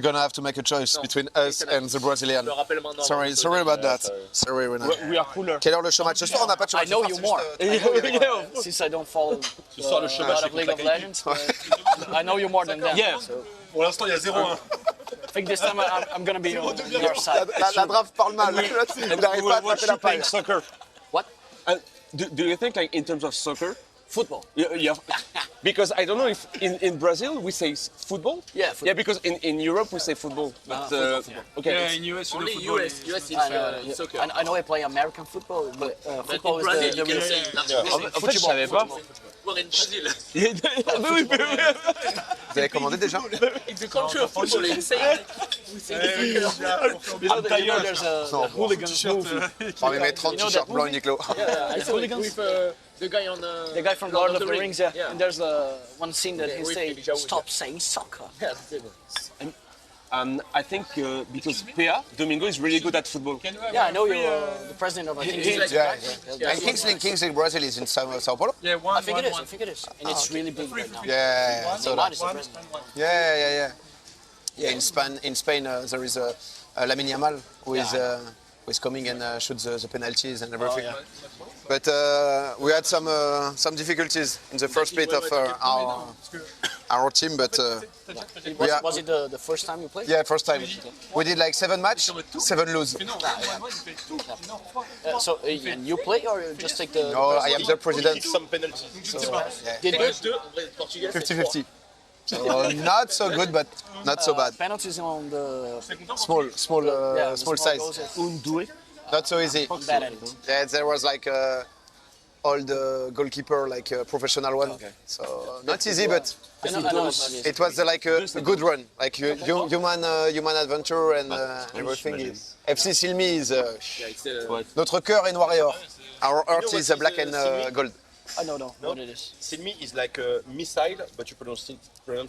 gonna have to make a choice between us and the Brazilian. Je me rappelle maintenant. Sorry about that. Sorry, Renan. We are cooler. Quelle heure le show match ce soir? On n'a pas de show I match. know ce you soir, more. c'est juste, Since I don't follow soir, le a chemin, lot c'est of League contre of la Legends, but I know you more than them. Yeah. So Pour l'instant, il y a 0-1. I think this time I'm gonna be on your side. la draft parle mal. Il n'arrive pas à taper la paille. Soccer. What? Do you think, like, in terms of soccer, Football. yeah, because I don't know if in Brazil we say football. Yeah, football. Yeah, because in Europe we say football. But okay. Yeah, in US, Only football. US is I soccer. I know I play American football, but But football in is Brazil, the you can real. say En fait, je savais pas. We're in Brazil. Ah, oui, mais oui. Vous avez commandé déjà? In the country of football, it's insane. We say soccer. You know, there's a hooligan movie. On va mettre 30 t-shirts blancs Uniqlo. I saw it with the guy on The guy from Lord of the Rings, yeah. Yeah. And there's one scene that he Oui, say, Elijah Wood, "Stop saying soccer." Yeah, c'est bon. I think because PA Domingo is really good at football. Yeah, I know you're the president of. I think He's like Yeah, yeah. And Kingsley Brazil is in Sao Paulo? Yeah, I think it is. I think it is, and it's really big right now. Yeah, so Neymar is the president. yeah. In Spain, there is Lamine Yamal who is coming and shoots the penalties and everything. But we had some difficulties in the first split of our team, but Was it the first time you played? yeah, first time. We did like 7 match, 7 lose. So and you play or you just take the? No, I am the president. Some penalties. Did Match 2, en vrai, Portugal, c'est 50-50. So not so good, but not so bad. penalties on the Small the small size. goals, yes. Undue. Not so easy. Bad at it. Yeah, there was like old goalkeeper, like a professional one. So not easy, but I know it's not easy. it was like a good run, like human adventure and everything. FC Silmi is it's notre cœur est noir et or. Our heart is black and gold. I don't know what it is. Silmi is like a missile, but you pronounce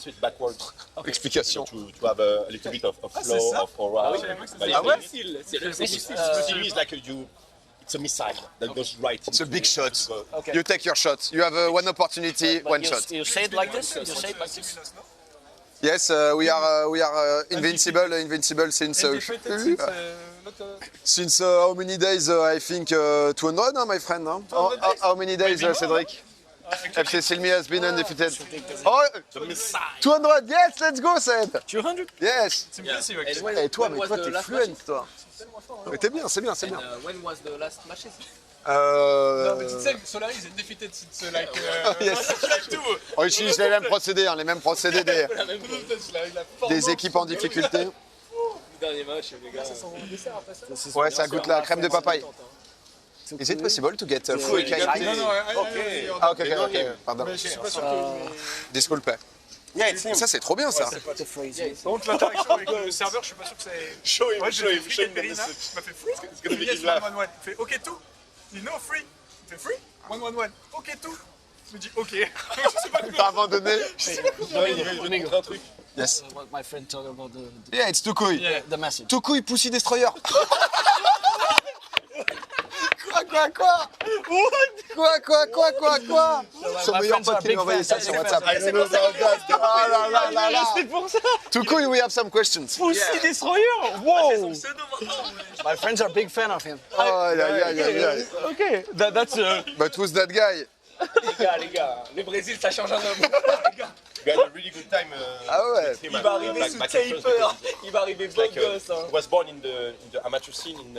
it backwards. Explication. To have a little bit of flow, of aura. c'est le Silmi is like it's a missile that goes right. It's a big shot. Okay. You take your shot. You have one opportunity, But one you, shot. you say it like this? You say it like this? Yes, we are invincible since how many days? I think 200, my friend. Huh? How many days, Cédric? FC Silmi has been undefeated. Oh, 200, yes, let's go, Seth. 200? Yes. C'est bien, c'est vrai. Et toi, mais toi, t'es fluent, toi. Mais t'es bien, c'est bien, c'est bien. When was the last matches? Non, mais tu sais, Solari is undefeated since like. Yes. Tout. On utilise les mêmes procédés, hein, les mêmes procédés des équipes en difficulté. Dernier match, les gars. Ouais, ça goûte la crème de papaye. Is it possible to get free KP? Non, non, Ah, ok, ok, pardon. mais je suis pas sûr que. Disculpe. Ça, c'est trop bien, ça. Par contre, l'interaction avec le serveur, je suis pas sûr que c'est. Show him, Ouais, show j'ai him, fait show free him. Perina, il m'a fait free. gonna make Yes, him laugh. 1-1-1. Il fait OK tout. Il dit no free. Il fait free. 1-1-1. OK tout. Je me dis OK. Je sais pas quoi. T'as abandonné? Un truc. Yes. What my friend told about Yeah, it's Tukui. the message. Tukui Pussy Destroyer. Quoi? Son meilleur pote qui lui a envoyé ça sur WhatsApp. Ah là là là là. C'est pour ça. Tukui, we have some questions. Pussy Destroyer. Wow. My friends are big fan of him. Oh, aïe, aïe, aïe, aïe, aïe. Okay, that's But who's that guy? Les gars, le Brésil, ça change un homme. We had a really good time. Ah ouais. with him Il at, va arriver back- sous back at first taper. because Il va arriver it's beau like, gosse. Hein. he was born in the amateur scene in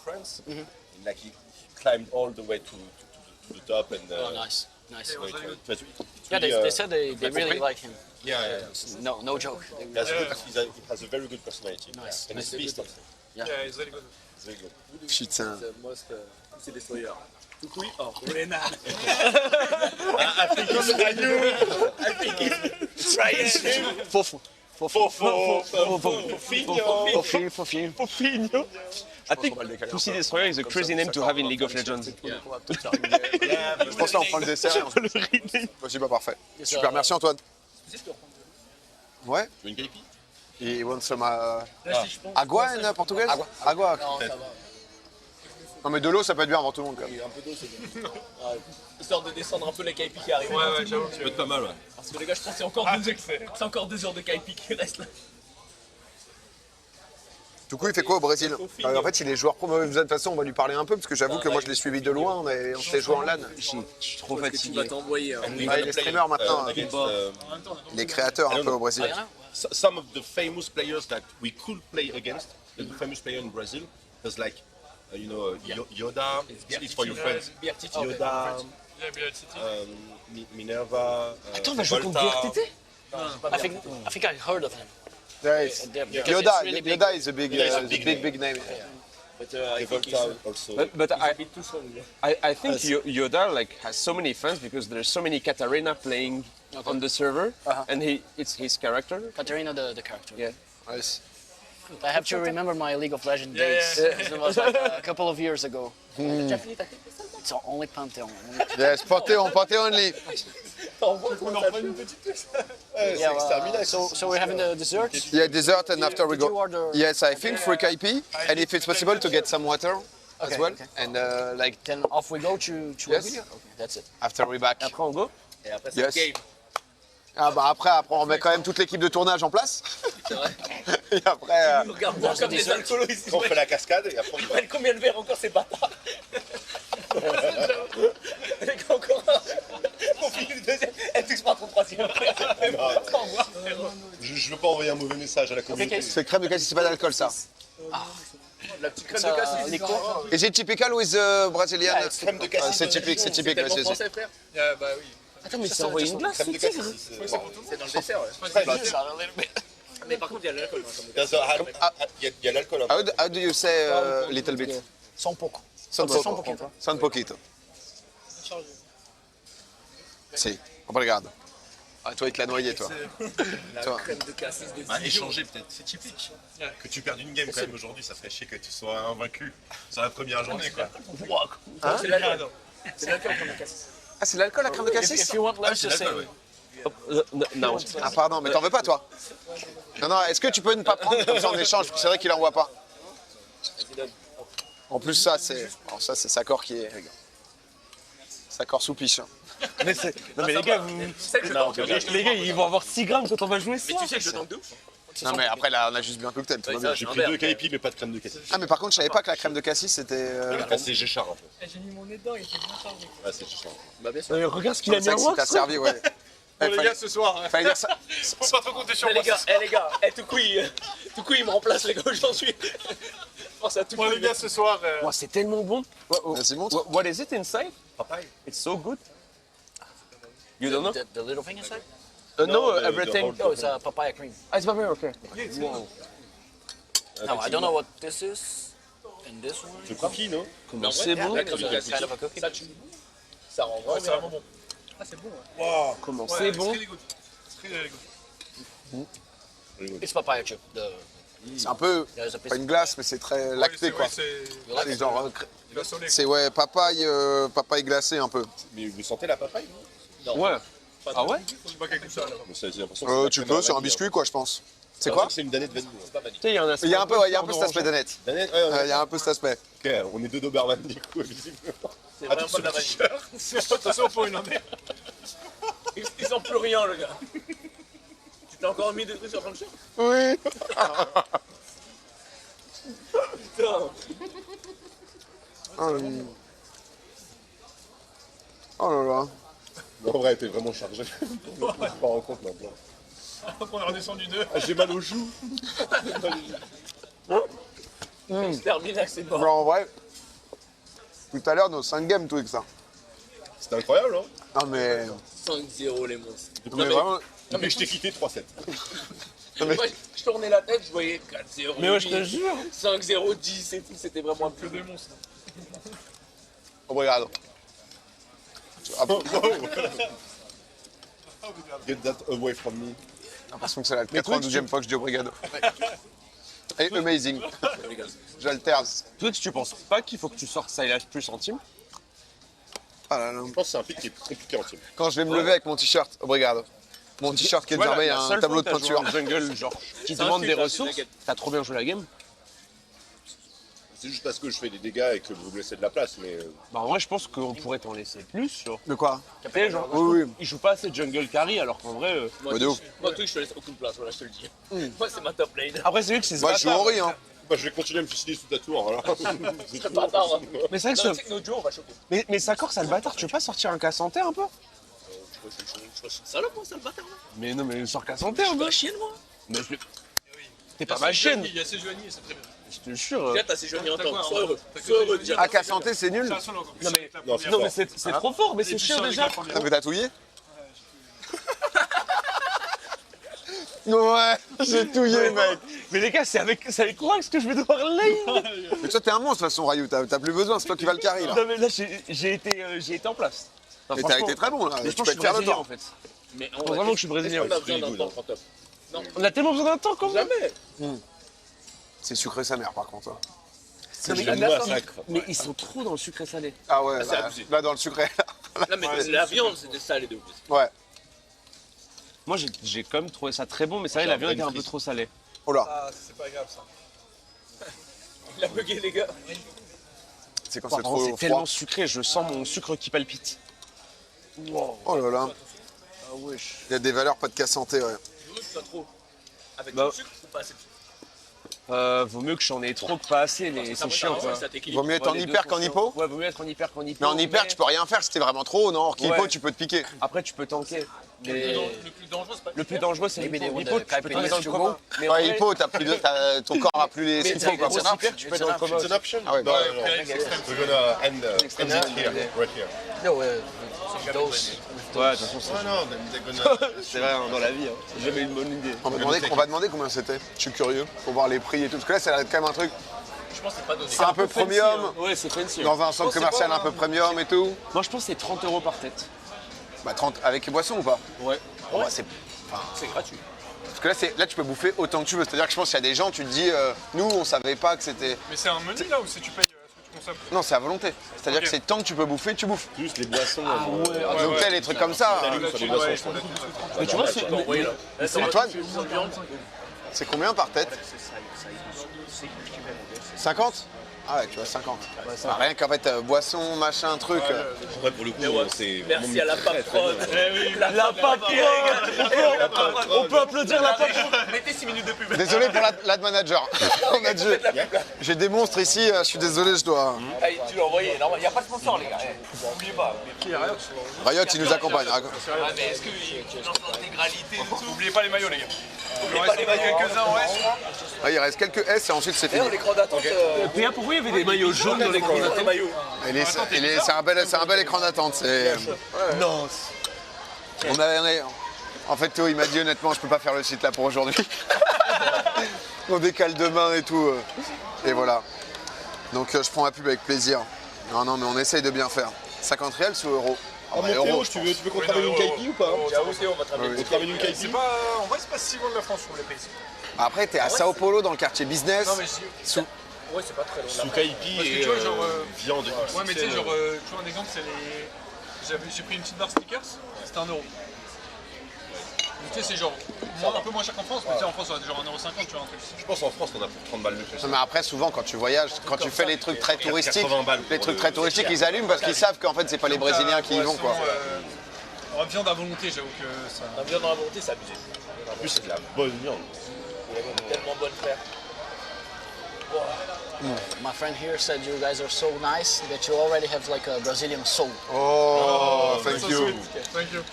France. And like he climbed all the way to the top and. Oh, nice. Nice. so it was Yeah, really, they said they really compris? like him. Yeah. No joke. They He has a very good personality. Nice. And he's beast also. Yeah, it's very good. He's very good. Putain. The most Pussy Destroyer. Tukui. Oh, Renan. Fofo. Fofinho. I think Pussy Destroyer is a crazy name to have in League of Legends. Je pense là, on prend le dessert. et on- Bah, c'est pas parfait. Super, merci Antoine. Ouais. Tu veux une KP? Il want some agua en portugais? Agua. Non mais de l'eau, ça peut être bien avant tout le monde quand même. Un peu d'eau, c'est bien. Histoire de descendre un peu la KP qui arrive. Ouais, j'avoue. Ça peut être pas mal, ouais. Parce que les gars, je pense que c'est encore 2 heures de KP qui restent là. Du coup, il fait quoi au Brésil? En fait, il est joueur pro. De toute façon, on va lui parler un peu parce que j'avoue que moi, je l'ai suivi de loin. On s'est joué en LAN. Je suis trop Tu vas fatigué. t'envoyer. And we're Ouais, gonna il est play, streamer maintenant, hein. against, Les créateurs un peu au Brésil. some of the famous players that we could play against, the famous player in Brazil, there's like, Yoda, it's for your friends. Yoda, Minerva. Attends, on va jouer contre Volta. VRTT? I think I heard of him. Yeah, it's- Because Yoda, it's really big. Yoda is a big, Yeah, it's a big name. But I think Volta also. But he's a bit too strong. I think Yoda like has so many fans because there's so many Katarina playing on the server, and it's his character. Katarina, the character. Yeah. Nice. I have to remember my League of Legends days. It was like a couple of years ago. It's only Pantheon. Yes, Panthéon only. Yeah, so we're having the dessert. Yeah, dessert and after we Did you go. order? Yes, I think free KP, and if it's possible to get some water as Okay, well, okay. and like Then off we go to Yes. Avilia? Okay, that's it. after we back. Après on go. Et après, c'est Yes. game. Ah bah après on met quand même toute l'équipe de tournage en place. C'est vrai. Et après, Ils nous regardent boire comme des alcoolos ici. On fait la cascade et après on Ils y va. prennent combien de verres encore ces bâtards? Les gars, encore un. On finit le deuxième. Elle touche pas trop le troisième. Au revoir. Je veux pas envoyer un mauvais message à la communauté. c'est crème de cassis, c'est pas d'alcool ça. La petite crème It's de cassis. liquor. Is it typical with Brazilian? Crème de cassis. C'est typique, c'est typique. Tellement ouais, c'est- français, frère. Yeah, bah oui. Attends, mais c'est envoyé une glace. Crème de cassis. C'est dans le dessert, ouais. Mais par contre, il y a de l'alcool dans la crème de cassis. Il y a l'alcool. Hein. How do you say little bit? Son poco. Son Son poco. poquito. Son poquito. Si, obrigado. Ah, toi, il te l'a noyé, toi. La Toi. crème de cassis de Ah, Dijon. échanger peut-être, c'est typique. Que tu perdes une game quand même aujourd'hui, ça ferait chier que tu sois invaincu sur la première journée quoi. C'est l'alcool. C'est l'alcool crème de cassis. Ah, c'est l'alcool, la crème de cassis? If you want, let's C'est just say. l'alcool, ouais. Non. Ah, pardon, mais t'en veux pas, toi? Non, non, est-ce que tu peux ne pas prendre comme ça en échange? Parce que c'est vrai qu'il en voit pas. En plus, ça, c'est. Alors, ça, c'est Sakor qui est. Sakor sous piche. Mais non mais les gars, Tu sais que je tank. les gars, ils vont avoir 6 grammes quand on va jouer ça. Mais tu sais que je tank de ouf. c'est Non ça. mais après là on a juste bu un cocktail, tout va bien. J'ai pris 2 caipi mais pas de crème de cassis. Ah mais par contre je savais pas que la crème de cassis c'était... Ah, c'est Géchard un peu. J'ai mis mon nez dedans, il était bien chargé. Ouais, c'est Géchard. Bah, bien sûr. Regarde ce qu'il a C'est mis vrai en que si t'as wax. servi, ouais. Bon, les fallait, gars, ce soir, fallait dire ça. faut pas trop compter sur Eh moi. les gars, eh les gars, eh tout coup il me remplace les gars aujourd'hui. Je pense à tout Bon, les gars, ce soir, Wow, c'est tellement bon. Vas-y, montre. What is it inside? Papaye. It's so good. You don't know? The little thing inside? No, the everything. whole- No, it's a papaya cream. Ah, it's pas vrai, ok. No, I don't know what this is. And this one. Le cookie, non? Comment c'est bon? La crème de It's cassis, kind of a cookie. ça rend ouais, c'est vraiment vraiment bon. Ah, c'est bon, ouais. Wow. Comment Ouais, c'est bon? Très good. Très good. It's papaya chip. C'est un peu, There's a piece. pas une glace mais c'est très lacté Ouais, quoi. c'est You like C'est it? genre, glaçonné. c'est ouais, papaye glacée un peu. Mais vous sentez la papaye, non? Ouais. Ah ouais? Faut pas quelque chose, là. Mais j'ai l'impression que c'est la Tu crème peux, à c'est un vanille, biscuit quoi je pense. C'est hein. quoi? C'est une danette vanille. Tu sais, il y a un aspect. Il y a un peu, ouais, il y a un peu cet aspect d'honnête. Danette, ouais, Il y a un peu cet aspect. Ok, on est deux Doberman du coup, visiblement. C'est vraiment pas de la vanille. De toute façon, faut une en est. Ils sont plus rien le gars. Tu t'as encore mis des trucs sur le chien? Oui. Putain. Oh là là. Non, en vrai, t'es vraiment chargé. Je me rends compte maintenant. Donc, on est redescendu 2. Ah, j'ai mal aux joues. Se termine avec ses bords. Alors en vrai, tout à l'heure nos 5 games tout avec ça. C'était incroyable, hein? Non mais, 5-0 les monstres. mais vraiment, Depuis que je t'ai quitté 3-7. Moi, je tournais la tête, je voyais 4-0. Mais ouais, je te jure. 5-0, 10 et tout, c'était vraiment un peu Que des monstres. obrigado. Get that away from me. J'ai l'impression que c'est la 92e fois que je dis obrigado. Et amazing. J'alterne. Toi, tu penses pas qu'il faut que tu sortes ça et là plus en team? Ah là là. Je pense que c'est un pic qui est compliqué en team. Quand je vais me lever avec mon t-shirt, obrigado. Mon t-shirt qui est Voilà, désormais la un seule tableau de fois que t'as joué peinture. en jungle, genre, qui C'est un demande kiff, des hein, c'est ressources, t'inquiète. t'as trop bien joué la game. C'est juste parce que je fais des dégâts et que vous me laissez de la place, mais... Bah en vrai, je pense qu'on pourrait t'en laisser plus, genre. De quoi? Tu sais, genre, Oui, oui. il joue pas assez jungle carry, alors qu'en vrai... Moi, Ouais, de ouf. moi, Twitch, je te laisse aucune place, voilà, je te le dis. Moi, c'est ma top lane. Après, c'est lui que c'est ce Moi je joue bâtard. au riz, hein. Bah, je vais continuer à me suicider sous ta tour, alors. C'est pas tard. Hein. Mais c'est vrai que Non, ce... tu sais que notre duo, on va choquer. Mais Sakor, ça le bâtard, tu veux pas sortir un Cassanté un peu? Je suis salope, moi, ça le bâtard. Moi. Mais non, mais sors Cassanté Je un suis peu. pas chienne, moi. Mais je... T'es pas ma chienne, Il y a ces Joanie et c'est très bien. je te jure. Déjà, t'as ces jeunes en T'as quoi, temps. Sois heureux. t'as que Sois des heureux jeunes déjà. Ah, qu'à santé, c'est nul. C'est un solo encore. Non, mais- La Non, première. Non, mais c'est trop fort, mais c'est Et chiant puis, déjà. la première. T'as fait touillé? Ouais, j'ai touillé, mec. Mais les gars, c'est avec quoi que je vais devoir lane? Mais toi, t'es un monstre, de toute façon, Ryu. T'as plus besoin, c'est toi qui vas le carry, là. Non, mais là, j'ai été en place. Non, Mais t'as franchement, été très bon, là. mais je Tu pense peux que je être suis fier de brésilien, en toi. fait. Mais Faut vraiment que je suis brésilien. On a besoin d'un Très temps good, en top. Non, On a tellement besoin d'un temps, quand même. jamais. C'est sucré sa mère, par contre. hein. Non, mais, le massacre. mais ils sont trop dans le sucré salé. Ah ouais, c'est là, abusé. là, dans le sucré. Non, mais la viande, c'était ça, les deux. Ouais. Moi, j'ai quand même trouvé ça très bon, mais c'est vrai, J'ai la un viande était brain un peu freeze. trop salée. Oh là, Ah, c'est pas grave ça. Il a bugué, les gars. c'est quand Par c'est contre, trop c'est froid. tellement sucré, je sens mon sucre qui palpite. Oh là là. Ah wesh. Il y a des valeurs pas de casse santé, ouais. Je veux que tu sois trop. Avec Bah. du sucre ou pas assez de sucre? Vaut mieux que j'en ai trop que pas assez, mais c'est chiant, quoi. Ça t'équilibre. Vaut mieux être en Ouais, les deux hyper sont qu'en chiants. hypo. Ouais, vaut mieux être en hyper qu'en hypo. Mais en hyper, tu peux rien faire si t'es vraiment trop haut, non? Or qu'hypo, Ouais. tu peux te piquer. Après, tu peux tanker. Mais Le plus dangereux, c'est pas. le plus dangereux, c'est Maybe they l'hypo. want L'hypo, the tu peux tomber dans le Kaipenis coma. Mais en Ouais, vrai, hypo, ton corps a plus les mais symptômes, quoi. gros hyper, tu peux être dans le coma. It's an option? Ah ouais, No, bah, no, no. We're gonna end it here, right here. No, those. Ouais, de toute façon, Oh no, then they're gonna... c'est vrai, hein, dans la vie, hein. C'est jamais une bonne idée. On va demander combien c'était. Je suis curieux. Faut voir les prix et tout. Parce que là, ça a l'air quand même un truc. Je pense que c'est pas donné. C'est un peu premium. Ouais, c'est fancy. Dans un centre c'est commercial pas- un peu premium et tout. Moi, je pense que c'est 30 € par tête. Bah 30 avec les boissons ou pas? Ouais. Bah, c'est... C'est gratuit. Parce que là, tu peux bouffer autant que tu veux. C'est-à-dire que je pense qu'il y a des gens, tu te dis, nous, on savait pas que c'était... Mais c'est un menu là ou c'est tu payes ce que tu consommes? Non, c'est à volonté. C'est-à-dire Ok. que c'est tant que tu peux bouffer, tu bouffes. Juste les boissons. Ouais, Donc ouais. là, les trucs comme ça. Salut, Là, sur tu les dois boissons, être je pense. Mais tu vois, c'est. Envoyé là. Antoine, viande. C'est combien par tête 50? Ah ouais, tu vois, 50. Bah, rien qu'en fait, boisson, machin, truc. Ouais, pour le coup, c'est Merci à la patronne. La patronne. On peut applaudir la patronne. Mettez 6 minutes de pub. Désolé pour l'ad manager. On a dû- J'ai des monstres ici, je suis désolé, je dois. Allez, tu l'as envoyé. Il n'y a pas de sponsor, les gars. N'oubliez pas. Riot, il nous accompagne. Ah, mais est-ce qu'il lance l'intégralité de tout? N'oubliez pas les maillots, les gars. N'oubliez pas les maillots. Quelques-uns, ouais, je crois. Ah, il reste quelques S et ensuite c'est fini. L'écran d'attente. Pierre, pourquoi il y avait des maillots jaunes dans l'écran d'attente? C'est un bel écran d'attente. Non. En fait, Théo, il m'a dit honnêtement, je peux pas faire le site là pour aujourd'hui. On décale demain et tout. Et voilà. Donc je prends ma pub avec plaisir. Non, mais on essaye de bien faire. 50 réels ou euros? Ah, mon Théo, tu veux qu'on travaille une KP ou pas? J'avoue, Théo, on va travailler. On travaille une KP. C'est pas. En vrai, c'est pas si loin de la France sur les pays. Après, t'es à Sao Paulo dans le quartier business. Non, mais je. Ouais, c'est pas très long. Sous KP Parce que et tu vois, genre, viande. Ouais, mais tu sais, genre, tu vois, un exemple, c'est les. J'ai pris une petite barre sneakers, c'était 1€. Donc, tu sais, c'est genre un peu moins cher qu'en France, mais tu sais, en France, on a genre 1,50€, tu vois, un truc. Je pense en France, on a pour 30 balles le plus. Non, mais après, souvent, quand tu voyages, quand tu fais les trucs très touristiques, 80 balles pour les trucs le- très touristiques, ils allument parce qu'ils savent qu'en fait, c'est pas les Brésiliens qui y vont, quoi. En viande à volonté, j'avoue que ça. La viande dans la volonté, c'est abusé. En plus, c'est de la bonne viande. Tellement bonne, frère. My friend here said you guys are so nice that you already have like a Brazilian soul. Oh, thank So you. sweet. Thank you.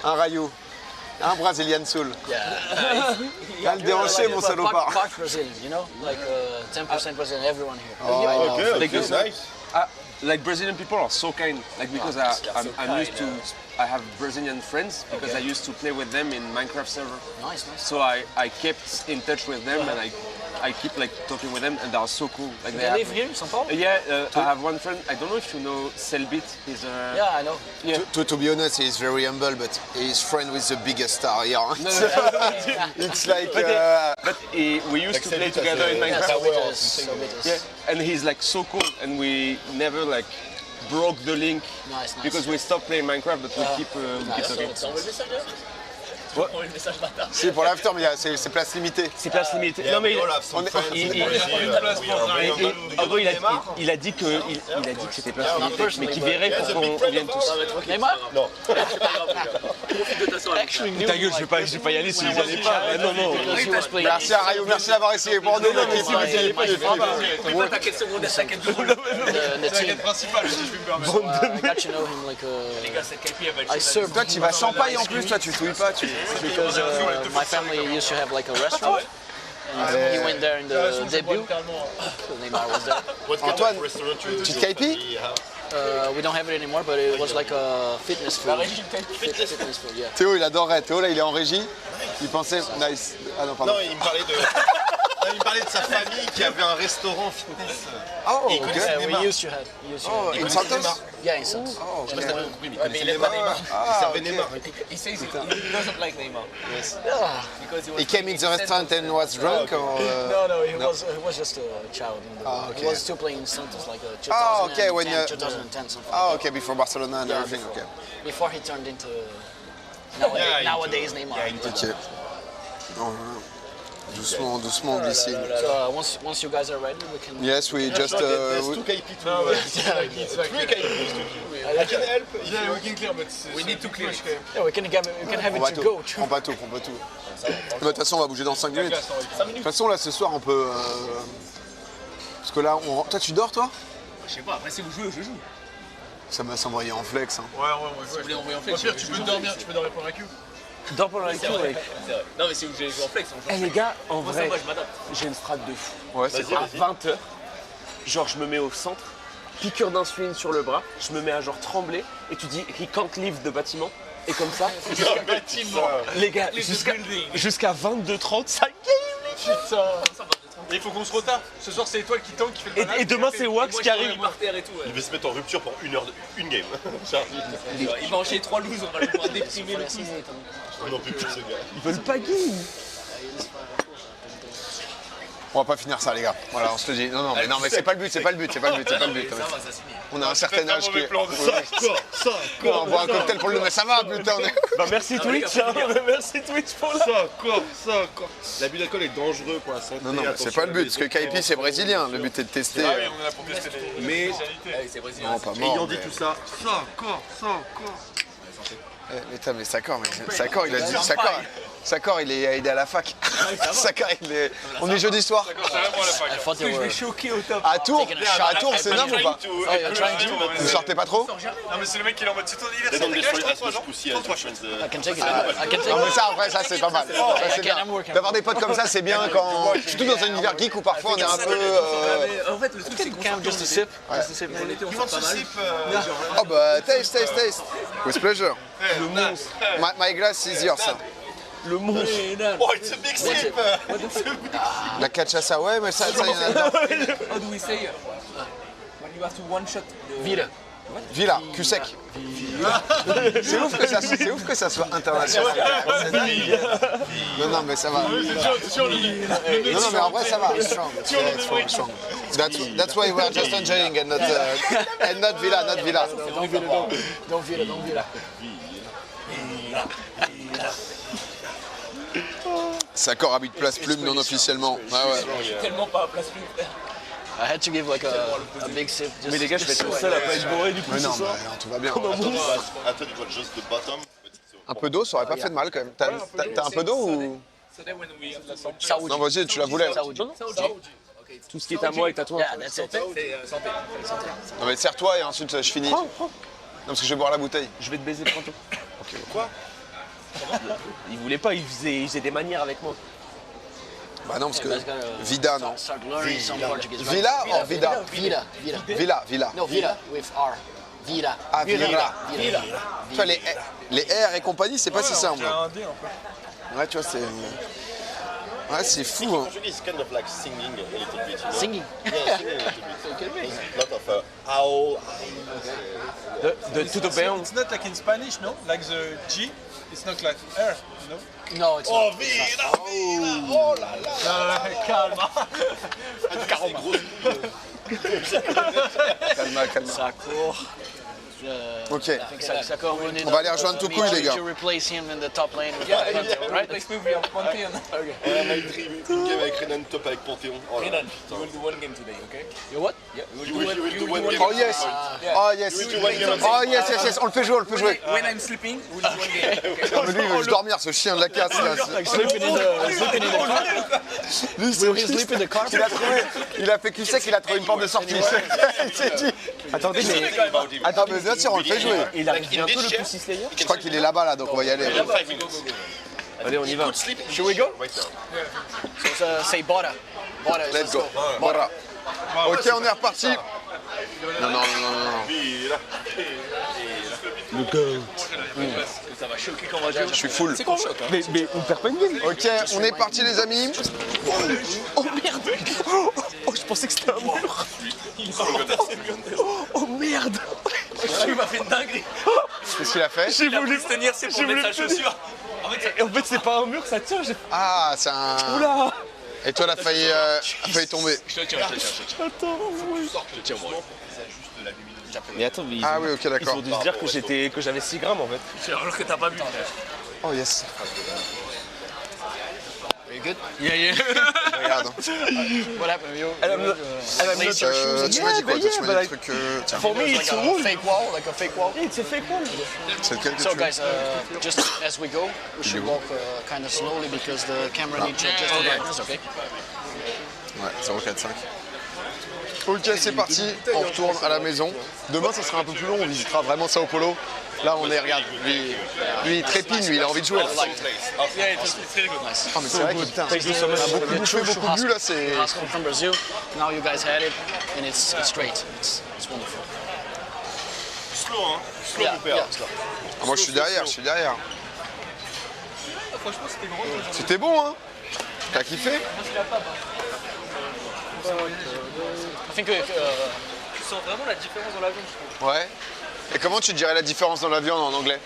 Un Rayou. Un Brazilian Soul. Yeah. Ah, le déhanché, mon salopard. Part Brazilian, you know? Like 10% Brazilian, everyone here. Oh, Okay, that's nice. Like Brazilian people are so kind. Like because I'm used to, I have Brazilian friends because I used to play with them in Minecraft server. Nice. So I kept in touch with them and I keep like talking with them and they are so cool. Like They live here in São Paulo? Yeah, I have one friend. I don't know if you know Selbit. He's Yeah, I know. yeah. To be honest, he's very humble, but he's friend with the biggest star here. It's like, But we used to play together in Yeah, Minecraft. so it is. Yeah, and he's like so cool, and we never like broke the link Nice. because we stopped playing Minecraft, but we keep talking. T'as envoyé le message là? Tu m'as envoyé le message bâtard. si pour l'after, mais c'est place limitée. C'est place limitée. Yeah, Non mais we all have some friends in il- Brazil. en gros, il a dit que c'était place limitée, mais qu'il verrait pour qu'on vienne tous. Neymar? Non. Profite de ta soirée. Actually, knew Ta gueule, je vais pas y aller si vous y allez pas. Non, non. because he was playing. Merci à Rayou, merci d'avoir essayé pour nous. mais si vous y allez pas, je vais pas. Oublie pas ta quête secondaire, ta quête de boulot. The C'est la team. quête principale, si je puis me permettre. I got to know him like Les gars, cette KP, elle va être I chez served Toi, tu vas sans paille en plus, toi, tu fouilles pas. because my family used to have like a restaurant. And he went there in the debut. Neymar was there. What kind Antoine, of restaurant you tu te do? KP? We don't have it anymore, but it was like a fitness food. Fitness food, yeah. Théo, il adorerait. Théo, là, il est en régie. Il pensait. Nice. Ah non, pardon. Non, il me parlait de... Non, il me parlait de sa famille qui avait un restaurant fitness. Oh, Et il ok. connaissait Yeah, Neymar. we used to have. Oh, in Santos? Yeah, in Santos. Je sais pas si t'as bien compris, mais il connaissait Neymar. Il servait Neymar. He says he doesn't like Neymar. Yeah. Because he was He came in the restaurant and was drunk or, No, he was just a child. okay. He was still playing in Santos like 2010, Oh, okay, when 2010 something. Ah, ok, before Barcelona and everything, ok. Before he turned into Yeah, nowadays Neymar. Ok. Oh, doucement, doucement, on glisse. So once you guys are ready, we can. Yes, we just. There's two KP to... Three KP. I can help. Yeah, we can clear, but We need to clear it. Yeah, we can have Prends it to pas go. tout. Prends pas tout, prends pas tout. De toute façon, on va bouger dans 5 minutes. De toute façon, là, ce soir, on peut. Parce que là, toi, tu dors, toi? Je sais pas, après si vous jouez, je joue. Ça m'a envoyé en flex. Hein. Ouais. Vous voulez envoyer en Au flex? pire, tu peux dormir pendant la queue. Dors pendant la C'est queue, vrai, mec. c'est vrai. Non, mais si vous voulez jouer en flex, on joue. Eh les gars, en Moi, ça, vrai, moi, je m'adapte. j'ai une strat de fou. Ouais, c'est quoi? À 20h, genre je me mets au centre, piqûre d'insuline sur le bras, je me mets à genre trembler et tu dis he can't leave de bâtiment. Et comme ça, les gars, jusqu'à 22h30, ça Putain. Et il faut qu'on se retarde. Ce soir, c'est Étoile qui tank, qui fait le malade. et demain c'est Wax Moi, qui je arrive. suis par terre et tout. Ouais. Il va se mettre en rupture pour une heure, une game. Il va enchaîner 3 loses, on va le pouvoir déprimer le tout. On n'en peut plus ce gars. Ils veulent pas game. On va pas finir ça, les gars. Voilà, on se le dit. Non, mais c'est pas le but, c'est pas le but. On a un certain âge qui est... On boit un cocktail pour le... Mais ça va, putain. Bah merci Twitch, hein. Merci Twitch pour la... Ça encore. L'abus d'alcool est dangereux pour la santé. Non, mais c'est pas le but, parce que KP c'est brésilien. Le but est de tester. Ah oui, on est là pour tester les Mais spécialités. Non, pas ayant mort. dit tout ça, Mais Sakor, il a dit. Sakor, il est à la fac. Sakor, on est jeu d'histoire. C'est vraiment la fac. I thought they were choqué au top. À Tours, c'est énorme ou pas? Oh, you're trying to. Vous sortez pas trop? Non mais c'est le mec qui est en mode c'est ton they anniversaire, don't t'as quel destroy âge, as 33 much ans pussy as your friends. I can take it. I can take Non mais it. ça, après, ça c'est pas mal. Ça, c'est bien. I'm working. D'avoir des potes comme ça, c'est bien quand... Surtout dans un univers geek où parfois on est un peu... En fait, le truc, c'est qu'on Kind of just a sip. Just a sip. en été, on sort pas mal. Oh bah, taste. With pleasure. My glass is yours. Le monstre. Oh, it's a big slip! La cachaça, ouais, mais ça y en a dedans. How do we say when you have to one shot Vita. Villa, cul sec. C'est ouf que ça soit international. Non, mais ça va. Non, mais en vrai, ça va. Yeah, strong. That's why we're just enjoying and not Villa. Don't Vita. Sakor habite Place Plume non officiellement. Ah ouais. tellement pas à place plus. I had to give like a big sip. Just Mais les gars, je vais être le seul à pas être bourré du coup Mais ce non, soir. mais tout va bien. I thought it was just the bottom. But it's Un peu d'eau, ça aurait pas fait de mal quand même. T'as un peu d'eau ou... So then when we Saoudi. Non, vas-y, tu la voulais. Saoudi. Tout ce qui est à moi est à toi. Yeah, that's it. santé. Non, mais serre-toi et ensuite je finis. Non, parce que je vais boire la bouteille. Je vais te baiser pronto. Ok. Il voulait pas, il faisait des manières avec moi. Bah non, parce que You guys gotta Vida, non. Start learning some Portuguese. right? Villa or Vida? Villa. No, Villa with R. Villa. Ah, Villa. Villa. Tu vois, les R et compagnie, c'est pas si simple. J'ai un dé un peu. Ouais, tu vois, c'est... Ouais, c'est fou, hein. Portuguese is kind of like singing a little bit. You know? Singing. Yeah, singing a little bit. There's a lot of owl. De tudo bem. It's not like in Spanish, no? Like the G, it's not like R, no? No, it's Oh, not. Vida! Oh là là! Calme. Calma. Sakor. Ok. I think Sakor will need On va aller rejoindre Toucouille, les gars. to replace him in the top lane. With Yeah, Panther, right? Next week we have Pantheon. Une game avec Renan top avec Panthéon. Oh là là. Renan, you will do one game today, okay? You what? Yeah, You will do one game. Oh yes. Oh yes. On le fait jouer. When I'm sleeping, we'll do one game. Okay? Non, mais lui, il veut juste dormir, ce chien de la casse, là. Sleeping in the car. Lui, Will he sleep in the car? il a fait cul sec, il a trouvé une porte de sortie. Il s'est dit... Attendez, mais Attends, mais bien sûr, on le fait jouer. il arrive bientôt le Pussy Slayer. Je crois qu'il est là-bas, là, donc on va y aller. 5 minutes. Allez, on y va. Should we go? Right now. So say Bora. Bora is Let's go. Voilà. Ok, on est reparti. Non. Vida. Ça va choquer quand on va jouer. Je suis full. C'est qu'on choque, hein? Mais on perd pas une game. Ok, on est parti, les amis. Oh merde. Oh, je pensais que c'était un mur. Oh merde. Il m'a fait une dinguerie. Qu'est-ce qu'il a fait? J'ai Il a voulu voulu se tenir, c'est pour j'ai mettre voulu sa le tenir. chaussure. En fait, Et en fait, c'est pas un mur, ça tient. Ah, c'est un... Oula. Et toi, t'as failli tomber. je te tiens. Attends, oui. Je te tiens, moi. Mais attends, mais Ah oui, ok, ils d'accord. ont dû se dire que j'avais 6 grammes en fait. Alors que t'as pas vu. Oh yes. Are you good? Yeah. Regarde. What happened? You Elle a mis place your shoes Tu m'as dit quoi? Yeah, Tu m'as but dit des trucs... Tiens, For me, like it's a a rule. fake wall, like a fake wall. It's a fake one. c'est lequel que So tu veux? guys, just as we go, we should walk kind of slowly because the camera needs to adjust the brightness, okay? Ouais, 045. Ok, c'est parti, on retourne à la maison. Demain, ça sera un peu plus long, on visitera vraiment Sao Paulo. Là, on est, regarde, lui il trépigne, lui, il a envie de jouer. Là. Yeah, it's very good. Nice. Ah, mais c'est vrai que putain, on a beaucoup bouffé, beaucoup bu, là, c'est... Churrasco from Brazil. Now you guys had it, and it's great. It's wonderful. Slow, hein? Slow, mon père. slow. Ah, moi, je suis derrière. Franchement, c'était gros. C'était bon, hein? T'as kiffé? I think Tu sens vraiment la différence dans l'avion, je trouve. Ouais. Et comment tu dirais la différence dans la viande en anglais?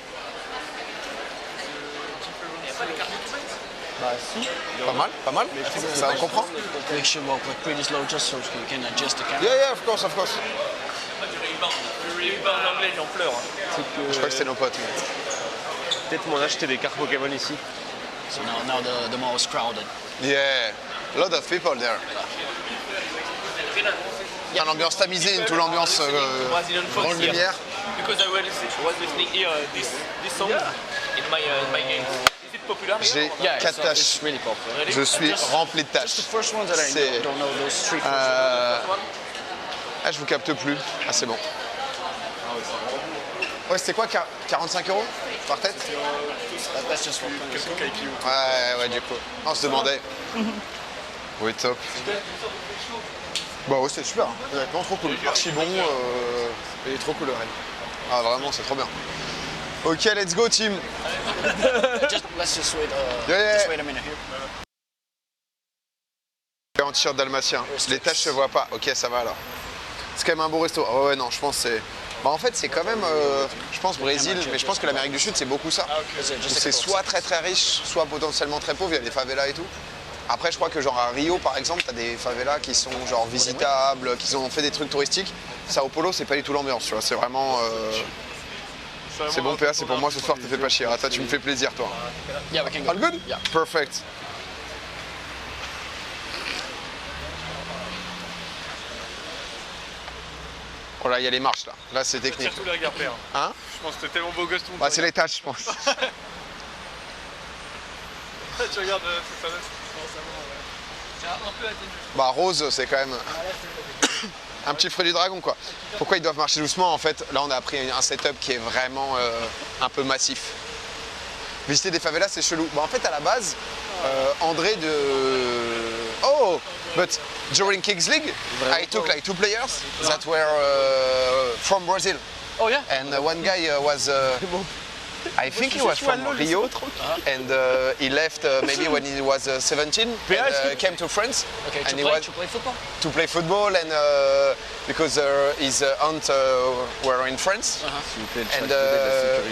Bah si. Pas mal. Ça, on comprend. We should walk like pretty slow just so you can adjust the camera. Yeah, of course. Du rebound en anglais, j'en pleure. C'est Je crois que c'était nos potes. peut-être m'en acheter des cartes Pokémon ici. So now the mall is crowded. Yeah, a lot of people there. Il y a l'ambiance tamisée, tout l'ambiance Brazilian folks grande here. lumière. Because I was listening here this song in my game. Is it popular? J'ai Yeah, 4 it's tâches. really popular. Really? Je suis rempli de Just the tâches. first ones that I C'est- don't know, those three first Ah, je vous capte plus. Ah, c'est bon. Ouais, c'était quoi, 45 € par tête? ones. That's just what Ouais, du coup. On se demandait. Oui, top. Bah ouais, c'était super. Honnêtement, trop cool. Archi bon. Il est trop cool, le raid. Ah, vraiment, c'est trop bien. Ok, let's go, team. Let's just wait. Yeah. Just wait a minute here. En t-shirt dalmatien. Les tâches se voient pas. Ok, ça va alors. C'est quand même un beau resto. Ah ouais, non, je pense que c'est. Bah en fait, c'est quand même. Je pense Brésil, mais je pense que l'Amérique du Sud, c'est beaucoup ça. C'est soit très très riche, soit potentiellement très pauvre. Il y a des favelas et tout. Après, je crois que genre à Rio, par exemple, t'as des favelas qui sont genre visitables, qui ont fait des trucs touristiques. Sao Paulo, c'est pas du tout l'ambiance, tu vois. C'est vraiment. C'est bon, PA, c'est pour moi ce soir, te fais pas chier. Ah, toi, tu me fais plaisir, toi. Yeah, we can go. All good? Yeah. Perfect. Oh là, il y a les marches là. Là, c'est technique. Tire tous les regards père. Hein? Je pense que t'es tellement beau gosse tout le monde. Bah, c'est les tâches, je pense. Tu regardes, c'est ça, c'est un peu atténué. Bah, Rose, c'est quand même un petit fruit du dragon, quoi. Pourquoi ils doivent marcher doucement? En fait, là, on a pris un setup qui est vraiment un peu massif. Visiter des favelas, c'est chelou. Bah, en fait, à la base, André de. Oh! But during Kings League, I took like 2 players that were from Brazil. Oh yeah. And one guy was, I think he was from Rio, and he left maybe when he was 17 and came to France. Okay. And he To was play football. to play football and because his aunt were in France. And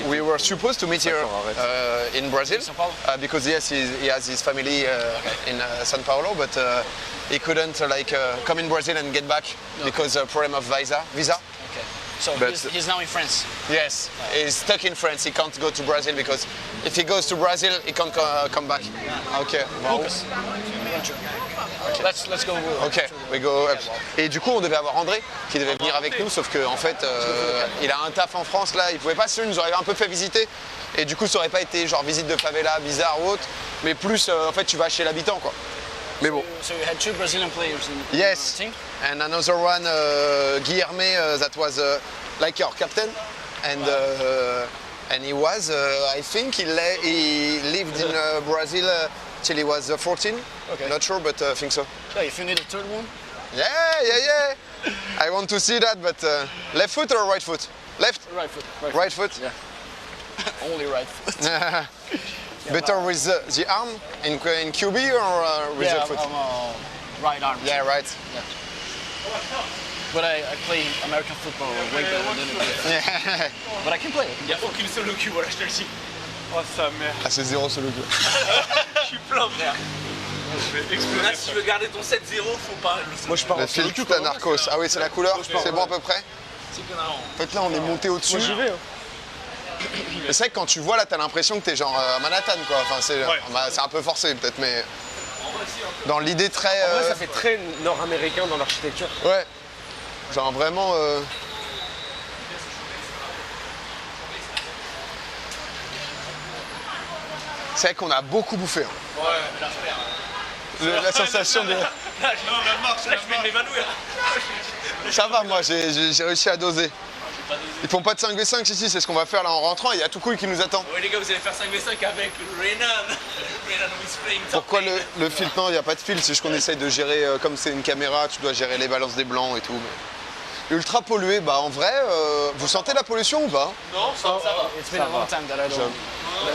we were supposed to meet here in Brazil São Paulo? because yes, he has his family in São Paulo, but he couldn't come in Brazil and get back because problem of visa. Okay. So But- he's now in France. Yes, he's stuck in France. He can't go to Brazil because if he goes to Brazil, he can't come back. Okay. Let's go. Ok, we go up. Et du coup, on devait avoir André qui devait venir avec nous, sauf qu'en fait, il a un taf en France là, il pouvait pas, sinon il nous aurait un peu fait visiter. Et du coup, ça aurait pas été genre visite de favela bizarre ou autre, mais plus en fait, tu vas chez l'habitant quoi. Mais bon. So you had 2 Brazilian players in Yes, the team. and another one, Guilherme, that was like your captain, and he was, I think he lived in Brazil till he was 14. Okay. Not sure, but I think so. Yeah, if you need a third one. Yeah. I want to see that, but left foot or right foot? Left? Right foot. Right foot? Yeah. Only right foot. Better with the arm in QB or with the foot? I'm right arm. Yeah, right. But I play American football way better than it. Yeah. But I can play. Il n'y a aucune solo queue, voilà, je te le dis. Oh sa mère, Ah, c'est 0 solo queue. Je suis plein, frère. je vais exploser. Là, si tu veux garder ton 7-0, faut pas le solo. Moi je pars Le en solo filtre queue, à Narcos. Ah oui, c'est la couleur, c'est bon à peu près. C'est qu'il y en a en- En fait, là, on est monté au-dessus. Moi j'y vais. Hein. Mais c'est vrai que quand tu vois là, t'as l'impression que t'es genre à Manhattan quoi. Enfin, c'est un peu forcé peut-être, mais dans l'idée très. En vrai, ça fait très nord-américain dans l'architecture. Ouais. Genre vraiment. C'est vrai qu'on a beaucoup bouffé. Hein. La sensation de. Là, je vais m'évanouir. Ça va, moi, j'ai réussi à doser. Ils font pas de 5v5 ici, c'est ce qu'on va faire là en rentrant. Il y a tout couille qui nous attend. Ouais, les gars, vous allez faire 5v5 avec Renan. Renan Whispering. Pourquoi le filtre? Non, il n'y a pas de filtre, c'est juste qu'on essaye de gérer, comme c'est une caméra, tu dois gérer les balances des blancs et tout. Mais... Ultra pollué, bah en vrai, vous sentez la pollution ou pas? Non, ça va. It's been a long time that I don't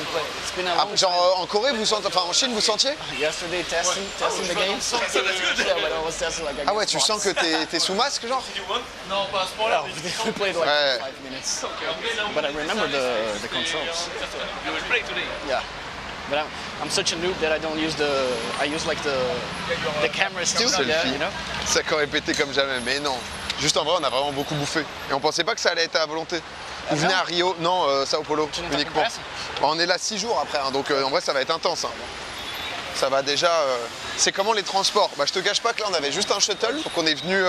play. It's been a long time. Genre en Corée, vous sentez, enfin en Chine, vous sentiez? Yesterday testing the games. Yeah, but I was testing like Ah ouais, tu sens que t'es sous masque, genre? Non, pas à ce point-là. We played like Ouais. 5 minutes. But I remember the controls. You will play today. Yeah. But I'm such a noob that I don't use I use like the cameras too. Selfie. Yeah, you know. Ça qu'aurait pété comme jamais, mais non. Juste en vrai, on a vraiment beaucoup bouffé. Et on pensait pas que ça allait être à volonté. Vous venez à Rio? Non, Sao Paulo, uniquement. Bon, on est là 6 jours après, hein, donc en vrai, ça va être intense. Hein. Ça va déjà... C'est comment les transports? Bah, je te cache pas que là, on avait juste un shuttle, donc on est venu...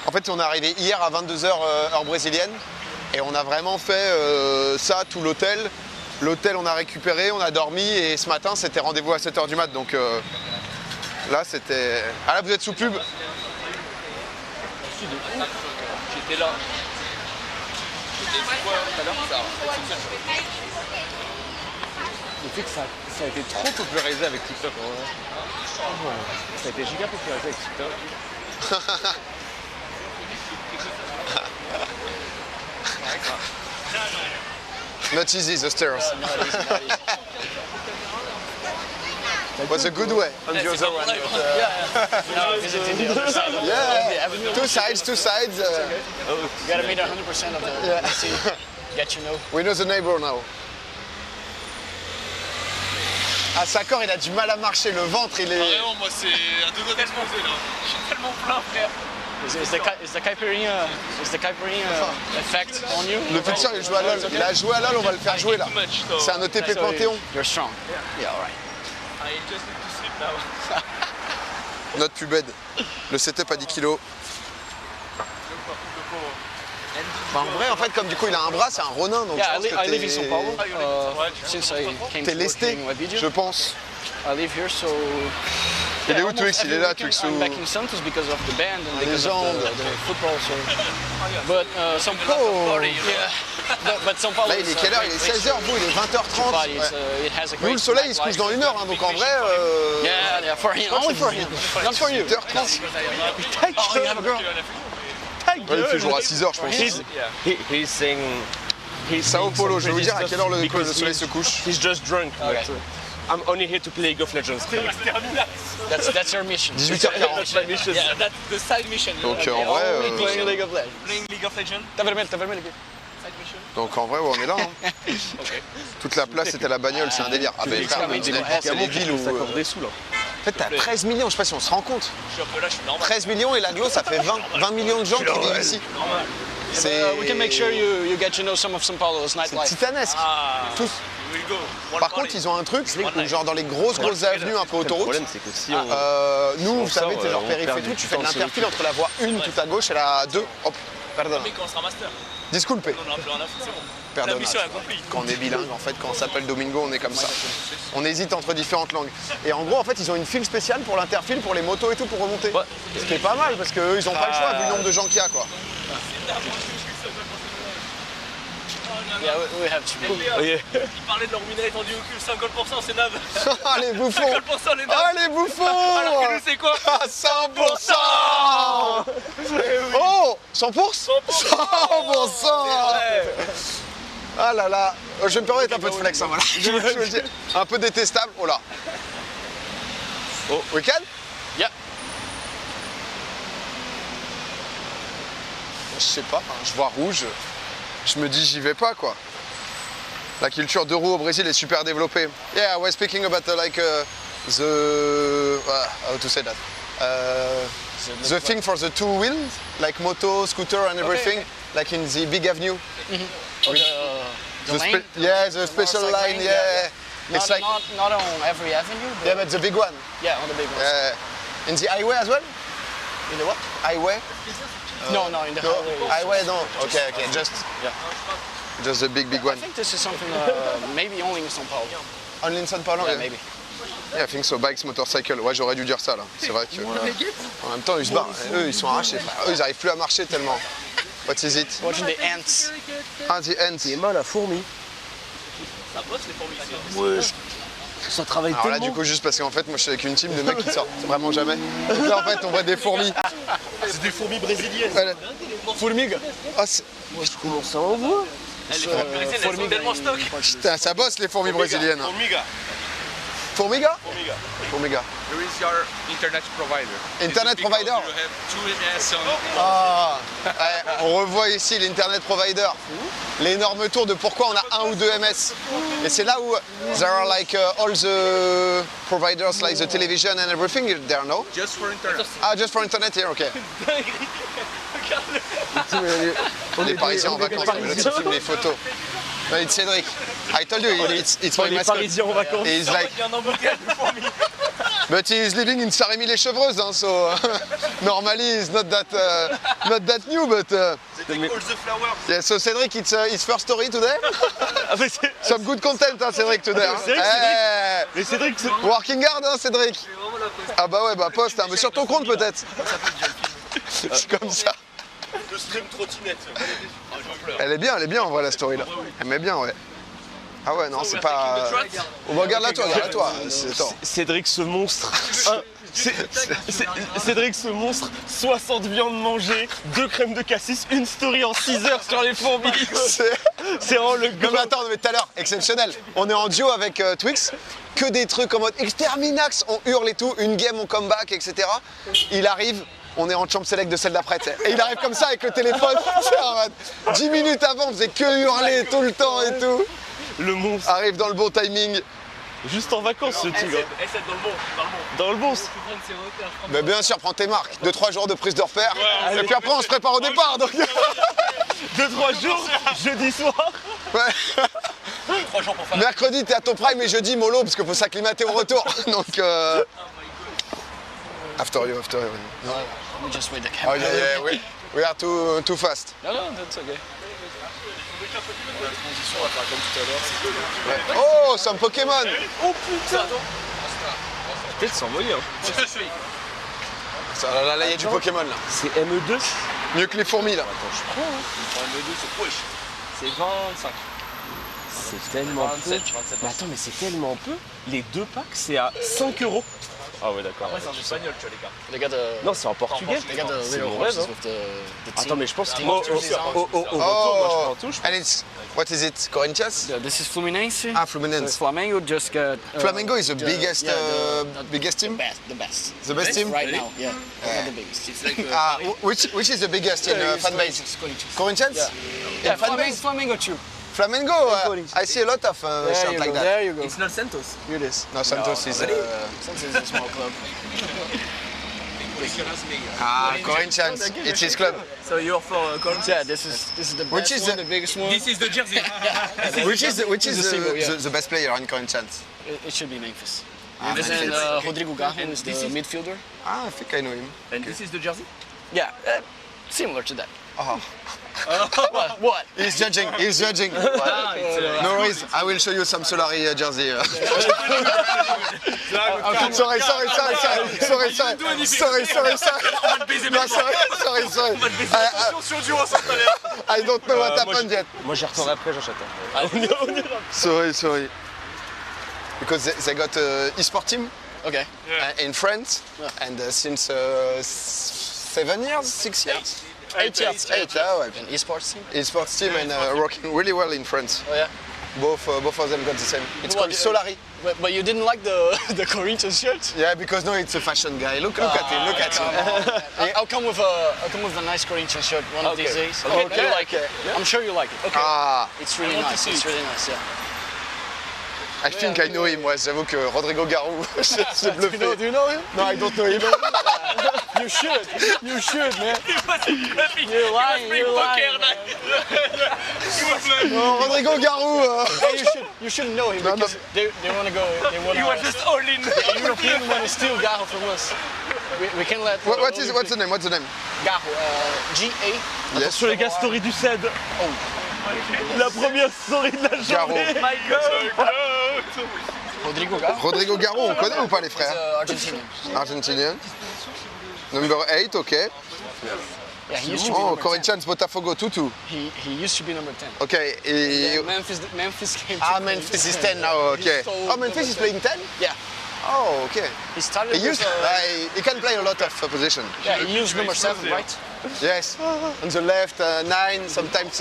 En fait, on est arrivé hier à 22h heure brésilienne, et on a vraiment fait ça, tout l'hôtel. L'hôtel, on a récupéré, on a dormi, et ce matin, c'était rendez-vous à 7h du mat', donc là, c'était... Ah là, vous êtes sous pub? J'étais là. J'étais quoi tout à l'heure, ça. Le fait que ça a été trop popularisé avec TikTok. Ça a été giga popularisé avec TikTok. Not easy, the stairs. Was a good way. On the other one. Yeah, visiting the other side of the avenue. Two sides. You gotta meet 100% of the city. Get you know. We know the neighbor now. Ah, Sakor, il a du mal à marcher, le ventre, il est... Vraiment, moi, c'est à deux doigts d'exploser, là. Je suis tellement plein, frère. Is the caipirinha effect on you? Le futur, il joue à LoL. Il a joué à LoL, on va le faire jouer là. C'est un OTP Panthéon. You're strong. Yeah, all right. I just need to sleep now. Notre pubed. Le setup à 10 kilos. Bah, en vrai, en fait, comme du coup il a un bras, c'est un Ronin, donc Yeah, je pense I live in São que Paulo since I came t'es to lesté, work in Webidio. je pense. I live here, so Il est où almost Twix? Il est every là, weekend Twix, I'm ou... back in Santos because of the band and because of légende. the football. So, but São Paulo, yeah. But São Paulo Là, il est quelle heure? Il est 16h, vous, il est 20h30. But Ouais. it has a Nous, great le soleil, il se couche dans 1 heure, hein, donc en vrai... Yeah, for him, only for him, not for you. 8h30. Oh, you have a girl. Ouais, il fait jour à 6h, je pense. He's saying... Sao Paulo, je vais vous dire à quelle heure le soleil se couche. He's just drunk. Okay. I'm only here to play League of Legends. That's your mission. 18h40. Yeah, that's the side mission. Donc en vrai... Playing League of Legends. Playing League of Legends. Tá vermelho aqui. Side mission. Donc en vrai, ouais, on est là. Hein. Toute la place, c'était la bagnole, c'est un délire. Ah ben frère, honnêtement, c'est les villes où... des sous là. En fait, t'as 13 millions, je sais pas si on se rend compte. Je suis un peu là, je suis normal. 13 millions et l'aglo, ça fait 20 millions de gens qui vivent ici. C'est We can make sure you get to know some of São Paulo's nightlife. titanesque. Ah, Tous. we will go. One Par party. contre, ils ont un truc, où genre dans les grosses avenues un peu Le autoroutes, problème, c'est que si on... nous, vous savez, sort, t'es genre on périph' perd et tout, du tu fais de temps l'interfile entre la voie 1 tout à gauche et la 2. Hop, pardon. Mais quand on sera master, Disculpe. on en a plus rien à foutre, c'est bon. La Pardonnage. mission est accomplie. Quand on est bilingue, en fait, quand on s'appelle Domingo, on est comme ça. On hésite entre différentes langues. Et en gros, en fait, ils ont une file spéciale pour l'interfile, pour les motos et tout, pour remonter. Ouais. Ce qui est pas mal, parce qu'eux, ils ont pas le choix, vu le nombre de gens qu'il y a, quoi. Yeah, we have to be. Ils parlaient de leur minerai étendu au cul, 50% c'est naze. Ah, les bouffons! 50% les nazes. Ah, les bouffons! Alors que nous c'est quoi? Ah, 100%! Oh! 100%? 100%! Ah là là! Je vais me permettre un peu de flex, hein, voilà. Je veux le dire. Un peu détestable. Oh là! Oh, week-end? Yeah. Je sais pas, hein, je vois rouge. Je me dis, j'y vais pas, quoi. La culture de roue au Brésil est super développée. Yeah, I was speaking about like the... how to say that? The thing for the two wheels, like moto, scooter and everything, okay. like in the big avenue. The lane? Yeah, the special motorcycle line, lane, yeah. It's like, not on every avenue, but yeah, but the big one. yeah, on the big ones. In the highway as well? In the what? Highway? No, in the No, highway. highway, no. Okay, just the big one. I think this is something maybe only in São Paulo. Only in São Paulo? Yeah, maybe. Yeah, I think so, bikes, motorcycle. Ouais, j'aurais dû dire ça là. C'est vrai que. En même temps, ils se barrent. Eux, ils sont arrachés. Eux, ils arrivent plus à marcher tellement. What is it? Watching the ants. Ah, the ants. mal la fourmi. Ça bosse les fourmis ici. Ça travaille Alors là, tellement. du coup, juste parce qu'en fait, moi, je suis avec une team de mecs qui sortent vraiment jamais. Donc là, en fait, on voit des fourmis. C'est des fourmis brésiliennes. Voilà. Formiga. Ah, c'est- Comment ça envoie? Les fourmis brésiliennes, elles sont tellement stock. putain, ça bosse les fourmis brésiliennes. Formiga. Formiga? Formiga. Formiga. Here is your internet provider. Internet Because provider? You have 2 MS on. Ah, ouais, on revoit ici l'internet provider. L'énorme tour de pourquoi on a 1 ou 2 MS. Et c'est là où there are like all the providers like the television and everything there, no? Just for internet. Ah, just for internet here, ok. Les Parisiens en vacances, là, tu filmes les photos. No, it's Cédric. I told you, it's my Les mascot. Parisiens en vacances. He's like, Il y a un embouteillage de fourmis. but he's living in Saint-Rémy-les-Chevreuses, hein, so normally it's not that new, but They take all the flowers. yeah. So Cédric, it's his first story today. Ah, mais c'est- Some good content, hein, Cédric today. Hein. Cédric, Eh, mais Cédric, c'est- working hard, hein, Cédric. Ah bah ouais, bah poste, hein, mais sur ton compte peut-être. C'est comme ça. Le stream trottinette. Elle est bien en vrai la story là. Elle met bien, ouais. Ah ouais, non, c'est pas. Oh, bah, regarde-la toi, regarde-la toi. Attends. Cédric ce monstre. Cédric ce monstre, 60 viandes mangées, 2 crèmes de cassis, une story en 6 heures sur les fourmis. C'est vraiment le Non gars. mais attends, mais tout à l'heure, exceptionnel. On est en duo avec Twix, que des trucs en mode exterminax, on hurle et tout, une game, on comeback, etc. Il arrive, on est en champ select de celle d'après, tu sais. Et il arrive comme ça avec le téléphone, c'est en mode 10 minutes avant, on faisait que hurler tout le temps et tout. Le monstre. Arrive dans le bon timing. Juste en vacances ce tigre. Et c'est dans le bon. Dans le bon. Mais bien sûr, prends tes marques. 2-3 jours de prise de repère. Et puis après, on se prépare au départ. Donc... 2-3 jours, jeudi soir. Ouais. 3 jours pour faire. Mercredi, t'es à ton prime et jeudi, mollo, parce qu'il faut s'acclimater au retour. Donc. After you. Let me just wait the Oh camera. yeah, we are too fast. No, that's okay. Oh, some Pokémon. Peut-être s'envoler. Hein. Ça, là, il y a du Pokémon là. C'est ME2. Mieux que les fourmis là. C'est 25. C'est tellement peu. 27. Mais attends, mais c'est tellement peu. Les 2 packs, c'est à 5 €. Ah ouais, d'accord. Après, c'est en espagnol, tu vois, les gars. They got the Non, c'est en portugais. they got the C'est little mon rêve. horses Hein. with the Attends, mais je pense qu'il Oh, au retour, moi je prends tout. And it's what is it? Corinthians? Yeah, this is Fluminense. Ah, Fluminense. Flamengo just got. Flamengo is the biggest, biggest The team. best, the best. The best team. Right now, yeah. Not the biggest. It's like Ah, which is the biggest in fan base? Corinthians? Yeah, In fan base? Flamengo too. Flamengo. I see a lot of shirts like that. There you go. It's not Santos. Here it is. No, Santos is. Since it's a small club. Ah, Corinthians. It's his club. So you're for Corinthians? Yeah, this is the Which best is one, the- the biggest one. This is the jersey. Which is the symbol, yeah. the best player in Corinthians? It should be Memphis. Ah, And then Memphis. Rodrigo Garro is the this is- midfielder. Ah, I think I know him. And this is the jersey? Yeah, similar to that. Oh, What? he's judging. He's judging. Ah, it's No worries. I will show you some Solari jersey. Sorry. No, sorry. I don't know what happened yet. Moi j'y retourne après, j'achète. Sorry. Because they got e-sport team Okay. in France, and since 7 years, 6 years, 8 years, 8. Ah ouais. An esports team. E-sports team and working really well in France. Oh yeah. Both of them got the same. It's Well, called Solari. But you didn't like the the Corinthians shirt? Yeah, because no, it's a fashion guy. Look at him. Look at him. I'll come with a nice Corinthians shirt one of these days. Okay, You like okay. it? I'm sure you like it. Okay. Ah, It's really nice. It's really nice. Yeah. I think I know him. Moi, j'avoue que Rodrigo Garou, c'est bluffé. Do you know him? No, I don't know him. You should. You should, man. You're lying, you're lying, man. No, Rodrigo Garou. Hey, you should know him No, because they want to go. They want You were just all in. the European want to steal Garro from us. We can let. What's the name? What's the name? Garro? G-A. Yes. Sur les gars, story du CED. La première story de la Garou. journée. My God. Rodrigo Garro. Rodrigo Garou, on connaît ou pas les frères? Argentinian. Argentinien. Number 8, ok. Yeah, he used to be Oh, number 10. Corinthians, Botafogo, Tutu. He used to be number 10. Ok. Et... Yeah, Memphis came to Ah, Memphis is 10 now, ok. Oh, Memphis is playing 10? Yeah. Oh, ok. He started He used, with, he can play a lot of position. yeah, he used number 7, right? Yes. On the left, 9, sometimes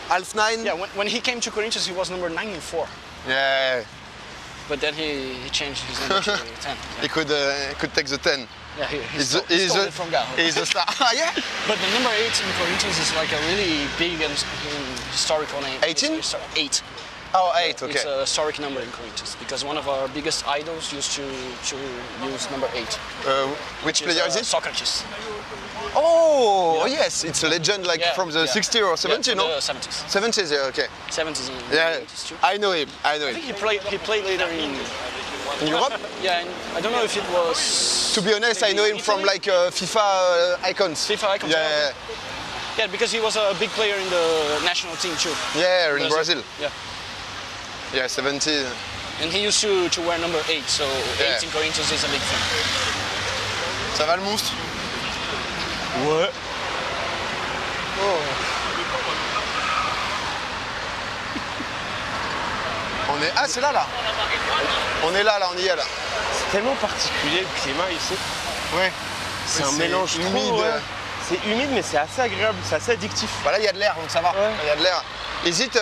half 9. Yeah, when he came to Corinthians, he was number 9 and 4. Yeah. but then he changed his number to 10. He could take the 10. Yeah, He's stole it from Gao. he's a star. Ah, yeah? But the number 8 in Corinthians is like a really big and historical name. 18? It's 8. Oh, 8, okay. It's a historic number in Corinthians because one of our biggest idols used to use number 8. Which player is it? Socrates. Oh, yes, it's a legend like Yeah, from the yeah. 60s or 70s, no? The 70s. 70s, yeah, okay. 70s and Yeah, 80s too. I know him, I know I him. think he played later in In Europe? yeah. I don't know if it was. To be honest, I know him from Italy? like FIFA icons. FIFA icons, Yeah, Yeah, because he was a big player in the national team too. yeah, in Brazil. Yeah. Yeah, 70. And he used to wear number 8, so 8 Yeah. in Corinthians is a big thing. Ça va le monstre? Ouais. On est... Ah, c'est là, là. On est là, on y est, là. C'est tellement particulier le climat ici. Ouais. C'est un C'est mélange humide. trop, ouais. C'est humide mais c'est assez agréable, c'est assez addictif. Bah là, il y a de l'air, donc ça va. Ouais. Il y a de l'air. Is it...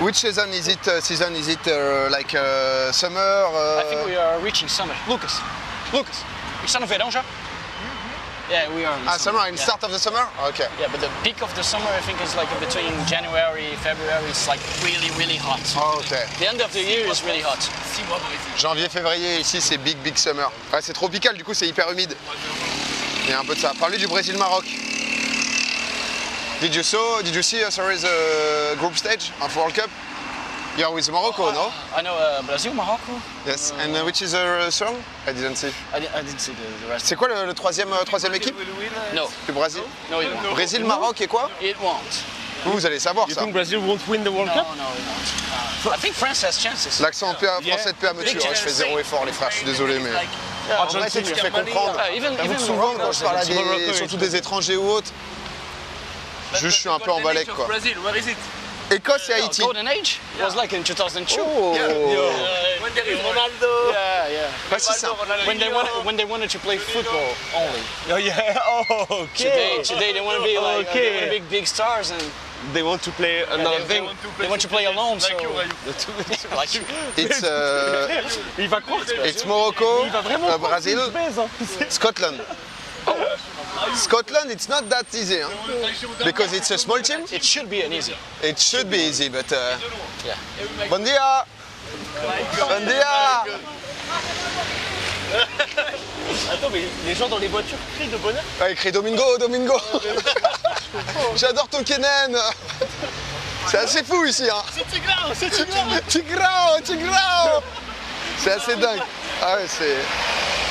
which season is it? Is it like summer? I think we are reaching summer. Lucas, está no verão já? Yeah, we are in summer, in yeah. start of the summer? Okay. Yeah, but the peak of the summer I think is like between January, February, it's like really, really hot. Oh, okay. The end of the year is really hot. Janvier, février, ici, c'est big summer. Ouais, c'est tropical, du coup, c'est hyper humide. Il y a un peu de ça. Parlez du Brésil-Maroc. Did you see the group stage of World Cup? You're with Morocco, no? I know Brazil, Morocco. Yes. And which is the song? I didn't see. I didn't see the rest. C'est quoi le troisième équipe No, du Brésil? no, it won't. Brésil-Maroc et quoi? It won't. Vous allez savoir You ça. think Brazil won't win the World No, Cup? no, it won't. I think France has chances. L'accent français de PA me tue. Ouais, je fais zéro effort, les frères, je suis désolé, mais. En vrai, tu fais comprendre. Even J'avoue que souvent, Morocco, quand je parle à surtout des étrangers ou autres, juste je suis un peu en balèque, quoi. Brazil, where is it? Écosse et Haïti. Golden Age was like in 2002. Oh, When there is Ronaldo. Yeah, yeah. pas si simple. When they wanted to play football only. Oh yeah, oh okay. Today they want to be like Okay. they want to be big stars and They want to play another they, thing. they want to play alone. So like you. It's, Il va croire que c'est it's Morocco, Il va vraiment croire que c'est Brazil, une baise, hein. Scotland. Scotland, it's not that easy, huh? Because it's a small team. It should be an easy. It should be easy, but. Yeah. Bon dia! Bon dia! Attends, mais les gens dans les voitures crient de bonheur. Ouais, écrit Domingo, Domingo! J'adore ton Kenan! C'est assez fou ici, hein! C'est Tigrao. Tigrao, Tigrao! C'est assez dingue. Ah ouais, c'est.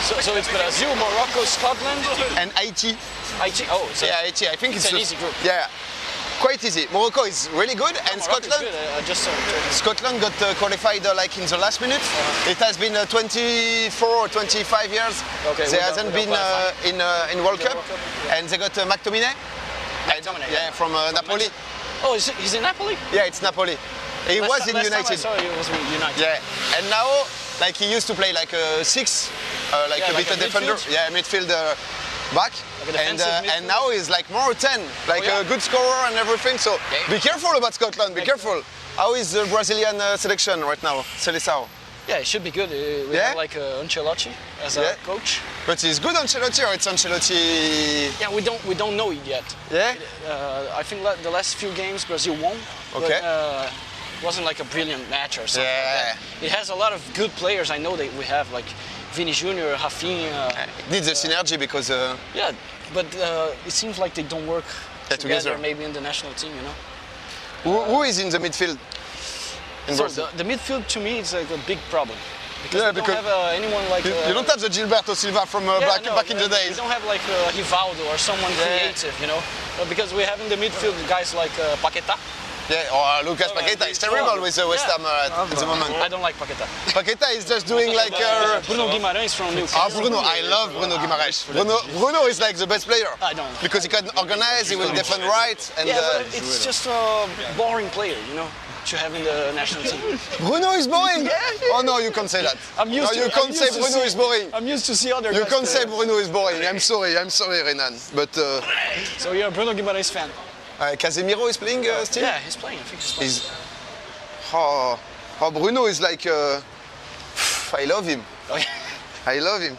So it's Brazil, Morocco, Scotland, And Haiti. Haiti. Oh, so Yeah, Haiti. I think it's an the- easy group. Yeah, quite easy. Morocco is really good, and Morocco is Scotland. good. I just saw it. Scotland got qualified like in the last minute. It has been 24 or 25 years. Okay, They we don't- hasn't we been don't in World The Cup, World Cup, and they got McTominay. McTominay, Yeah, from Napoli. Oh, he's in Napoli? Yeah, it's Napoli. He was in last United. Time I saw he was in United. Yeah, and now like he used to play like a 6, like Yeah, a like bit a of defender. midfield? Yeah, midfielder back. Like a And defensive and now he's like more 10, like Oh, yeah. a good scorer and everything. So Okay. be careful about Scotland. Be careful. How is the Brazilian selection right now, Seleção? Yeah, it should be good. We Yeah? have like Ancelotti as Yeah. a coach. But he's good Ancelotti, or it's Ancelotti? Yeah, we don't know it yet. Yeah. I think the last few games Brazil won. Okay. But, it wasn't like a brilliant match or something. Yeah. Like that. It has a lot of good players. I know that we have like Vini Jr., Rafinha. Needs a synergy because Yeah, but it seems like they don't work Yeah, together. maybe in the national team, you know. who is in the midfield? In So Brazil? the midfield to me is like a big problem. Because Yeah, we don't because have anyone like You don't have the Gilberto Silva from yeah, back in the We days. don't have like Rivaldo or someone creative, you know. Because we have in the midfield guys like Paqueta. Yeah, or Lucas Paqueta is terrible with West Ham at the moment. I don't like Paqueta. Paqueta is just doing like. Bruno Guimarães from Newcastle. Bruno, I love Bruno Guimarães. Bruno is like the best player. I don't. Because he can organize, he will defend right, and Yeah, but it's just a boring player, you know, to have in the national team. Bruno is boring. Oh no, you can't say that. I'm used no, to. you can't I'm say used to Bruno see- is boring. I'm used to see other You guys can't say play. Bruno is boring. I'm sorry, Renan. But So you're a Bruno Guimarães fan? Casemiro is playing still. Yeah, he's playing. I think he's playing. He's. Oh. Oh, Bruno is like, I love him. Oh, yeah. I love him.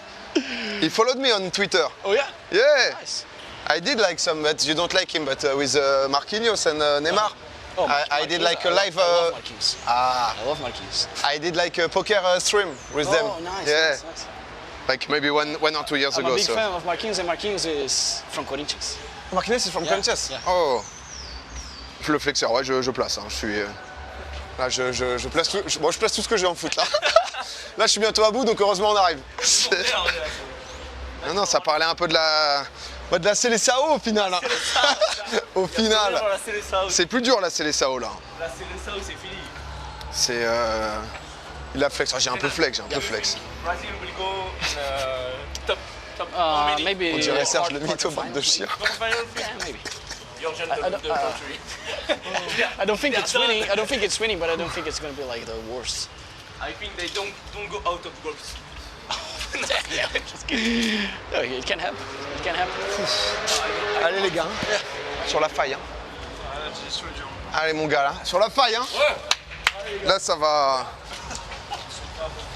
He followed me on Twitter. Oh yeah? Yeah. Nice. I did like some, but you don't like him, but with Marquinhos and Neymar. Oh, I did like a live. I love Marquinhos. Ah, I love Marquinhos. I did like a poker stream with them. Oh, nice. Yeah, Nice. like maybe one or 2 years I'm ago. a big So. fan of Marquinhos, and Marquinhos is from Corinthians. Marquinhos is from Yeah, Corinthians. yeah. Oh, le flexeur, ouais, je place. Hein, je suis. Là, je place tout. Bon, je place tout ce que j'ai en foot là. Là, je suis bientôt à bout, donc heureusement on arrive. Non, ça parlait un peu de la. Bah, de la Seleção au final. Hein. Au final. La Seleção. C'est plus dur la Seleção là. La Seleção, c'est fini. C'est. Il a flex. Ah, j'ai un peu flex, Brazil will go in top. Maybe. On dirait Serge le quarter mytho, bande de chiens. Yeah, maybe. Georgian I the country. I don't think it's winning. I don't think it's winning, but I don't think it's going to be like the worst. I think they don't go out of groups. No, it can happen. It can happen. Allez les gars, sur la faille. Hein. Ah, là, j'ai sur le dur. Allez mon gars là, sur la faille. Hein. Là ça va.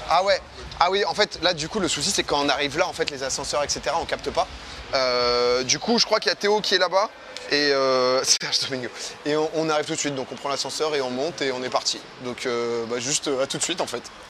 Ah ouais. Ah oui, en fait là du coup le souci c'est quand on arrive là en fait les ascenseurs etc on capte pas. Du coup je crois qu'il y a Théo qui est là-bas et Serge Domingo. Et on arrive tout de suite donc on prend l'ascenseur et on monte et on est parti. Donc juste à tout de suite en fait.